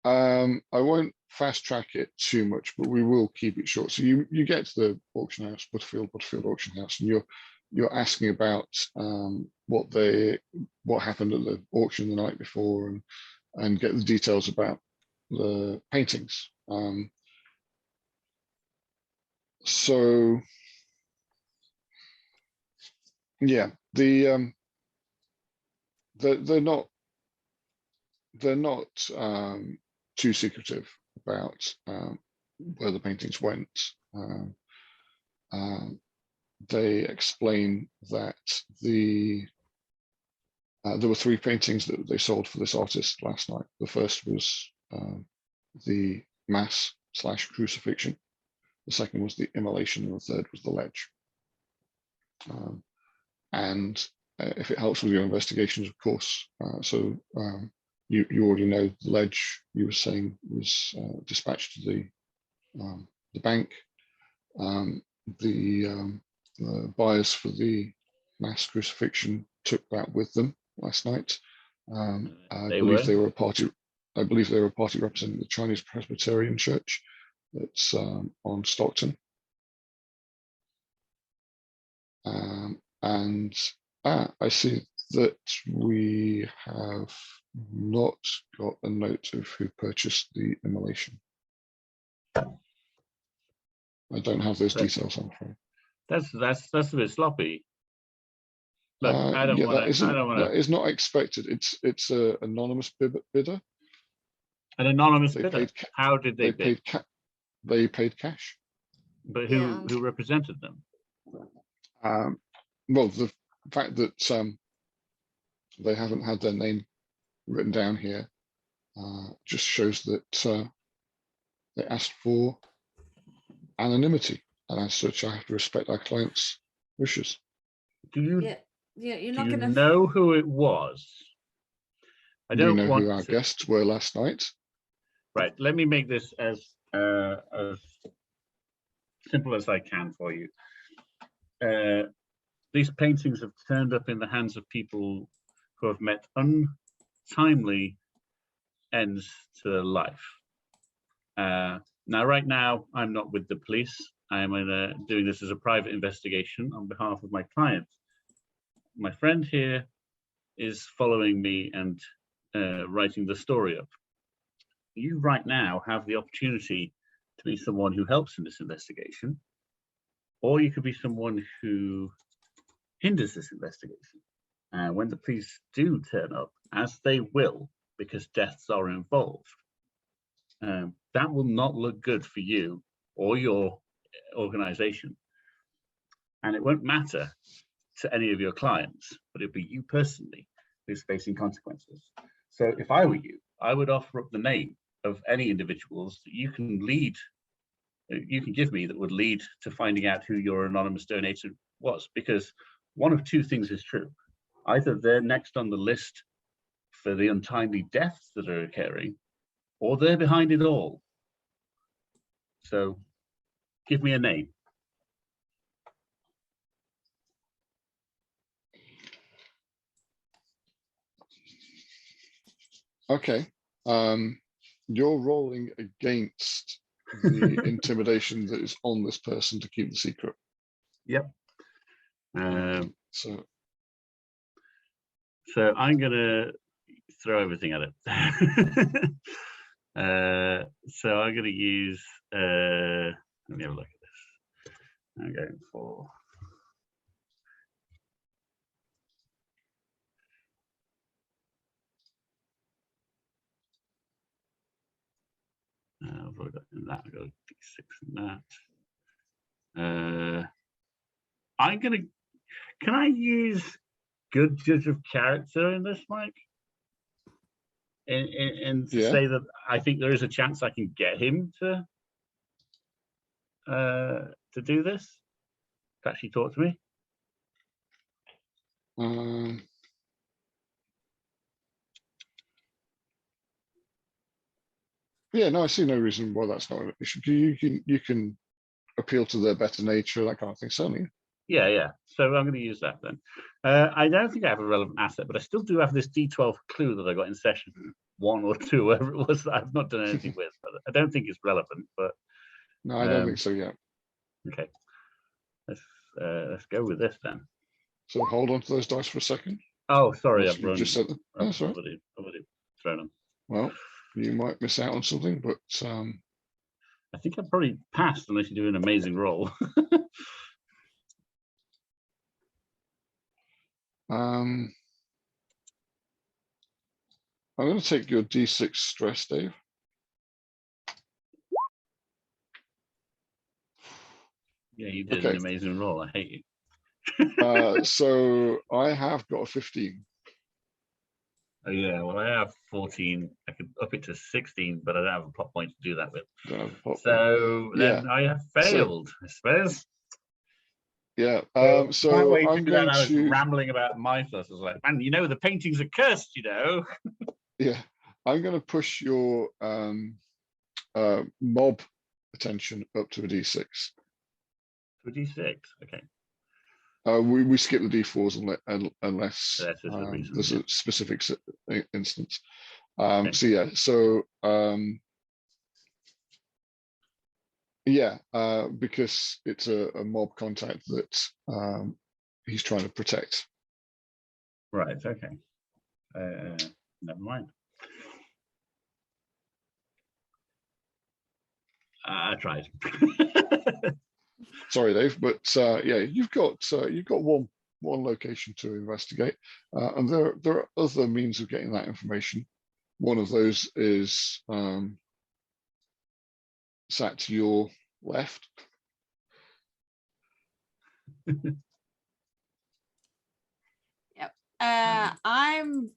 I won't fast track it too much, but we will keep it short. So you get to the auction house, Butterfield Auction House, and you're asking about what happened at the auction the night before, and get the details about the paintings. So yeah, they're not too secretive about where the paintings went. They explain that there were 3 paintings that they sold for this artist last night. The first was the Mass/Crucifixion. The second was the Immolation, and the third was the Ledge. And if it helps with your investigations, of course, you already know the Ledge, you were saying, was dispatched to the bank. The buyers for the Mass Crucifixion took that with them last night. I believe they were a party representing the Chinese Presbyterian Church that's on Stockton. And I see that we have not got a note of who purchased the Immolation. I don't have those details, I'm afraid. That's a bit sloppy. Look, I don't yeah, want that to. I don't want that to. is not expected. It's a anonymous bidder. An anonymous They bidder. paid How did they bid? They paid cash. But Yeah. who represented them? Well, the fact that they haven't had their name written down here just shows that they asked for anonymity, and as such, I have to respect our clients' wishes. Do you Yeah, you're do not you gonna know who it was? I We don't know want who our to- guests were last night. Right. Let me make this as simple as I can for you. These paintings have turned up in the hands of people who have met untimely ends to their life. Now, right now, I'm not with the police. I am doing this as a private investigation on behalf of my client. My friend here is following me and writing the story up. You right now have the opportunity to be someone who helps in this investigation, or you could be someone who hinders this investigation. When the police do turn up, as they will, because deaths are involved, that will not look good for you or your organization. And it won't matter to any of your clients, but it'll be you personally who's facing consequences. So if I were you, I would offer up the name of any individuals that you can give me that would lead to finding out who your anonymous donator was, because one of two things is true. Either they're next on the list for the untimely deaths that are occurring, or they're behind it all. So give me a name. Okay. You're rolling against the intimidation that is on this person to keep the secret. Yep. So So I'm gonna throw everything at it. So I'm gonna use. Let me have a look at this. I'm going for. I've already got in that. I've got a D6 in that. I'm gonna. Can I use good judge of character in this, Mike? And to Yeah. say that I think there is a chance I can get him to do this, to actually talk to me. Yeah, no, I see no reason why that's not an issue. You can appeal to their better nature, that kind of thing, certainly. Yeah. So I'm going to use that then. I don't think I have a relevant asset, but I still do have this D12 clue that I got in session 1 or 2, whatever it was, that I've not done anything with. But I don't think it's relevant. But No, I don't think so yet. okay, let's go with this then. So hold on to those dice for a second. Oh, sorry, Once I've you run. just said them. That's all right. I've already thrown them. Well, you might miss out on something, but I think I've probably passed unless you do an amazing roll. I'm going to take your D6 stress, Dave. Yeah, you did Okay. an amazing roll. I hate you. So I have got a 15. Oh yeah, well I have 14. I could up it to 16, but I don't have a plot point to do that with. Don't have a plot point. So then Yeah. I have failed, I suppose. Yeah. That So way I'm through that, going I was to. rambling about Mythos. I was like, man, you know the paintings are cursed, you know. Yeah, I'm going to push your mob attention up to a D6. 26. Okay. We skip the D4s unless That's just a reason, there's yeah. a specific instance. Okay. So yeah, so yeah, because it's a mob contact that he's trying to protect. Right. Okay. Never mind. I tried. Sorry, Dave, but yeah, you've got one location to investigate, and there are other means of getting that information. One of those is sat to your left. I'm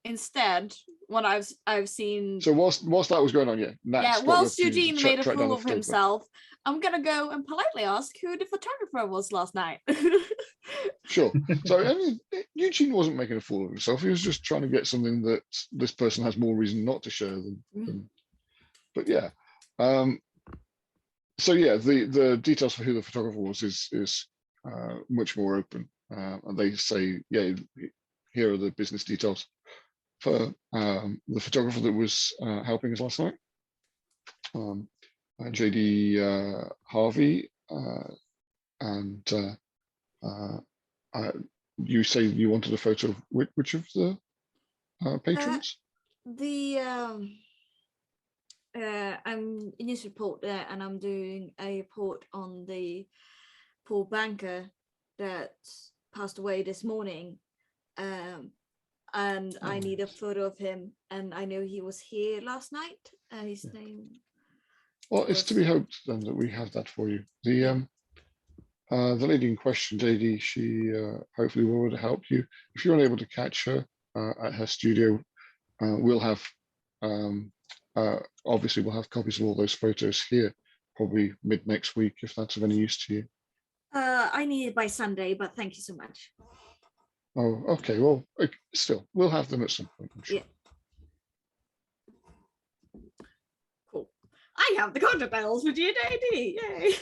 instead what I've seen. So whilst that was going on, yeah, Nat's got the Whilst opportunity to Eugene made a track down fool the of photographer. himself, I'm gonna go and politely ask who the photographer was last night. Sure. So I mean, Eugene wasn't making a fool of himself. He was just trying to get something that this person has more reason not to share than but yeah. So yeah, the details for who the photographer was is much more open, and they say, yeah, here are the business details for the photographer that was helping us last night, JD Harvey, and you say you wanted a photo of which of the patrons? I'm a news reporter, and I'm doing a report on the poor banker that passed away this morning. And I need a photo of him, and I know he was here last night. His name. Well, it's to be hoped then that we have that for you. The lady in question, JD, she hopefully will be able to help you. If you're unable to catch her at her studio, we'll have obviously we'll have copies of all those photos here, probably mid next week, if that's of any use to you. I need it by Sunday, but thank you so much. Oh, okay. Well, still, we'll have them at some point, I'm sure. Yeah. Cool. I have the contact bells for GJD. Yay.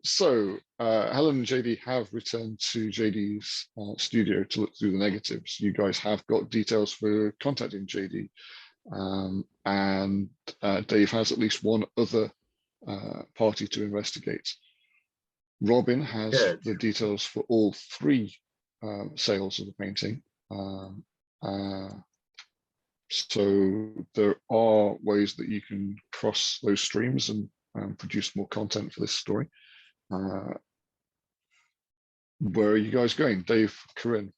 So Helen and JD have returned to JD's studio to look through the negatives. You guys have got details for contacting JD, and Dave has at least one other party to investigate. Robin has the details for all three sales of the painting. So there are ways that you can cross those streams and produce more content for this story. Where are you guys going, Dave, Corinne?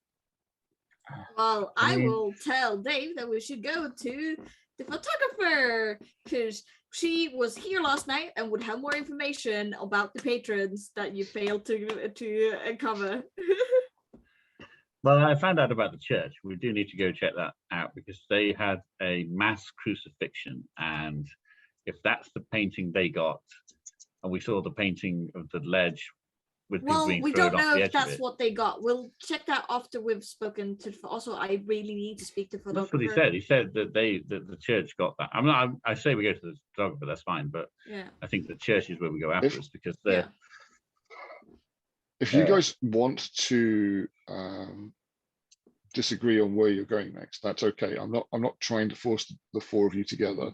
Well, I will tell Dave that we should go to the photographer, because she was here last night and would have more information about the patrons that you failed to uncover. Well, I found out about the church. We do need to go check that out, because they had a mass crucifixion, and if that's the painting they got, and we saw the painting of the ledge with people being we thrown don't off know the if edge that's of it. what they got. We'll check that after we've spoken to. Also, I really need to speak to photographer. That's what he said. He said that the church got that. I say we go to the photographer, that's fine, but yeah, I think the church is where we go afterwards, because they're. If you guys want to disagree on where you're going next, that's okay. I'm not trying to force the four of you together.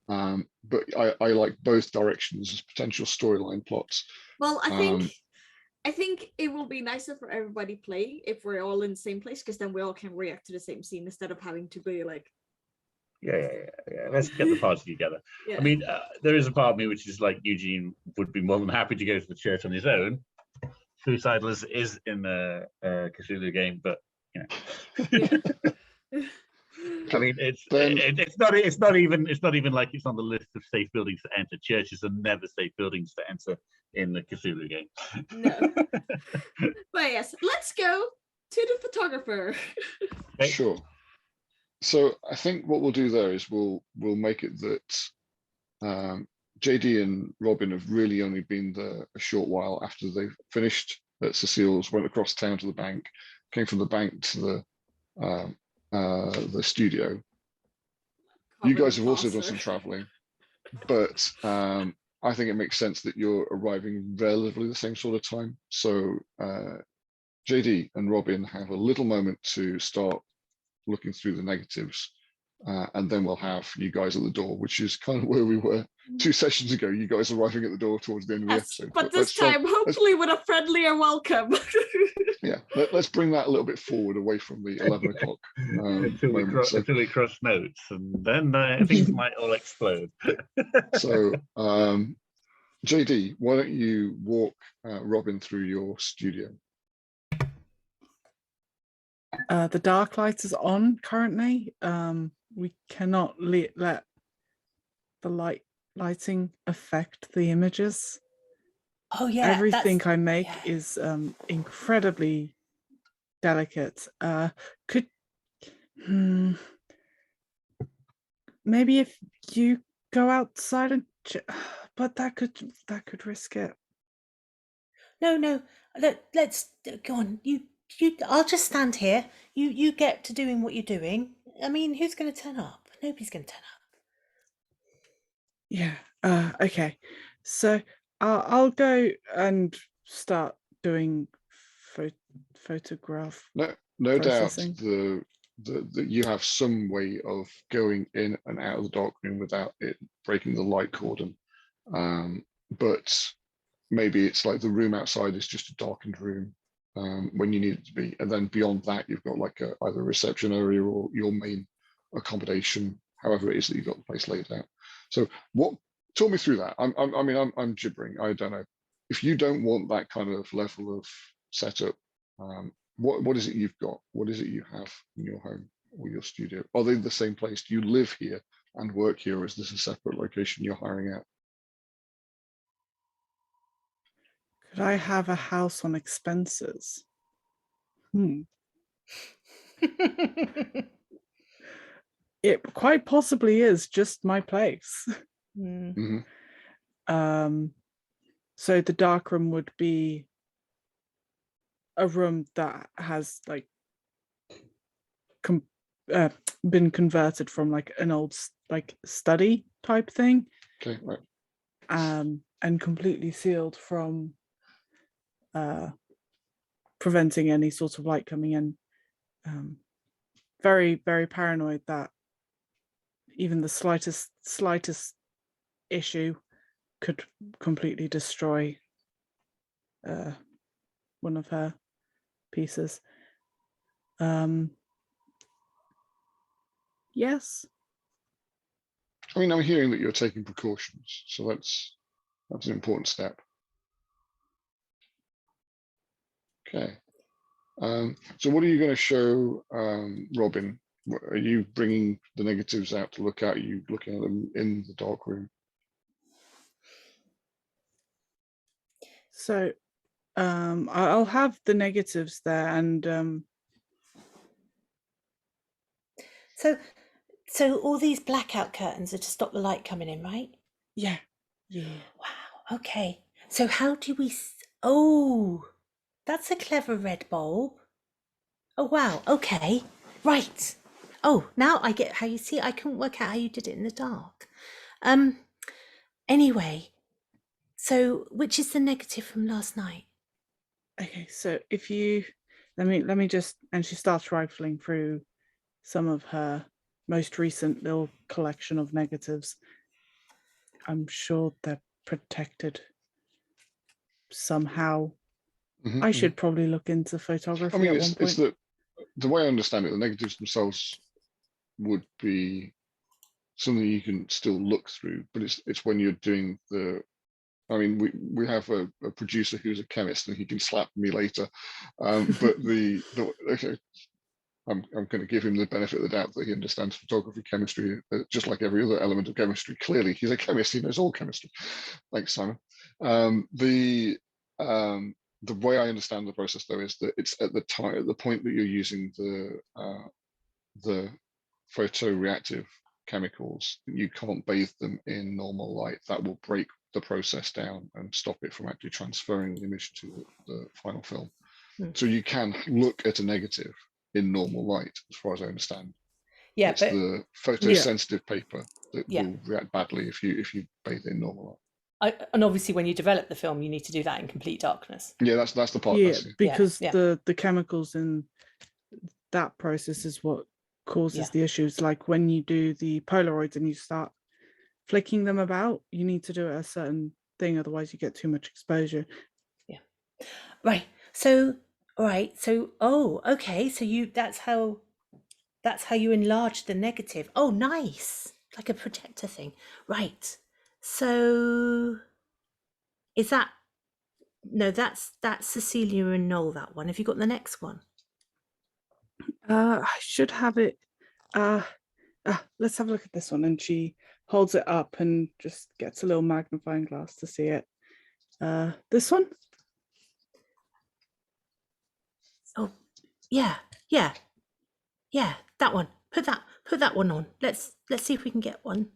But I like both directions as potential storyline plots. Well, I think it will be nicer for everybody playing if we're all in the same place, because then we all can react to the same scene instead of having to be like. Yeah. Let's get the party together. Yeah. I mean, there is a part of me which is like, Eugene would be more than happy to go to the church on his own. Suicidal is in the Cthulhu game, but you know. I mean, it's not even like it's on the list of safe buildings to enter. Churches are never safe buildings to enter in the Cthulhu game. No. But yes, let's go to the photographer. Okay. Sure. So I think what we'll do there is we'll make it that JD and Robin have really only been there a short while after they've finished at Cecile's, went across town to the bank, came from the bank to the studio. You guys have also done some traveling, but I think it makes sense that you're arriving relatively the same sort of time. So JD and Robin have a little moment to start looking through the negatives, and then we'll have you guys at the door, which is kind of where we were 2 sessions ago. You guys arriving at the door towards the end of the episode. But this time, hopefully with a friendlier welcome. Yeah, let's bring that a little bit forward away from the 11 o'clock until we cross notes, and then things might all explode. So JD, why don't you walk Robin through your studio? The dark light is on currently. We cannot let the lighting affect the images. Oh yeah, Everything that's, I make yeah. is incredibly delicate. Could maybe if you go outside and but that could risk it. No. Let's go on. You. I'll just stand here. You get to doing what you're doing. I mean, who's going to turn up? Nobody's going to turn up. Yeah. Okay. So I'll go and start doing photograph. No doubt processing. that you have some way of going in and out of the darkroom without it breaking the light cordon. But maybe it's like the room outside is just a darkened room when you need it to be, and then beyond that you've got like either a reception area or your main accommodation, however it is that you've got the place laid out. So talk me through that. I'm gibbering. I don't know. If you don't want that kind of level of setup, what is it you've got? What is it you have in your home or your studio? Are they the same place? Do you live here and work here, or is this a separate location you're hiring out? Could I have a house on expenses? It quite possibly is just my place. Mm. So the darkroom would be a room that has like been converted from like an old like study type thing. Okay, right. And completely sealed from preventing any sort of light coming in. Very, very paranoid that even the slightest issue could completely destroy one of her pieces. Yes. I mean, I'm hearing that you're taking precautions, so that's an important step. Okay. So what are you going to show Robin? Are you bringing the negatives out to look at? Are you looking at them in the darkroom? So I'll have the negatives there, and so all these blackout curtains are to stop the light coming in, right? yeah. Wow. Okay. So how do we? Oh, that's a clever red bulb. Oh wow. Okay. Right. Oh, now I get how you see. I couldn't work out how you did it in the dark. Anyway, so which is the negative from last night? Okay, so if you let me just, and she starts rifling through some of her most recent little collection of negatives. I'm sure they're protected somehow. I should probably look into photography. I mean, at one point. it's the way I understand it, the negatives themselves would be something you can still look through, but it's when you're doing the. I mean, we have a producer who's a chemist, and he can slap me later. But okay, I'm going to give him the benefit of the doubt that he understands photography, chemistry, just like every other element of chemistry. Clearly, he's a chemist; he knows all chemistry. Thanks, Simon. The way I understand the process, though, is that it's at the point that you're using the photoreactive chemicals, you can't bathe them in normal light. That will break the process down and stop it from actually transferring the image to the final film. So you can look at a negative in normal light, as far as I understand. Yeah, it's but the photosensitive paper that Yeah. will react badly if you bathe in normal light. and obviously when you develop the film, you need to do that in complete darkness. Yeah, that's the part. Yeah, because yeah. the chemicals in that process is what causes the issues. Like when you do the Polaroids and you start flicking them about, you need to do it a certain thing, otherwise you get too much exposure. Yeah. Right. So oh, okay. So that's how you enlarge the negative. Oh, nice. Like a protector thing. Right. So Is that no? That's Cecilia and Noel. That one. Have you got the next one? I should have it. Let's have a look at this one. And she holds it up and just gets a little magnifying glass to see it. This one? Oh, yeah, that one. Put that one on. Let's see if we can get one.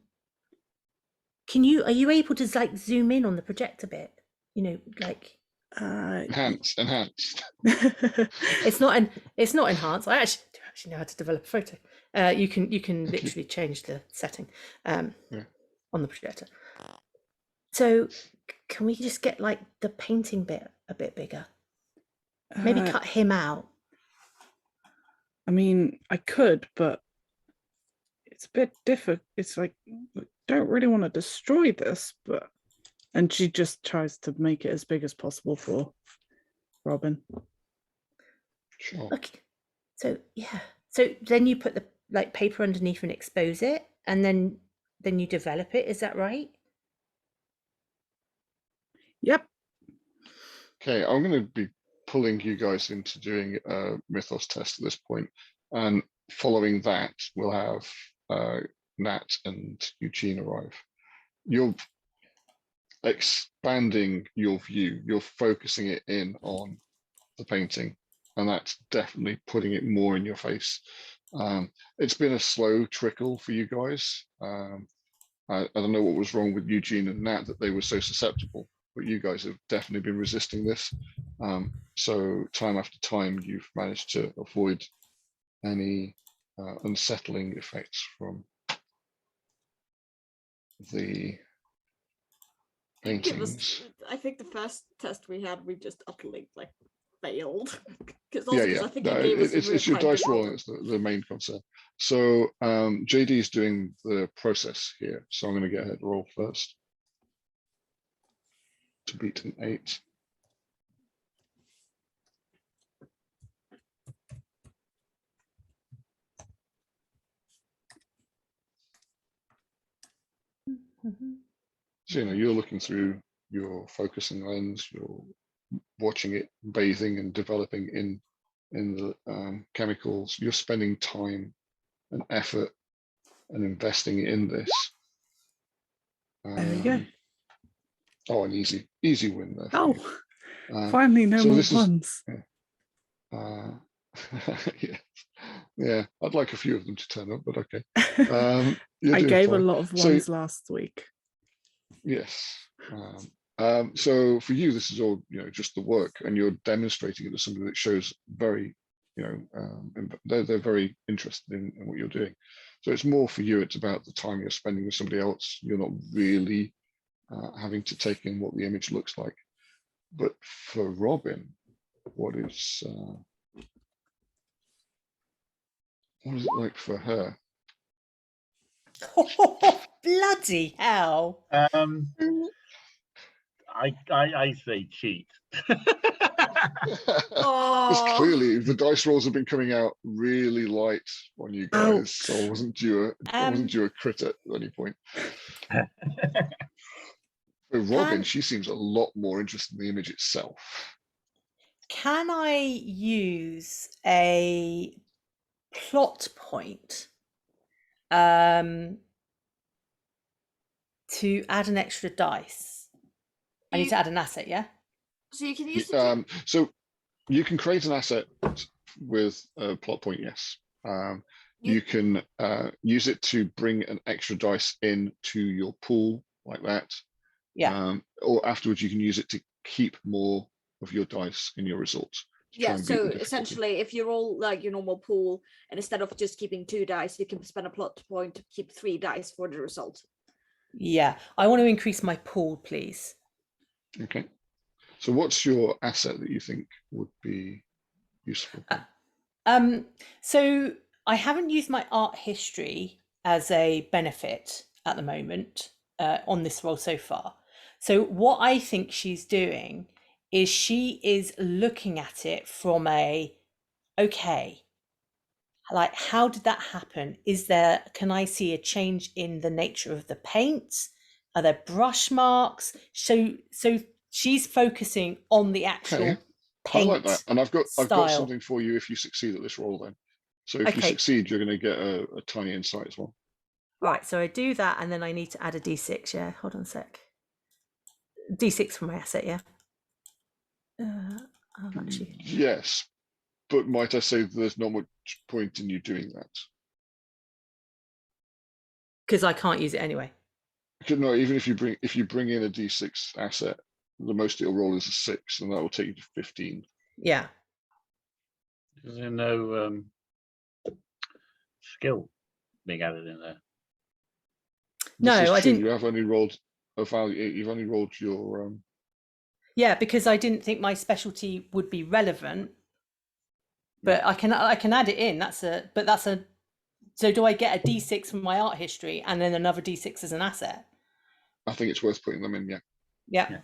Are you able to like zoom in on the projector bit? You know, like Enhanced. it's not enhanced. I actually know how to develop a photo. You can literally change the setting on the projector. So can we just get like the painting bit a bit bigger? Maybe cut him out. I mean, I could, but it's a bit difficult. It's like, I don't really want to destroy this, and she just tries to make it as big as possible for Robin. Sure. Okay. So yeah. So then you put the like paper underneath and expose it, and then you develop it. Is that right? Yep. Okay, I'm going to be pulling you guys into doing a Mythos test at this point, and following that, we'll have Nat and Eugene arrive. You're expanding your view. You're focusing it in on the painting, and that's definitely putting it more in your face. It's been a slow trickle for you guys. I don't know what was wrong with Eugene and Nat that they were so susceptible, but you guys have definitely been resisting this. So time after time, you've managed to avoid any unsettling effects from the paintings. I think the first test we had, we just utterly like failed. Yeah. I think it's your dice rolling. It's the main concern. So JD is doing the process here. So I'm going to get her to roll first to beat an 8. So, you're looking through your focusing lens, you're watching it bathing and developing in the chemicals. You're spending time and effort and investing in this. There you go. Oh, an easy win there. Oh, finally no more puns. Yeah, I'd like a few of them to turn up, but okay. I gave a lot of ones last week. Yes. So for you, this is all just the work, and you're demonstrating it as something that shows very, they're very interested in what you're doing. So it's more for you. It's about the time you're spending with somebody else. You're not really having to take in what the image looks like. But for Robin, what is it like for her? Oh, bloody hell! I say cheat. It's clearly the dice rolls have been coming out really light on you guys, so I wasn't due a crit at any point. For Robin, she seems a lot more interested in the image itself. Can I use a plot point to add an extra dice? I need to add an asset, yeah? So you can use so you can create an asset with a plot point, yes. You can use it to bring an extra dice into your pool like that. Yeah. Or afterwards you can use it to keep more of your dice in your results. Yeah, so essentially if you roll like your normal pool, and instead of just keeping 2 dice, you can spend a plot point to keep 3 dice for the result. Yeah, I want to increase my pool, please. Okay. So what's your asset that you think would be useful? So I haven't used my art history as a benefit at the moment on this roll so far. So what I think she's doing is she is looking at it from okay, like how did that happen? Can I see a change in the nature of the paint? Are there brush marks? So she's focusing on the actual Okay. I paint like that. And I've got style. something for you if you succeed at this roll then. So if you Okay. succeed, you're going to get a tiny insight as well. Right, so I do that, and then I need to add a d6. Yeah, hold on a sec. D6 for my asset. Yeah. Actually, Yes, but might I say there's not much point in you doing that? because I can't use it anyway. Because no, even if you bring in a d6 asset, the most it'll roll is a 6, and that will take you to 15. Yeah. Is there no skill being added in there? No, This is I true. didn't. You have only rolled a value. You've only rolled your. Yeah, because I didn't think my specialty would be relevant. But I can add it in. So do I get a d6 from my art history and then another d6 as an asset? I think it's worth putting them in. Yeah. Yeah.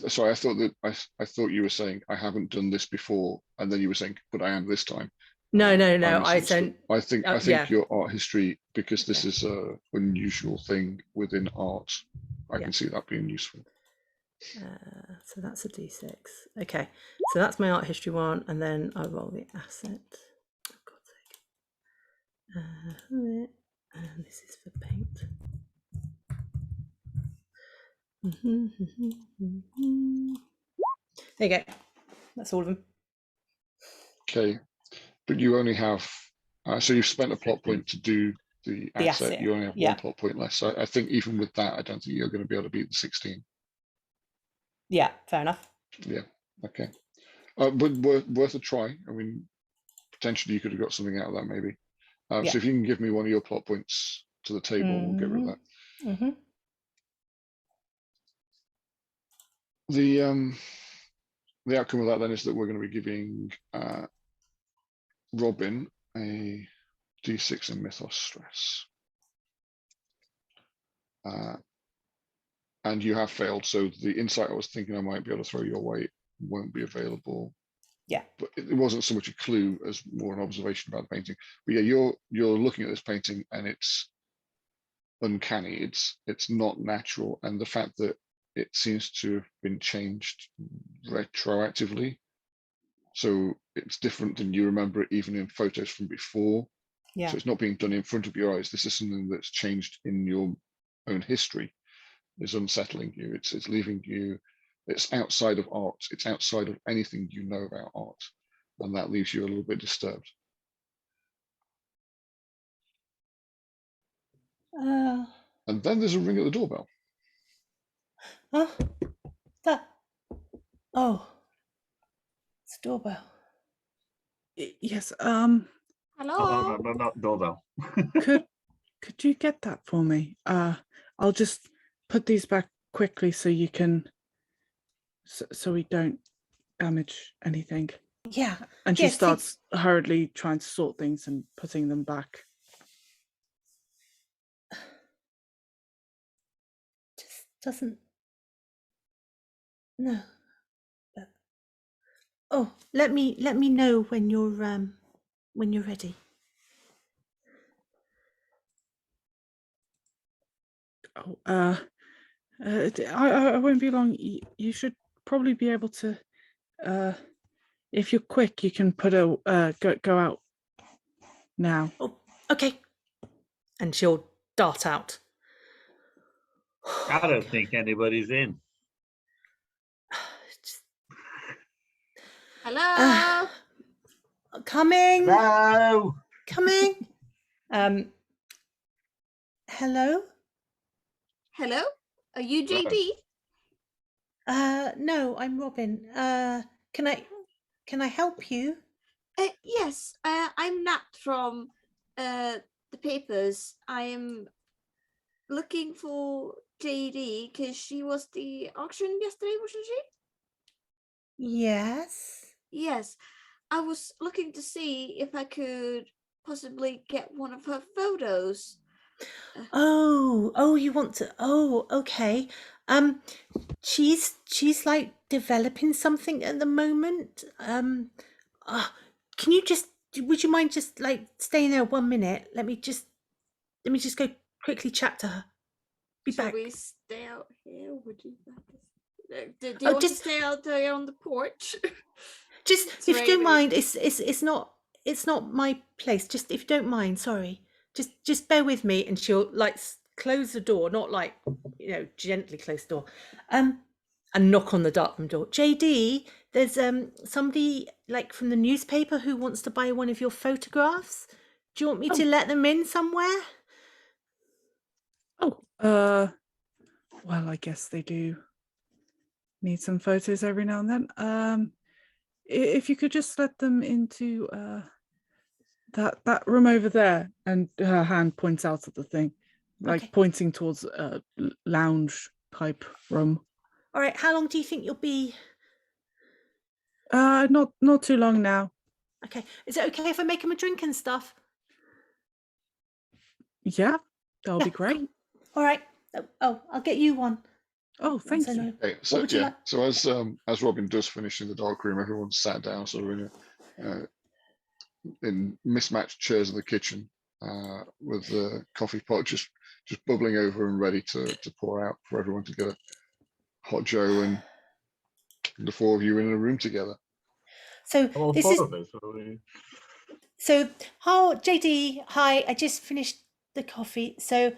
Sorry, I thought you were saying I haven't done this before, and then you were saying, but I am this time. No. I think yeah. your art history, because this is a unusual thing within art, I can see that being useful. So that's a d6. Okay, so that's my art history one, and then I roll the asset. For God's sake. And this is for paint. There you go. That's all of them. Okay, but you only have so you've spent a plot 16. point to do the asset. You only have one plot point less. So I think even with that, I don't think you're going to be able to beat the 16. Yeah, fair enough. Yeah. Okay. But worth a try. I mean, potentially you could have got something out of that maybe. So if you can give me one of your plot points to the table, we'll get rid of that. Mm-hmm. The outcome of that then is that we're going to be giving Robin a d6 in Mythos stress. And you have failed, so the insight I was thinking I might be able to throw your way won't be available. Yeah. But it wasn't so much a clue as more an observation about the painting. But yeah, you're looking at this painting and it's uncanny. It's not natural, and the fact that it seems to have been changed retroactively, so it's different than you remember it even in photos from before. Yeah. So it's not being done in front of your eyes. This is something that's changed in your own history. Is unsettling you. It's leaving you. It's outside of art. It's outside of anything you know about art, and that leaves you a little bit disturbed. And then there's a ring at the doorbell. It's a doorbell. Yes. Hello. Oh, not doorbell. Could you get that for me? I'll just put these back quickly so you can, so we don't damage anything. Yeah. And she starts hurriedly trying to sort things and putting them back. Just doesn't. No. Oh, let me know when you're ready. Oh, I won't be long. You should probably be able to. If you're quick, you can put a go out now. Oh, okay. And she'll dart out. I don't think anybody's in. Hello. Coming. No. Coming. Hello. Hello. Are you JD? No, I'm Robin. Can I help you? Yes. I'm Nat from the papers. I am looking for JD because she was the auction yesterday, wasn't she? Yes. Yes. I was looking to see if I could possibly get one of her photos. Oh, you want to? Oh, okay. She's like developing something at the moment. Can you would you mind just like staying there 1 minute? Let me just go quickly chat to her. Be Shall back. we stay out here? Would you like us? Do you Oh, want to just- stay out there on the porch? Just It's if you don't raining. mind, it's not my place. Just if you don't mind, sorry. Just bear with me, and she'll like close the door, not like gently close the door, and knock on the darkroom door. JD, there's somebody like from the newspaper who wants to buy one of your photographs. Do you want me to let them in somewhere? Oh, well, I guess they do need some photos every now and then. If you could just let them into that room over there, and her hand points out at the thing, like Okay. pointing towards a lounge type room. All right. How long do you think you'll be? Not too long now. Okay. Is it okay if I make him a drink and stuff? Yeah, that'll be Yeah, great. cool. All right. Oh, I'll get you one. Oh, thank So you. no- Okay, so What would you yeah, like? so as Robin does finish in the dark room, everyone's sat down sort of in mismatched chairs in the kitchen, with the coffee pot just bubbling over and ready to pour out for everyone to get a hot Joe, and the four of you in a room together. So All this four is of us. Are we- so. Oh, JD, hi. I just finished the coffee. So,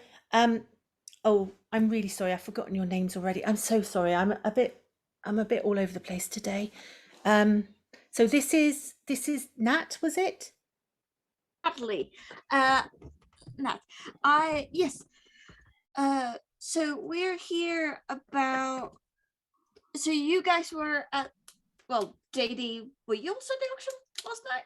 oh, I'm really sorry. I've forgotten your names already. I'm so sorry. I'm a bit all over the place today. So this is Nat, was it? Natalie. Nat. Yes. So we're here about. So you guys were at. Well, JD, were you also at the auction last night?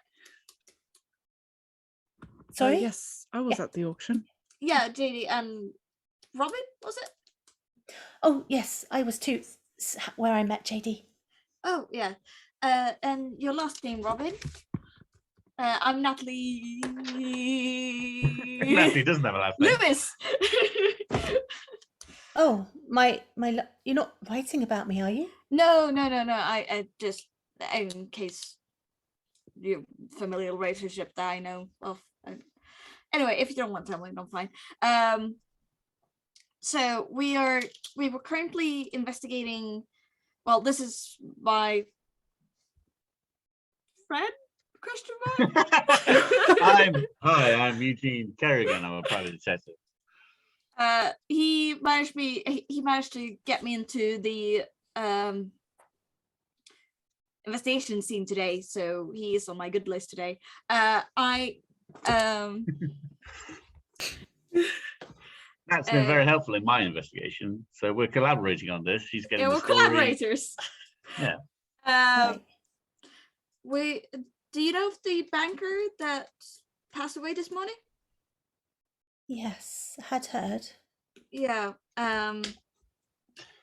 Sorry. Yes, I was Yeah. at the auction. Yeah, JD and Robin, was it? Oh yes, I was too. Where I met JD. Oh, yeah. And your last name, Robin? I'm Natalie. Natalie doesn't have a last name. Lewis. Oh, you're not writing about me, are you? No. I just, in case your familial relationship that I know of. Anyway, if you don't want to tell me, I'm fine. So we were currently investigating. Well, this is my friend? Question mark? I'm Eugene Kerrigan. I'm a private detective. He managed to get me into the investigation scene today, so he is on my good list today. That's been very helpful in my investigation. So we're collaborating on this. She's getting yeah, the we're story. collaborators. Yeah. Right. Do you know of the banker that passed away this morning? Yes, had heard. Yeah.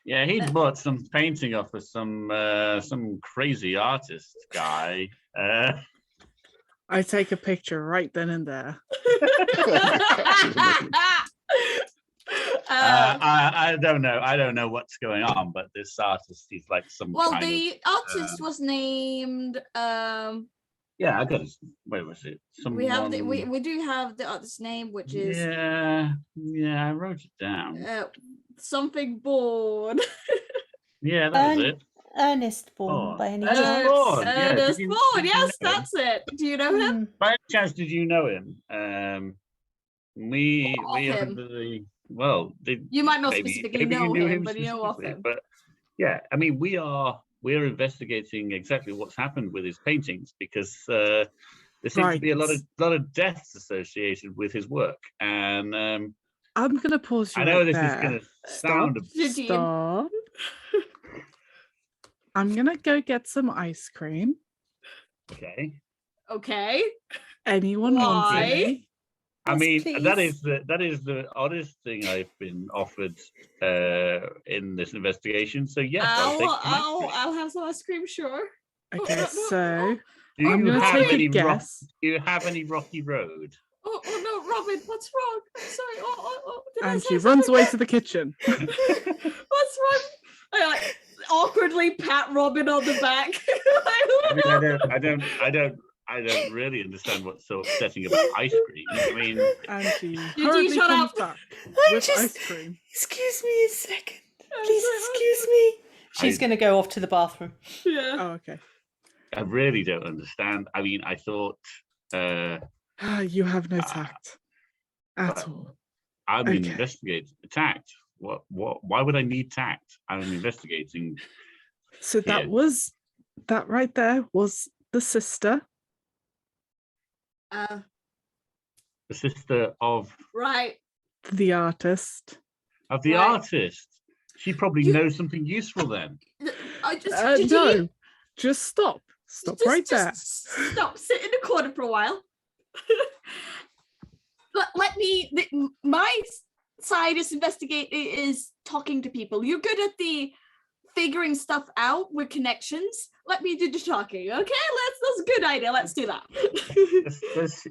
Yeah, he bought some painting off of some crazy artist guy. I take a picture right then and there. I don't know. I don't know what's going on, but this artist is like some well, kind the of, artist was named. Yeah, I got his. Where was it? We have we do have the artist's name, which is Yeah, I wrote it down. something Bourne. Yeah, that was it. Ernest Bourne, by any Ernest chance? Bourne. Yeah, did Ernest you- Bourne. did you Yes, know him? that's it. Do you know him? Hmm. By any chance, did you know him? We Of him. under the well. You might not maybe specifically you know knew him, but you know of specifically, him. But yeah, I mean, we're investigating exactly what's happened with his paintings because there seems to be a lot of deaths associated with his work, and I'm gonna pause you. I know right this there. is going to sound a Eugene. Stop. I'm gonna go get some ice cream. okay. Okay. Anyone wants Why? any? I Yes, mean, please. that is the oddest thing I've been offered in this investigation. So yes, I'll take some ice cream. I'll have some ice cream, sure. Okay, no. so Do I'm you gonna have take a any guess. Do you have any Rocky Road? Oh no, Robin, what's wrong? I'm sorry. Did I And say she runs something away bad? to the kitchen. What's wrong? I like, awkwardly pat Robin on the back. I mean, I don't really understand what's so upsetting about ice cream. I mean, And she you hurriedly shut comes up? back I'm with just- ice cream. Excuse me a second. I'm Please sorry, excuse me. She's going to go off to the bathroom. Yeah. Oh, okay. I really don't understand. I mean, I thought You have no tact at but- all. I'm an Okay. investigator. Tact. What? Why would I need tact? I'm investigating. So Here. that right there was the sister. Uh, The sister of right. The artist. the Right. artist. She probably You- knows something useful then. I just No, just stop. Stop right there. Stop. Sit in the corner for a while. Let me. My side is is talking to people. You're good at the figuring stuff out with connections. Let me do the talking. Okay, that's a good idea. Let's do that.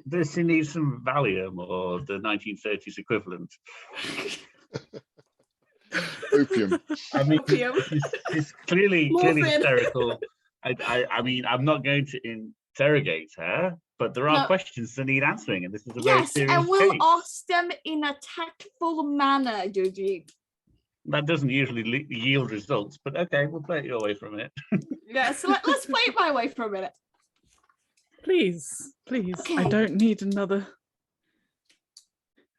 Does she need some Valium or the 1930s equivalent? Opium. I mean, Opium. she's clearly Morphine. hysterical. I mean, I'm not going to interrogate her, but there are No. questions that need answering, and this is a very Yes, serious and we'll case. ask them in a tactful manner, Eugene. That doesn't usually yield results, but okay, we'll play it your way for a minute. Yeah, so let's play it my way for a minute. Please, please. I Okay. don't need another.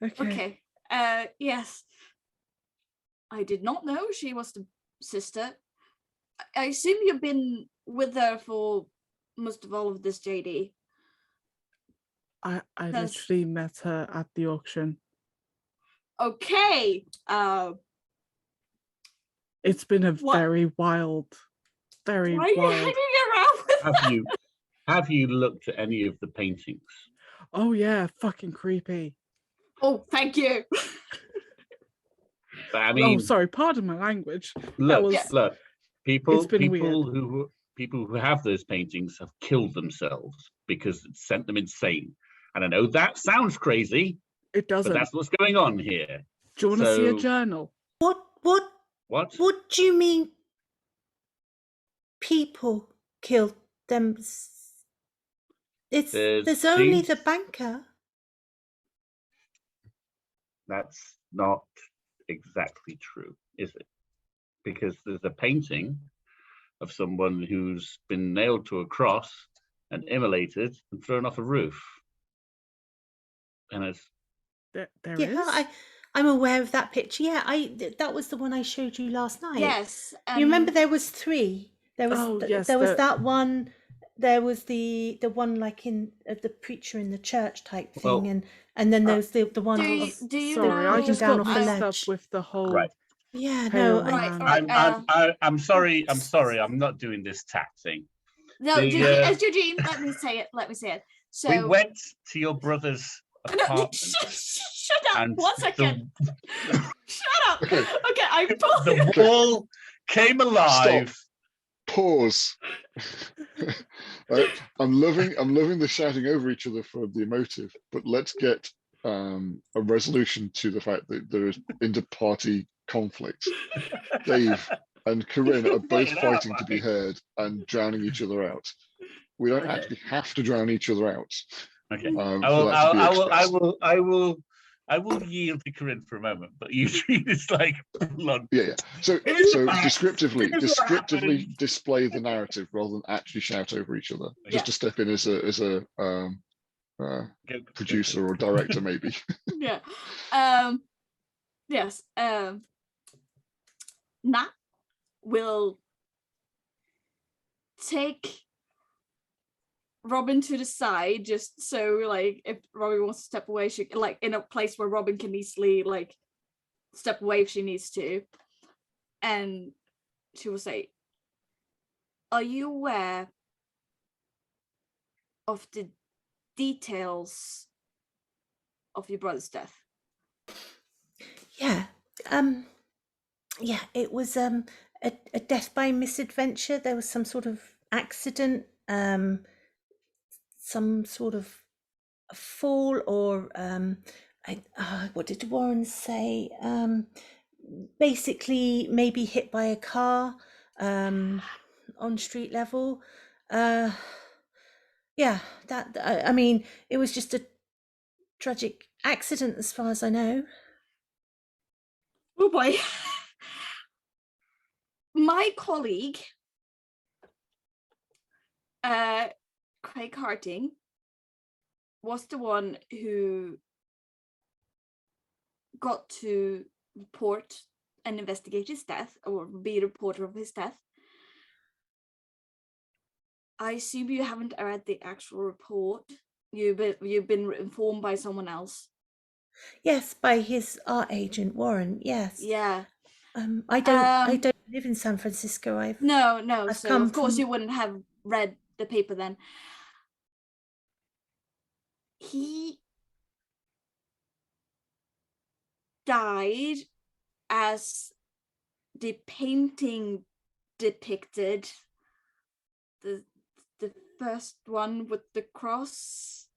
Okay. Okay. Yes. I did not know she was the sister. I assume you've been with her for most of all of this, JD. I That's- literally met her at the auction. Okay. It's been a What- very wild, very Why are you wild. hanging around with Have you looked at any of the paintings? Oh yeah, fucking creepy. Oh, thank you. But I mean, Oh, sorry, pardon my language. look, was- look, people been who have those paintings have killed themselves because it sent them insane. And I know that sounds crazy, It but doesn't. that's what's going on here. Do you want to see a so- journal? What What? do you mean people killed them? There's only the see? banker. That's not exactly true, is it? Because there's a painting of someone who's been nailed to a cross and immolated and thrown off a roof. And it's There Yeah, is. I'm aware of that picture. Yeah, that was the one I showed you last night. Yes. You remember there was three. There was Oh, yes, there was the- that one. There was the one like in the preacher in the church type thing, Well, and then there was the one. Do you Sorry, know? I just down got off the mixed up ledge. with the whole. Right. Yeah, Pale no, Right, man. right. I'm sorry. I'm sorry. I'm not doing this tact thing. No, The, Eugene, let me say it. So We went to your brother's No, apartment. shut up. and 1 second. Shut up. Okay. Okay, I pulled The wall came alive. Pause. I'm loving the shouting over each other for the emotive, but let's get a resolution to the fact that there is inter-party conflict. Dave and Corinne are both Wait, no, fighting to be heard and drowning each other out. We don't Okay. actually have to drown each other out. Okay. For I will. that to be I will. I expressed. will. I will yield to Corinne for a moment, but Eugene is like, hold on. Yeah. So Here's what descriptively happened. display the narrative rather than actually shout over each other. Yeah. Just to step in as a producer or director, maybe. Yeah. Yes. Nat will take Robin to the side, just so like if Robin wants to step away, she like in a place where Robin can easily like step away if she needs to. And she will say, "Are you aware of the details of your brother's death?" Yeah, yeah. It was a death by misadventure. There was some sort of accident, some sort of a fall, or what did Warren say? Basically, maybe hit by a car on street level. Yeah, that I mean, it was just a tragic accident, as far as I know. Oh boy. my colleague, Craig Harting, was the one who got to report and investigate his death, or be a reporter of his death. I assume you haven't read the actual report. You've been informed by someone else. Yes, by his art agent Warren. Yes. Yeah. I don't live in San Francisco. No. I've So come of course from- you wouldn't have read the paper then. He died as the painting depicted, the first one with the cross.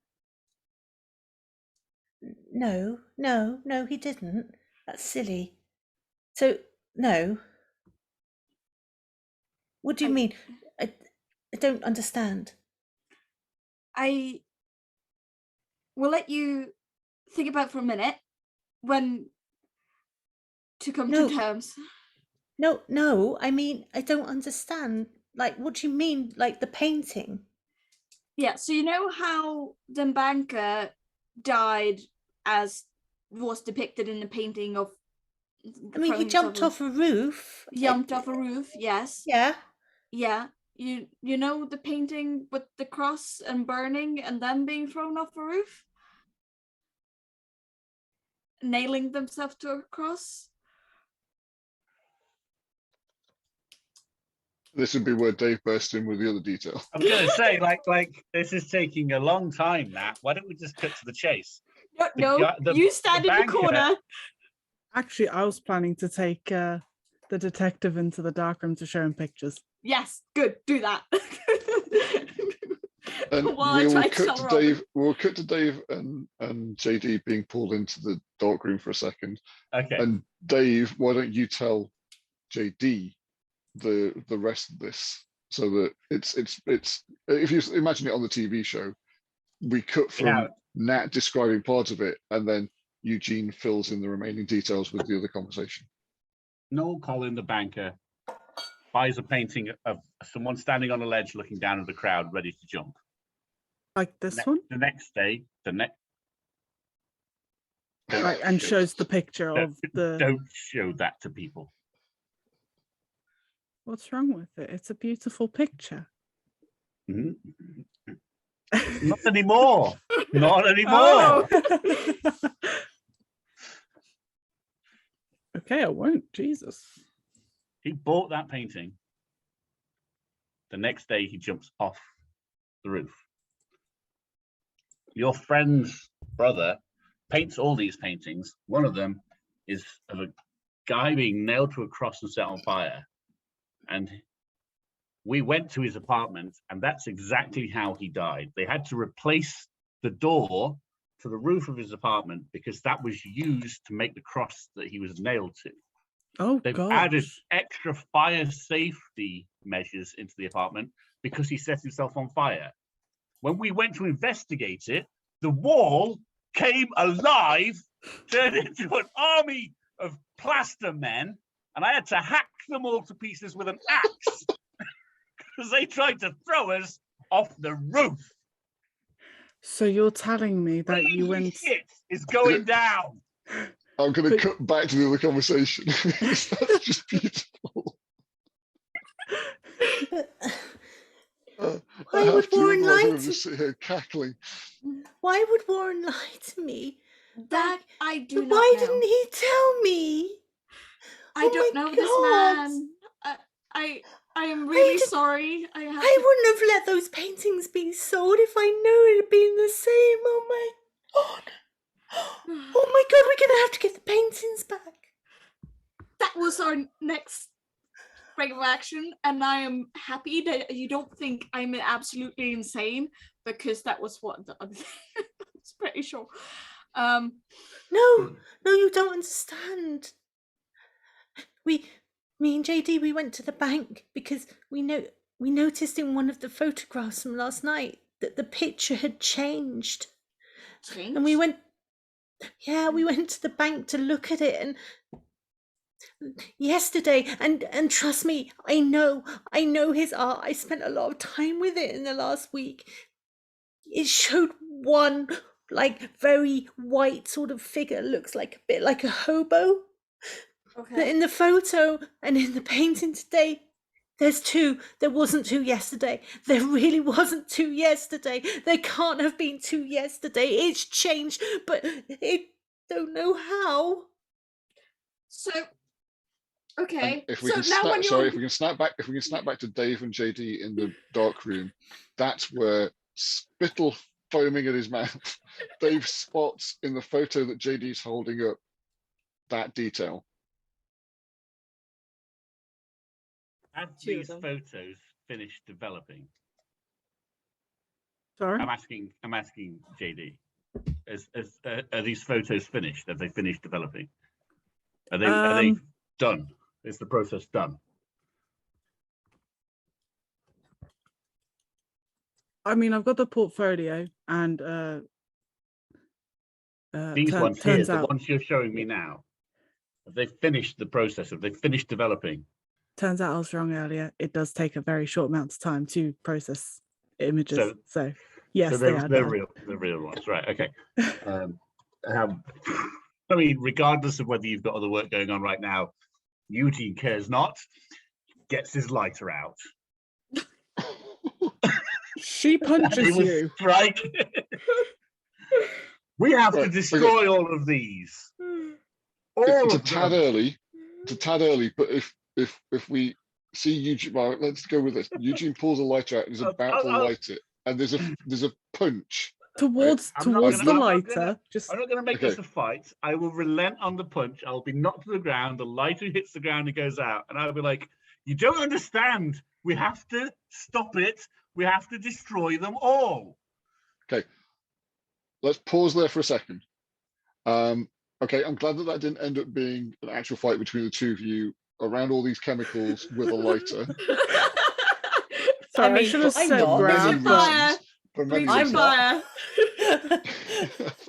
No, he didn't. That's silly. So no. What do you mean? I don't understand. I will let you think about for a minute when to come No. to terms. No, I mean, I don't understand. Like, what do you mean? Like the painting? Yeah, so you know how the banker died as was depicted in the painting of I mean, he jumped off a roof. Jumped off a roof, yes. Yeah. Yeah. You know the painting with the cross and burning and then being thrown off a roof? Nailing themselves to a cross? This would be where Dave burst in with the other detail. I was going to say, like this is taking a long time, Nat. Why don't we just cut to the chase? No, you stand in the banker- corner. Actually, I was planning to take the detective into the darkroom to show him pictures. Yes, good. Do that. And While I we will try to cut tell to Robin. Dave. We'll cut to Dave and JD being pulled into the darkroom for a second. Okay. And Dave, why don't you tell JD the rest of this, so that it's if you imagine it on the TV show, we cut from Nat describing part of it, and then Eugene fills in the remaining details with the other conversation. Noel Collin, the banker, buys a painting of someone standing on a ledge looking down at the crowd, ready to jump. Like this one? The next day, Right, and shows the picture of the... Don't show that to people. What's wrong with it? It's a beautiful picture. Mm-hmm. Not anymore. Not anymore. Oh. Okay, I won't. Jesus. He bought that painting. The next day, he jumps off the roof. Your friend's brother paints all these paintings. One of them is of a guy being nailed to a cross and set on fire. And we went to his apartment, and that's exactly how he died. They had to replace the door to the roof of his apartment because that was used to make the cross that he was nailed to. Oh, They've added extra fire safety measures into the apartment because he set himself on fire. When we went to investigate it, the wall came alive, turned into an army of plaster men, and I had to hack them all to pieces with an axe because they tried to throw us off the roof. So you're telling me that you went... Shit is going down. I'm going to cut back to the other conversation. That's just beautiful. Why would Warren lie to just sit here cackling? Why would Warren lie to me? That I do not Why know. didn't he tell me? I don't know this man. I am really sorry. I wouldn't have let those paintings be sold if I knew it had been the same. Oh my god. Oh my god, we're gonna have to get the paintings back. That was our next break of action, and I am happy that you don't think I'm absolutely insane, because that was what the other thing I was pretty sure. No, you don't understand. Me and JD, we went to the bank because we noticed in one of the photographs from last night that the picture had changed. And we went to the bank to look at it, and yesterday, and trust me, I know his art. I spent a lot of time with it in the last week. It showed one like very white sort of figure, looks like a bit like a hobo. But Okay. in the photo and in the painting today, there's two. There wasn't two yesterday. There really wasn't two yesterday. There can't have been two yesterday. It's changed, but it don't know how. So And okay. if we So can now snap, when sorry, you're if we can snap back to Dave and JD in the dark room, that's where spittle foaming at his mouth, Dave spots in the photo that JD's holding up that detail. Have Two of these them. photos finished developing? Sorry. I'm asking JD. Are these photos finished? Have they finished developing? Are they done? Is the process done? I mean, I've got the portfolio, and These ones here, turns the out ones you're showing me now, have they finished the process? Have they finished developing? I was wrong earlier. It does take a very short amount of time to process images. So yes, So they are they're done. real ones, right? Okay. I mean, regardless of whether you've got other work going on right now, Eugene cares not. Gets his lighter out. She punches you. Right. We have to Right, destroy all of these. All It's a of tad them. early. It's a tad early, but if we see Eugene, well, let's go with this. Eugene pulls a lighter out and is about to light it, and there's a punch. Towards I'm not towards gonna- the I'm not lighter. gonna- Just I'm not going to make Okay. this a fight. I will relent on the punch. I'll be knocked to the ground. The lighter hits the ground and goes out. And I'll be like, you don't understand. We have to stop it. We have to destroy them all. Okay, let's pause there for a second. Okay, I'm glad that didn't end up being an actual fight between the two of you around all these chemicals with a lighter. sorry, I mean, should have I'm said not. Many grab, but Fire. reasons. For many Breach of reasons. fire.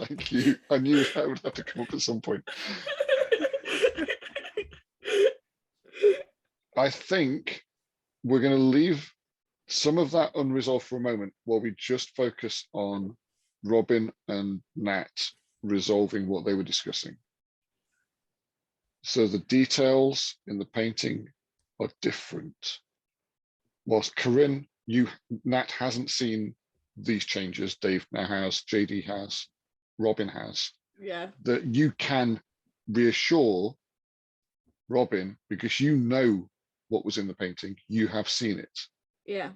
Thank you. I knew that would have to come up at some point. I think we're going to leave some of that unresolved for a moment while we just focus on Robin and Nat resolving what they were discussing. So the details in the painting are different. Whilst Corinne, Nat hasn't seen these changes, Dave now has, JD has, Robin has, Yeah. that you can reassure Robin because you know what was in the painting, you have seen it. Yeah.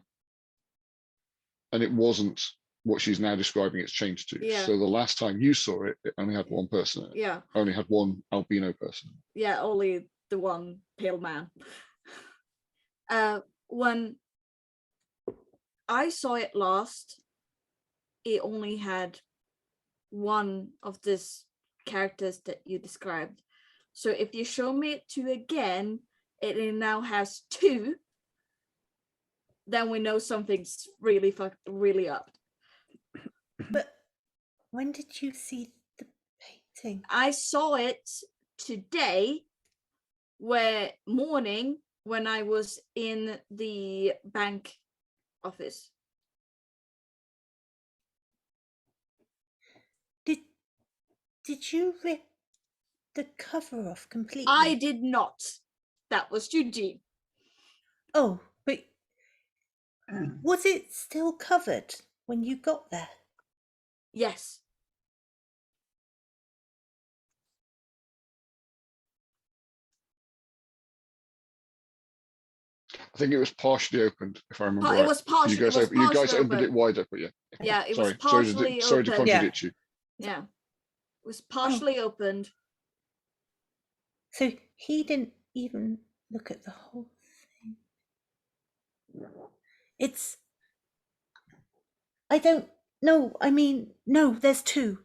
And it wasn't what she's now describing it's changed to. Yeah. So the last time you saw it, it only had one person in it. Yeah. Only had one albino person. Yeah. Only the one pale man. When I saw it last, it only had one of these characters that you described. So if you show me it two again, it now has two. Then we know something's really up. But when did you see the painting? I saw it today, morning when I was in the bank office. Did you rip the cover off completely? I did not. That was Eugene. Oh, but was it still covered when you got there? Yes. I think it was partially opened, if I remember right. It was partially. You guys, you guys opened it wider, but yeah. Yeah, it Sorry, was partially sorry to opened. contradict you. Yeah, it was partially opened. So he didn't even look at the whole thing. I don't know. I mean, no, there's two.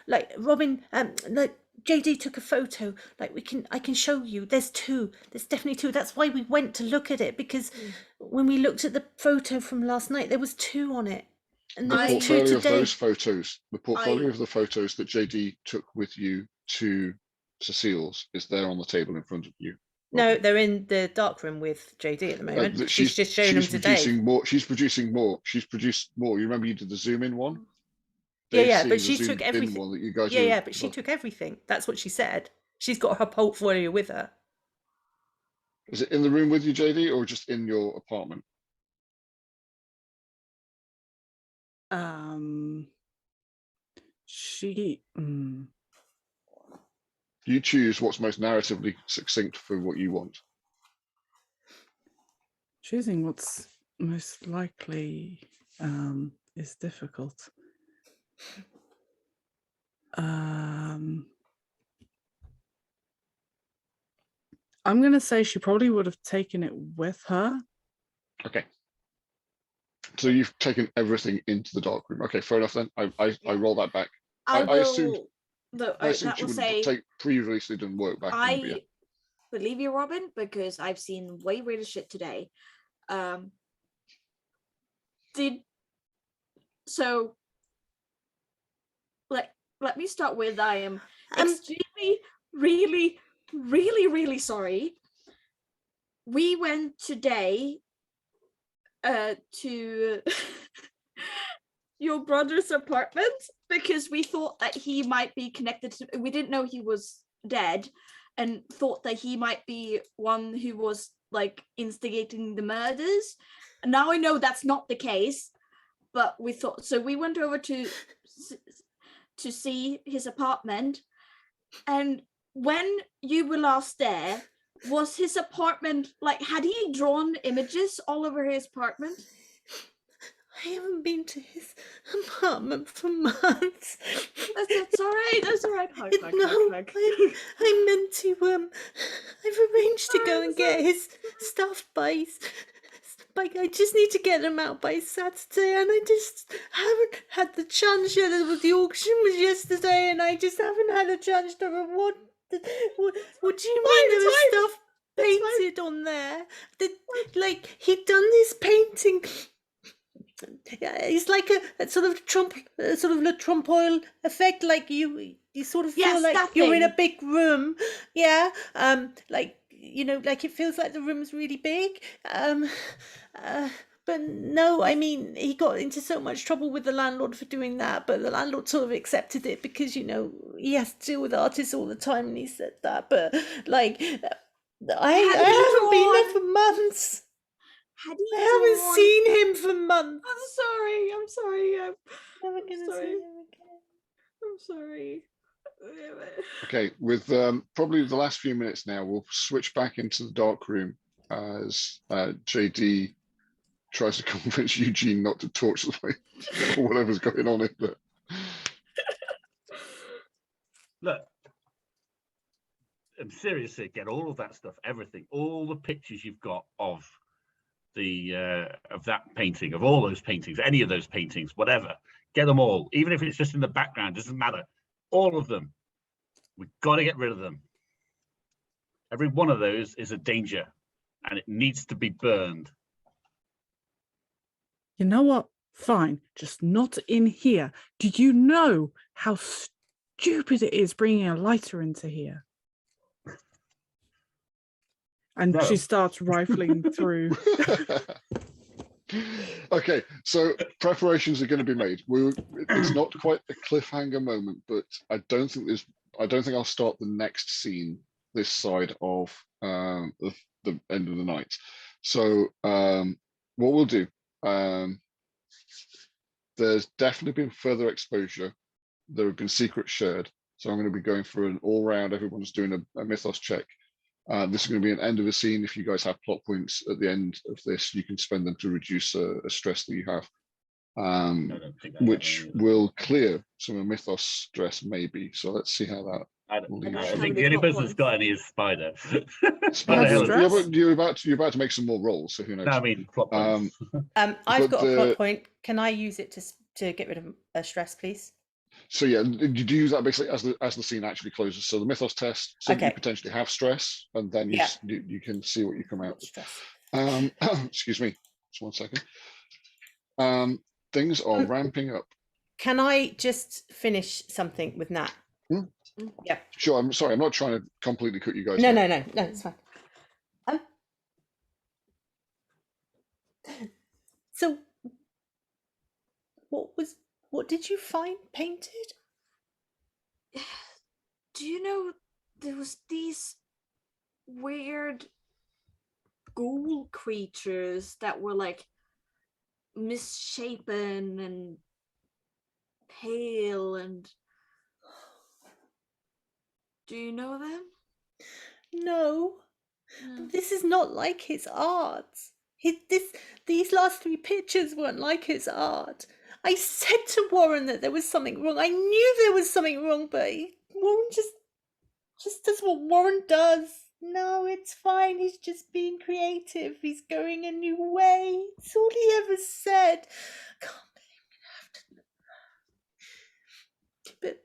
Like Robin, like JD took a photo. Like I can show you. There's two. There's definitely two. That's why we went to look at it, because when we looked at the photo from last night, there was two on it. And The there was two portfolio of today. those photos, the portfolio of the photos that JD took with you to Cecile's is there on the table in front of you. No, Robin. they're in the dark room with JD at the moment. That She's just shown them to Dave. producing more. She's producing more. She's produced more. You remember you did the zoom in one? Yeah, Dave's yeah, seeing but the she zoomed took in everything. one that you guys Yeah, were- yeah, but she took everything. That's what she said. She's got her portfolio with her. Is it in the room with you, JD, or just in your apartment? She. You choose what's most narratively succinct for what you want. Choosing what's most likely is difficult. I'm going to say she probably would have taken it with her. Okay. So you've taken everything into the dark room. Okay, fair enough then. I roll that back. I I assumed- will. No, I assumed that she will would say take previously done work back in. But yeah. I believe you, Robin, because I've seen way greater shit today. So let me start with I am extremely, really sorry. We went today to your brother's apartment because we thought that he might be connected to, we didn't know he was dead and thought that he might be one who was like instigating the murders. And now I know that's not the case, but we thought, so we went over to see his apartment. And when you were last there, was his apartment like, had he drawn images all over his apartment? I haven't been to his apartment for months. That's all right. That's all right. Hug. I meant to. I've arranged to go and get his stuff by. I just need to get them out by Saturday, and I just haven't had the chance yet. The auction was yesterday, and I just haven't had a chance to reward. What do you mean there was stuff painted on there? Like he'd done this painting. It's like a sort of Le Trompe l'oeil effect, like you sort of feel like you're in a big room, yeah. Like like it feels like the room's really big. But no, I mean he got into so much trouble with the landlord for doing that, but the landlord sort of accepted it because he has to deal with artists all the time, and he said that. But like, I haven't been there for months. I haven't seen him for months. I'm sorry. Never gonna see him again. I'm sorry. Okay, with probably the last few minutes now, we'll switch back into the dark room as JD tries to convince Eugene not to torch the way or whatever's going on in there. Look, seriously, get all of that stuff, everything, all the pictures you've got of that painting, of all those paintings, any of those paintings, whatever, get them all, even if it's just in the background, doesn't matter. All of them. We've got to get rid of them. Every one of those is a danger, and it needs to be burned. You know what? Fine, just not in here. Do you know how stupid it is bringing a lighter into here? And No. she starts rifling through. Okay, so preparations are going to be made. It's not quite a cliffhanger moment, but I don't think I'll start the next scene this side of the end of the night. So what we'll do, there's definitely been further exposure. There have been secrets shared. So I'm going to be going through an all round, everyone's doing a mythos check. This is going to be an end of a scene. If you guys have plot points at the end of this, you can spend them to reduce a stress that you have, which will clear some of mythos stress maybe. So let's see how that. I think the only person that's got any is Spider. Yeah, but you're about to make some more rolls, so who knows? No, I mean plot points. I've got a plot point. Can I use it to get rid of a stress, please? So yeah, you do use that basically as the scene actually closes. So the mythos test, so you potentially have stress, and then you can see what you come out with. Excuse me, just 1 second. Things are ramping up. Can I just finish something with Nat? Yeah. Sure. I'm sorry. I'm not trying to completely cut you guys. No, off. no, it's fine. So, what did you find painted? Do you know there was these weird ghoul creatures that were like misshapen and pale, and do you know them? No, No. this is not like his art. These last 3 pictures weren't like his art. I said to Warren that there was something wrong. I knew there was something wrong, but Warren just does what Warren does. No, it's fine. He's just being creative. He's going a new way. That's all he ever said. Can't believe we have to. But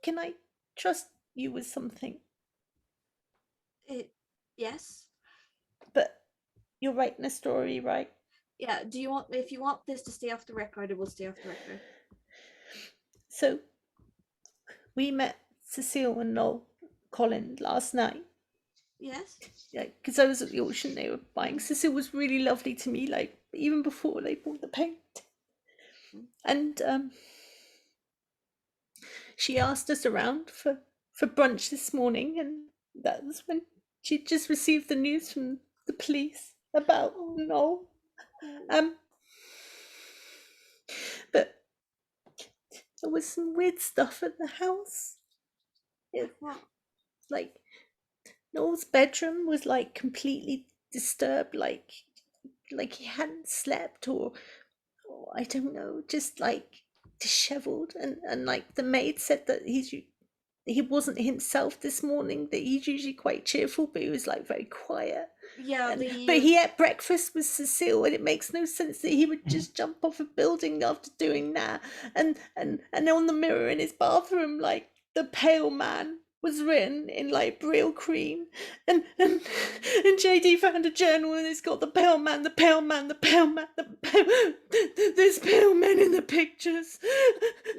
can I trust you with something? Yes. But you're writing a story, right? Yeah. Do you want? If you want this to stay off the record, it will stay off the record. So we met Cecile and Noel Collins last night. Yes. Yeah, because I was at the auction they were buying. Cecile was really lovely to me, like even before they bought the paint. And she asked us around for brunch this morning, and that was when she just received the news from the police about Noel. But there was some weird stuff at the house. What? Like Noel's bedroom was like completely disturbed, like he hadn't slept, or I don't know, just like disheveled. And like the maid said that he wasn't himself this morning, that he's usually quite cheerful, but he was like very quiet. Yeah. But he ate breakfast with Cecile, and it makes no sense that he would just jump off a building after doing that. And on the mirror in his bathroom, like the pale man was written in like Brill cream, and JD found a journal and it's got the pale man, the pale man, the pale man, there's pale men in the pictures.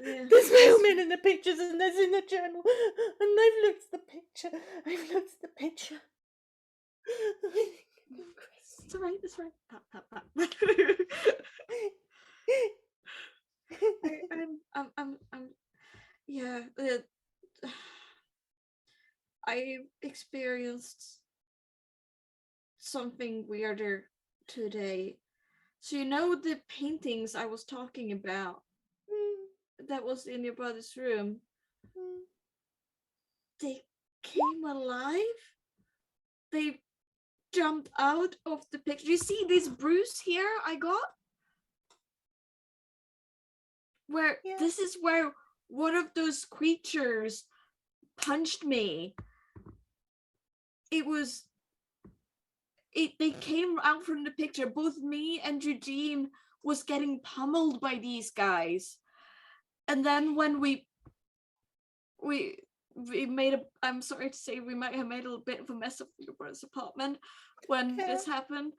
Yeah. There's pale men in the pictures, and there's in the journal, and I've looked at the picture. It's alright. It's right. Pap. I'm. Yeah. I experienced something weirder today. So you know the paintings I was talking about that was in your brother's room? They came alive. They jumped out of the picture. You see this bruise here I got? Where this is where one of those creatures punched me. They came out from the picture. Both me and Eugene was getting pummeled by these guys. And then when we made I'm sorry to say, we might have made a little bit of a mess of your brother's apartment when this happened.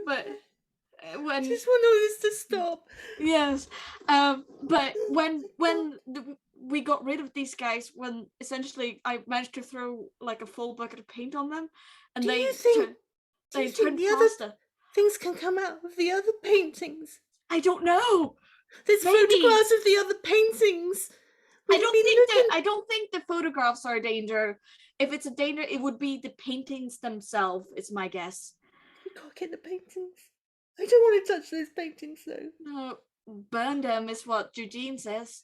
But when I just want all this to stop. Yes. But when we got rid of these guys, when essentially I managed to throw like a full bucket of paint on them, and Do they you think turned the other faster. things can come out of the other paintings? I don't know. There's Maybe. photographs of the other paintings. I don't think the photographs are a danger. If it's a danger, it would be the paintings themselves, is my guess. We can't get the paintings. I don't want to touch those paintings though. No, burn them is what Eugene says.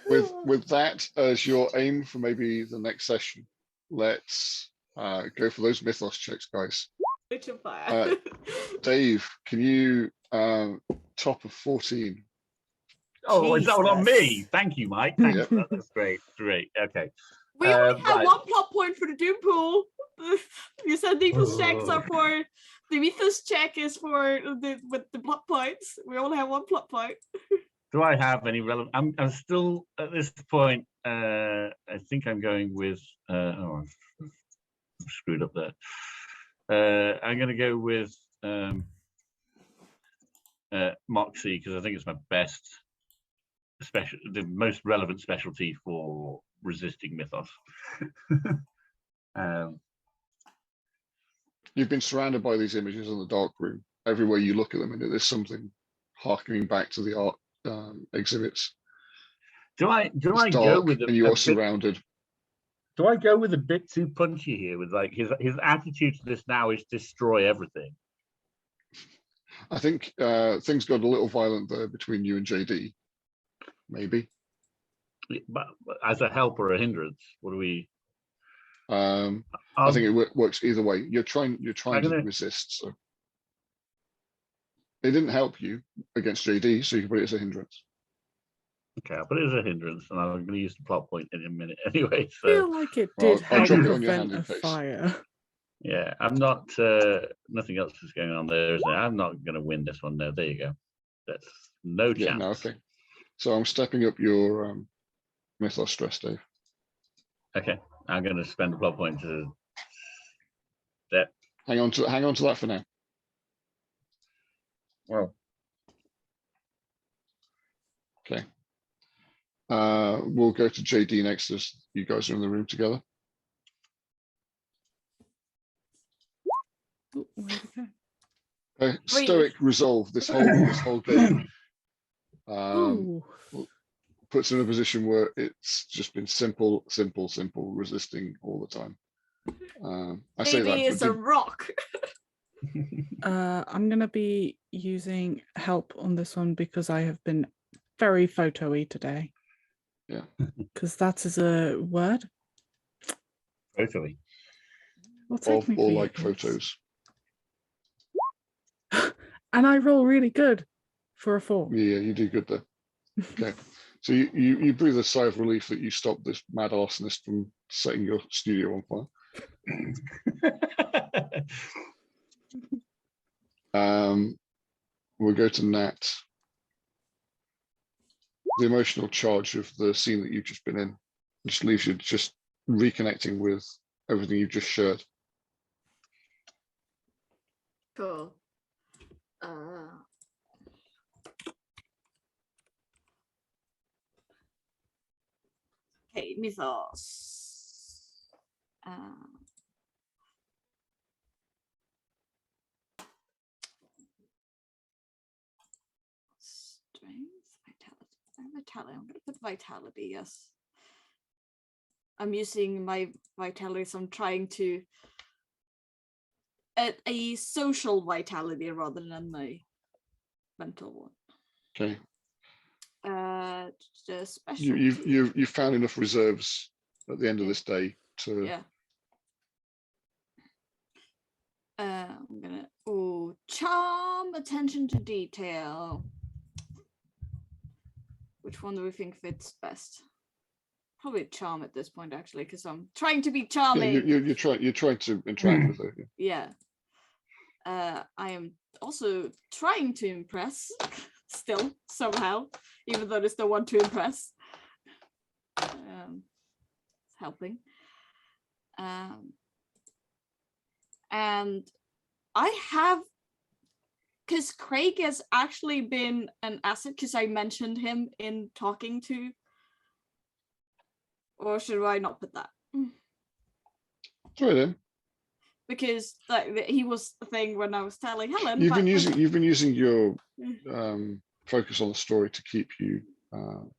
With that as your aim for maybe the next session, let's go for those mythos checks, guys. Dave, can you top of 14? Oh, is that all on me? Jesus. Thank you, Mike. Thanks Yep. for that. That's great. Okay. We only have right. one plot point for the Doom Pool. You said Mythos checks are for the Mythos check is for with the plot points. We only have one plot point. Do I have any relevant? I'm still at this point. I think I'm going with. Oh, I'm screwed up there. I'm going to go with Moxie because I think it's my best the most relevant specialty for resisting Mythos. You've been surrounded by these images in the Darkroom. Everywhere you look at them, and there's something harkening back to the art exhibits. Do I It's go dark, with and you are surrounded. Do I go with a bit too punchy here with like his attitude to this now is destroy everything? I think things got a little violent there between you and JD. Maybe. But as a help or a hindrance, what do we? I think it works either way. You're trying to resist, so it didn't help you against JD, so you can put it as a hindrance. Okay, I'll put it as a hindrance, and I'm going to use the plot point in a minute anyway. I feel like it Well, did I'll help drop it on your prevent handy a face. fire. Yeah, I'm not. Nothing else is going on there, is there? I'm not going to win this one. No, there you go. That's no chance. No, okay. So I'm stepping up your Mythos stress, Dave. Okay, I'm going to spend the plot point to that. Hang on to that for now. Well, okay. We'll go to JD next as you guys are in the room together. Ooh, where'd it go? Stoic resolve. This whole game Ooh. puts in a position where it's just been simple resisting all the time. I say that, Maybe it's a rock. I'm gonna be using help on this one because I have been very photo-y today. Yeah. Because that is a word. Totally. Well, or technically like it is. photos. And I roll really good for a 4. Yeah, you do good there. Okay. So you breathe a sigh of relief that you stopped this mad arsonist from setting your studio on fire. We'll go to Nat. The emotional charge of the scene that you've just been in just leaves you just reconnecting with everything you've just shared. Cool. Okay, Mythos. Strength, vitality. I'm gonna put vitality. Yes. I'm using my vitality, so I'm trying to a social vitality rather than my mental one. Okay. The special. You've found enough reserves at the end of this day to. Yeah. I'm gonna charm, attention to detail. Which one do we think fits best? Probably charm at this point, actually, because I'm trying to be charming. Yeah, you're trying to interact with her. Yeah. I am also trying to impress, still somehow, even though there's no one to impress. It's helping. And I have, because Craig has actually been an asset because I mentioned him in talking to, or should I not put that? Try then. Because he was the thing when I was telling Helen. You've been using your focus on the story to keep you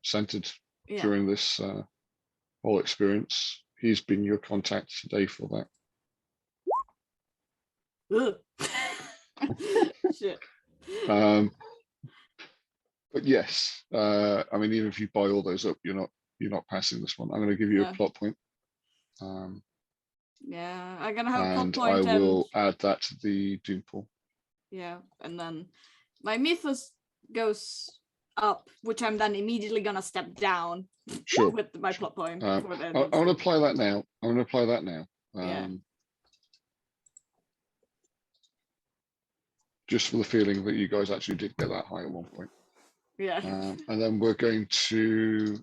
centered during this whole experience. He's been your contact today for that. Shit. But yes, I mean, even if you buy all those up, you're not passing this one. I'm going to give you a plot point. Yeah, I'm gonna have a plot and point. I will add that to the Doom pool. Yeah, and then my Mythos goes up, which I'm then immediately gonna step down. Sure. With my plot point. I want to apply that now. Yeah. Just for the feeling that you guys actually did get that high at one point. Yeah. And then we're going to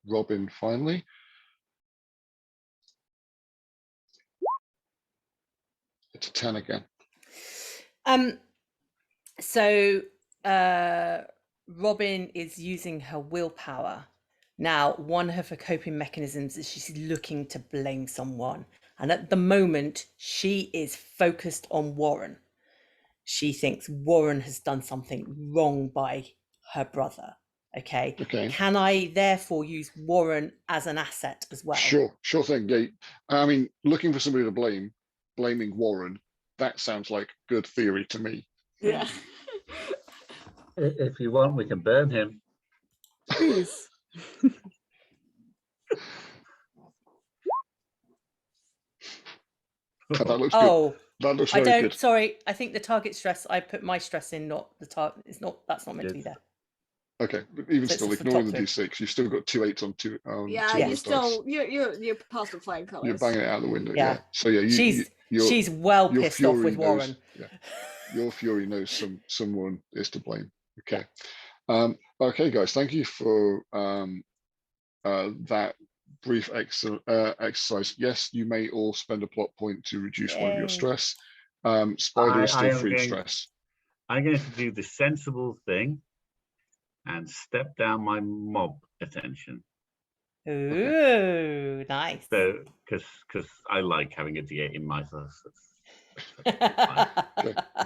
Robin finally. It's a 10 again. So Robin is using her willpower. Now, one of her coping mechanisms is she's looking to blame someone. And at the moment, she is focused on Warren. She thinks Warren has done something wrong by her brother. Okay. Can I therefore use Warren as an asset as well? Sure thing. Yeah. I mean, looking for somebody to blame, blaming Warren, that sounds like good theory to me. Yeah. If you want, we can burn him. Please. That looks Oh, good. That looks I very don't. good. Sorry, I think the target stress. I put my stress in, not the target. It's not. That's not meant to be there. Okay, but even So it's still, just the ignoring top the three. d6, you've still got 2 8s on two. Yeah, two you of those still dice. you're past the flying colors. You're banging it out the window. Yeah. Yeah. So yeah, She's well your pissed off fury with Warren. knows, yeah, your fury knows someone is to blame. Okay. Okay, guys, thank you for that brief exercise. Yes, you may all spend a plot point to reduce one of your Yay. stress. Spider is still free stress. I'm going to do the sensible thing and step down my mob attention. Ooh, nice. So, because I like having a D8 in Mythos.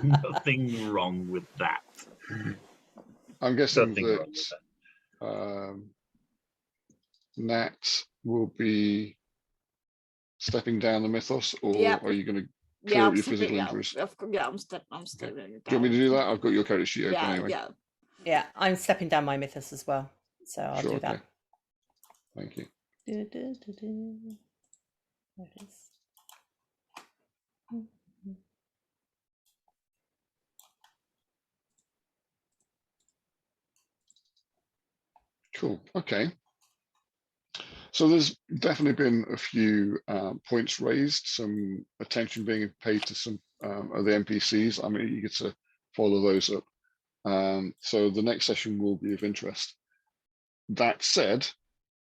Nothing wrong with that. I'm guessing Nothing wrong with that Nat will be stepping down the Mythos, or are you going to clear up your physical injuries? I'm stepping down. Do you want me to do that? I've got your character sheet open anyway. Yeah, I'm stepping down my Mythos as well, so I'll do that. Thank you. There it is. Cool. Okay. So there's definitely been a few points raised, some attention being paid to some of the NPCs. I mean, you get to follow those up. So the next session will be of interest. That said,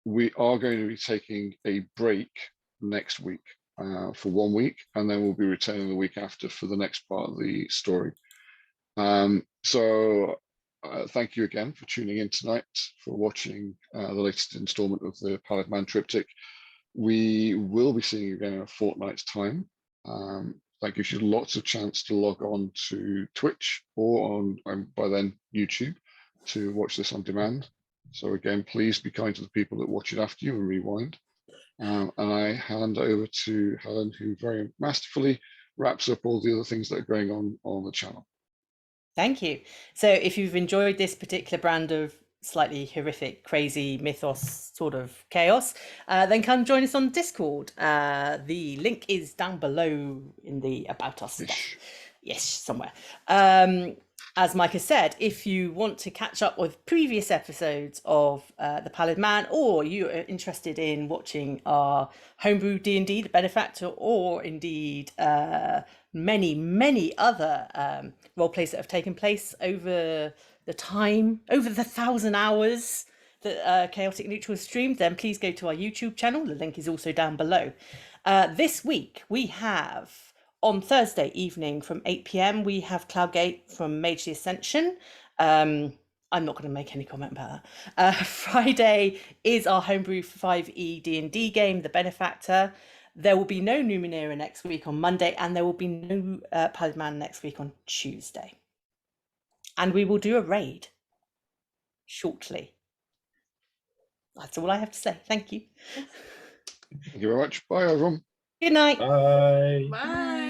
we are going to be taking a break next week for 1 week, and then we'll be returning the week after for the next part of the story. Thank you again for tuning in tonight, for watching the latest installment of the Pallid Man Triptych. We will be seeing you again in a fortnight's time. That gives you lots of chance to log on to Twitch or on, by then, YouTube to watch this on demand. So again, please be kind to the people that watch it after you and rewind. And I hand over to Helen, who very masterfully wraps up all the other things that are going on the channel. Thank you. So if you've enjoyed this particular brand of slightly horrific, crazy Mythos sort of chaos, then come join us on Discord. The link is down below in the About Us stuff. Yes, somewhere. As Micah said, if you want to catch up with previous episodes of The Pallid Man, or you are interested in watching our homebrew D&D, The Benefactor, or indeed many, many other role plays that have taken place over the time, over the 1,000 hours that Chaotic Neutral has streamed, then please go to our YouTube channel. The link is also down below. This week we have, on Thursday evening from 8 p.m, we have Cloudgate from Mage the Ascension. I'm not going to make any comment about that. Friday is our homebrew 5e D&D game, The Benefactor. There will be no Numenera next week on Monday, and there will be no Pallid Man next week on Tuesday. And we will do a raid shortly. That's all I have to say. Thank you. Thank you very much. Bye, everyone. Good night. Bye. Bye.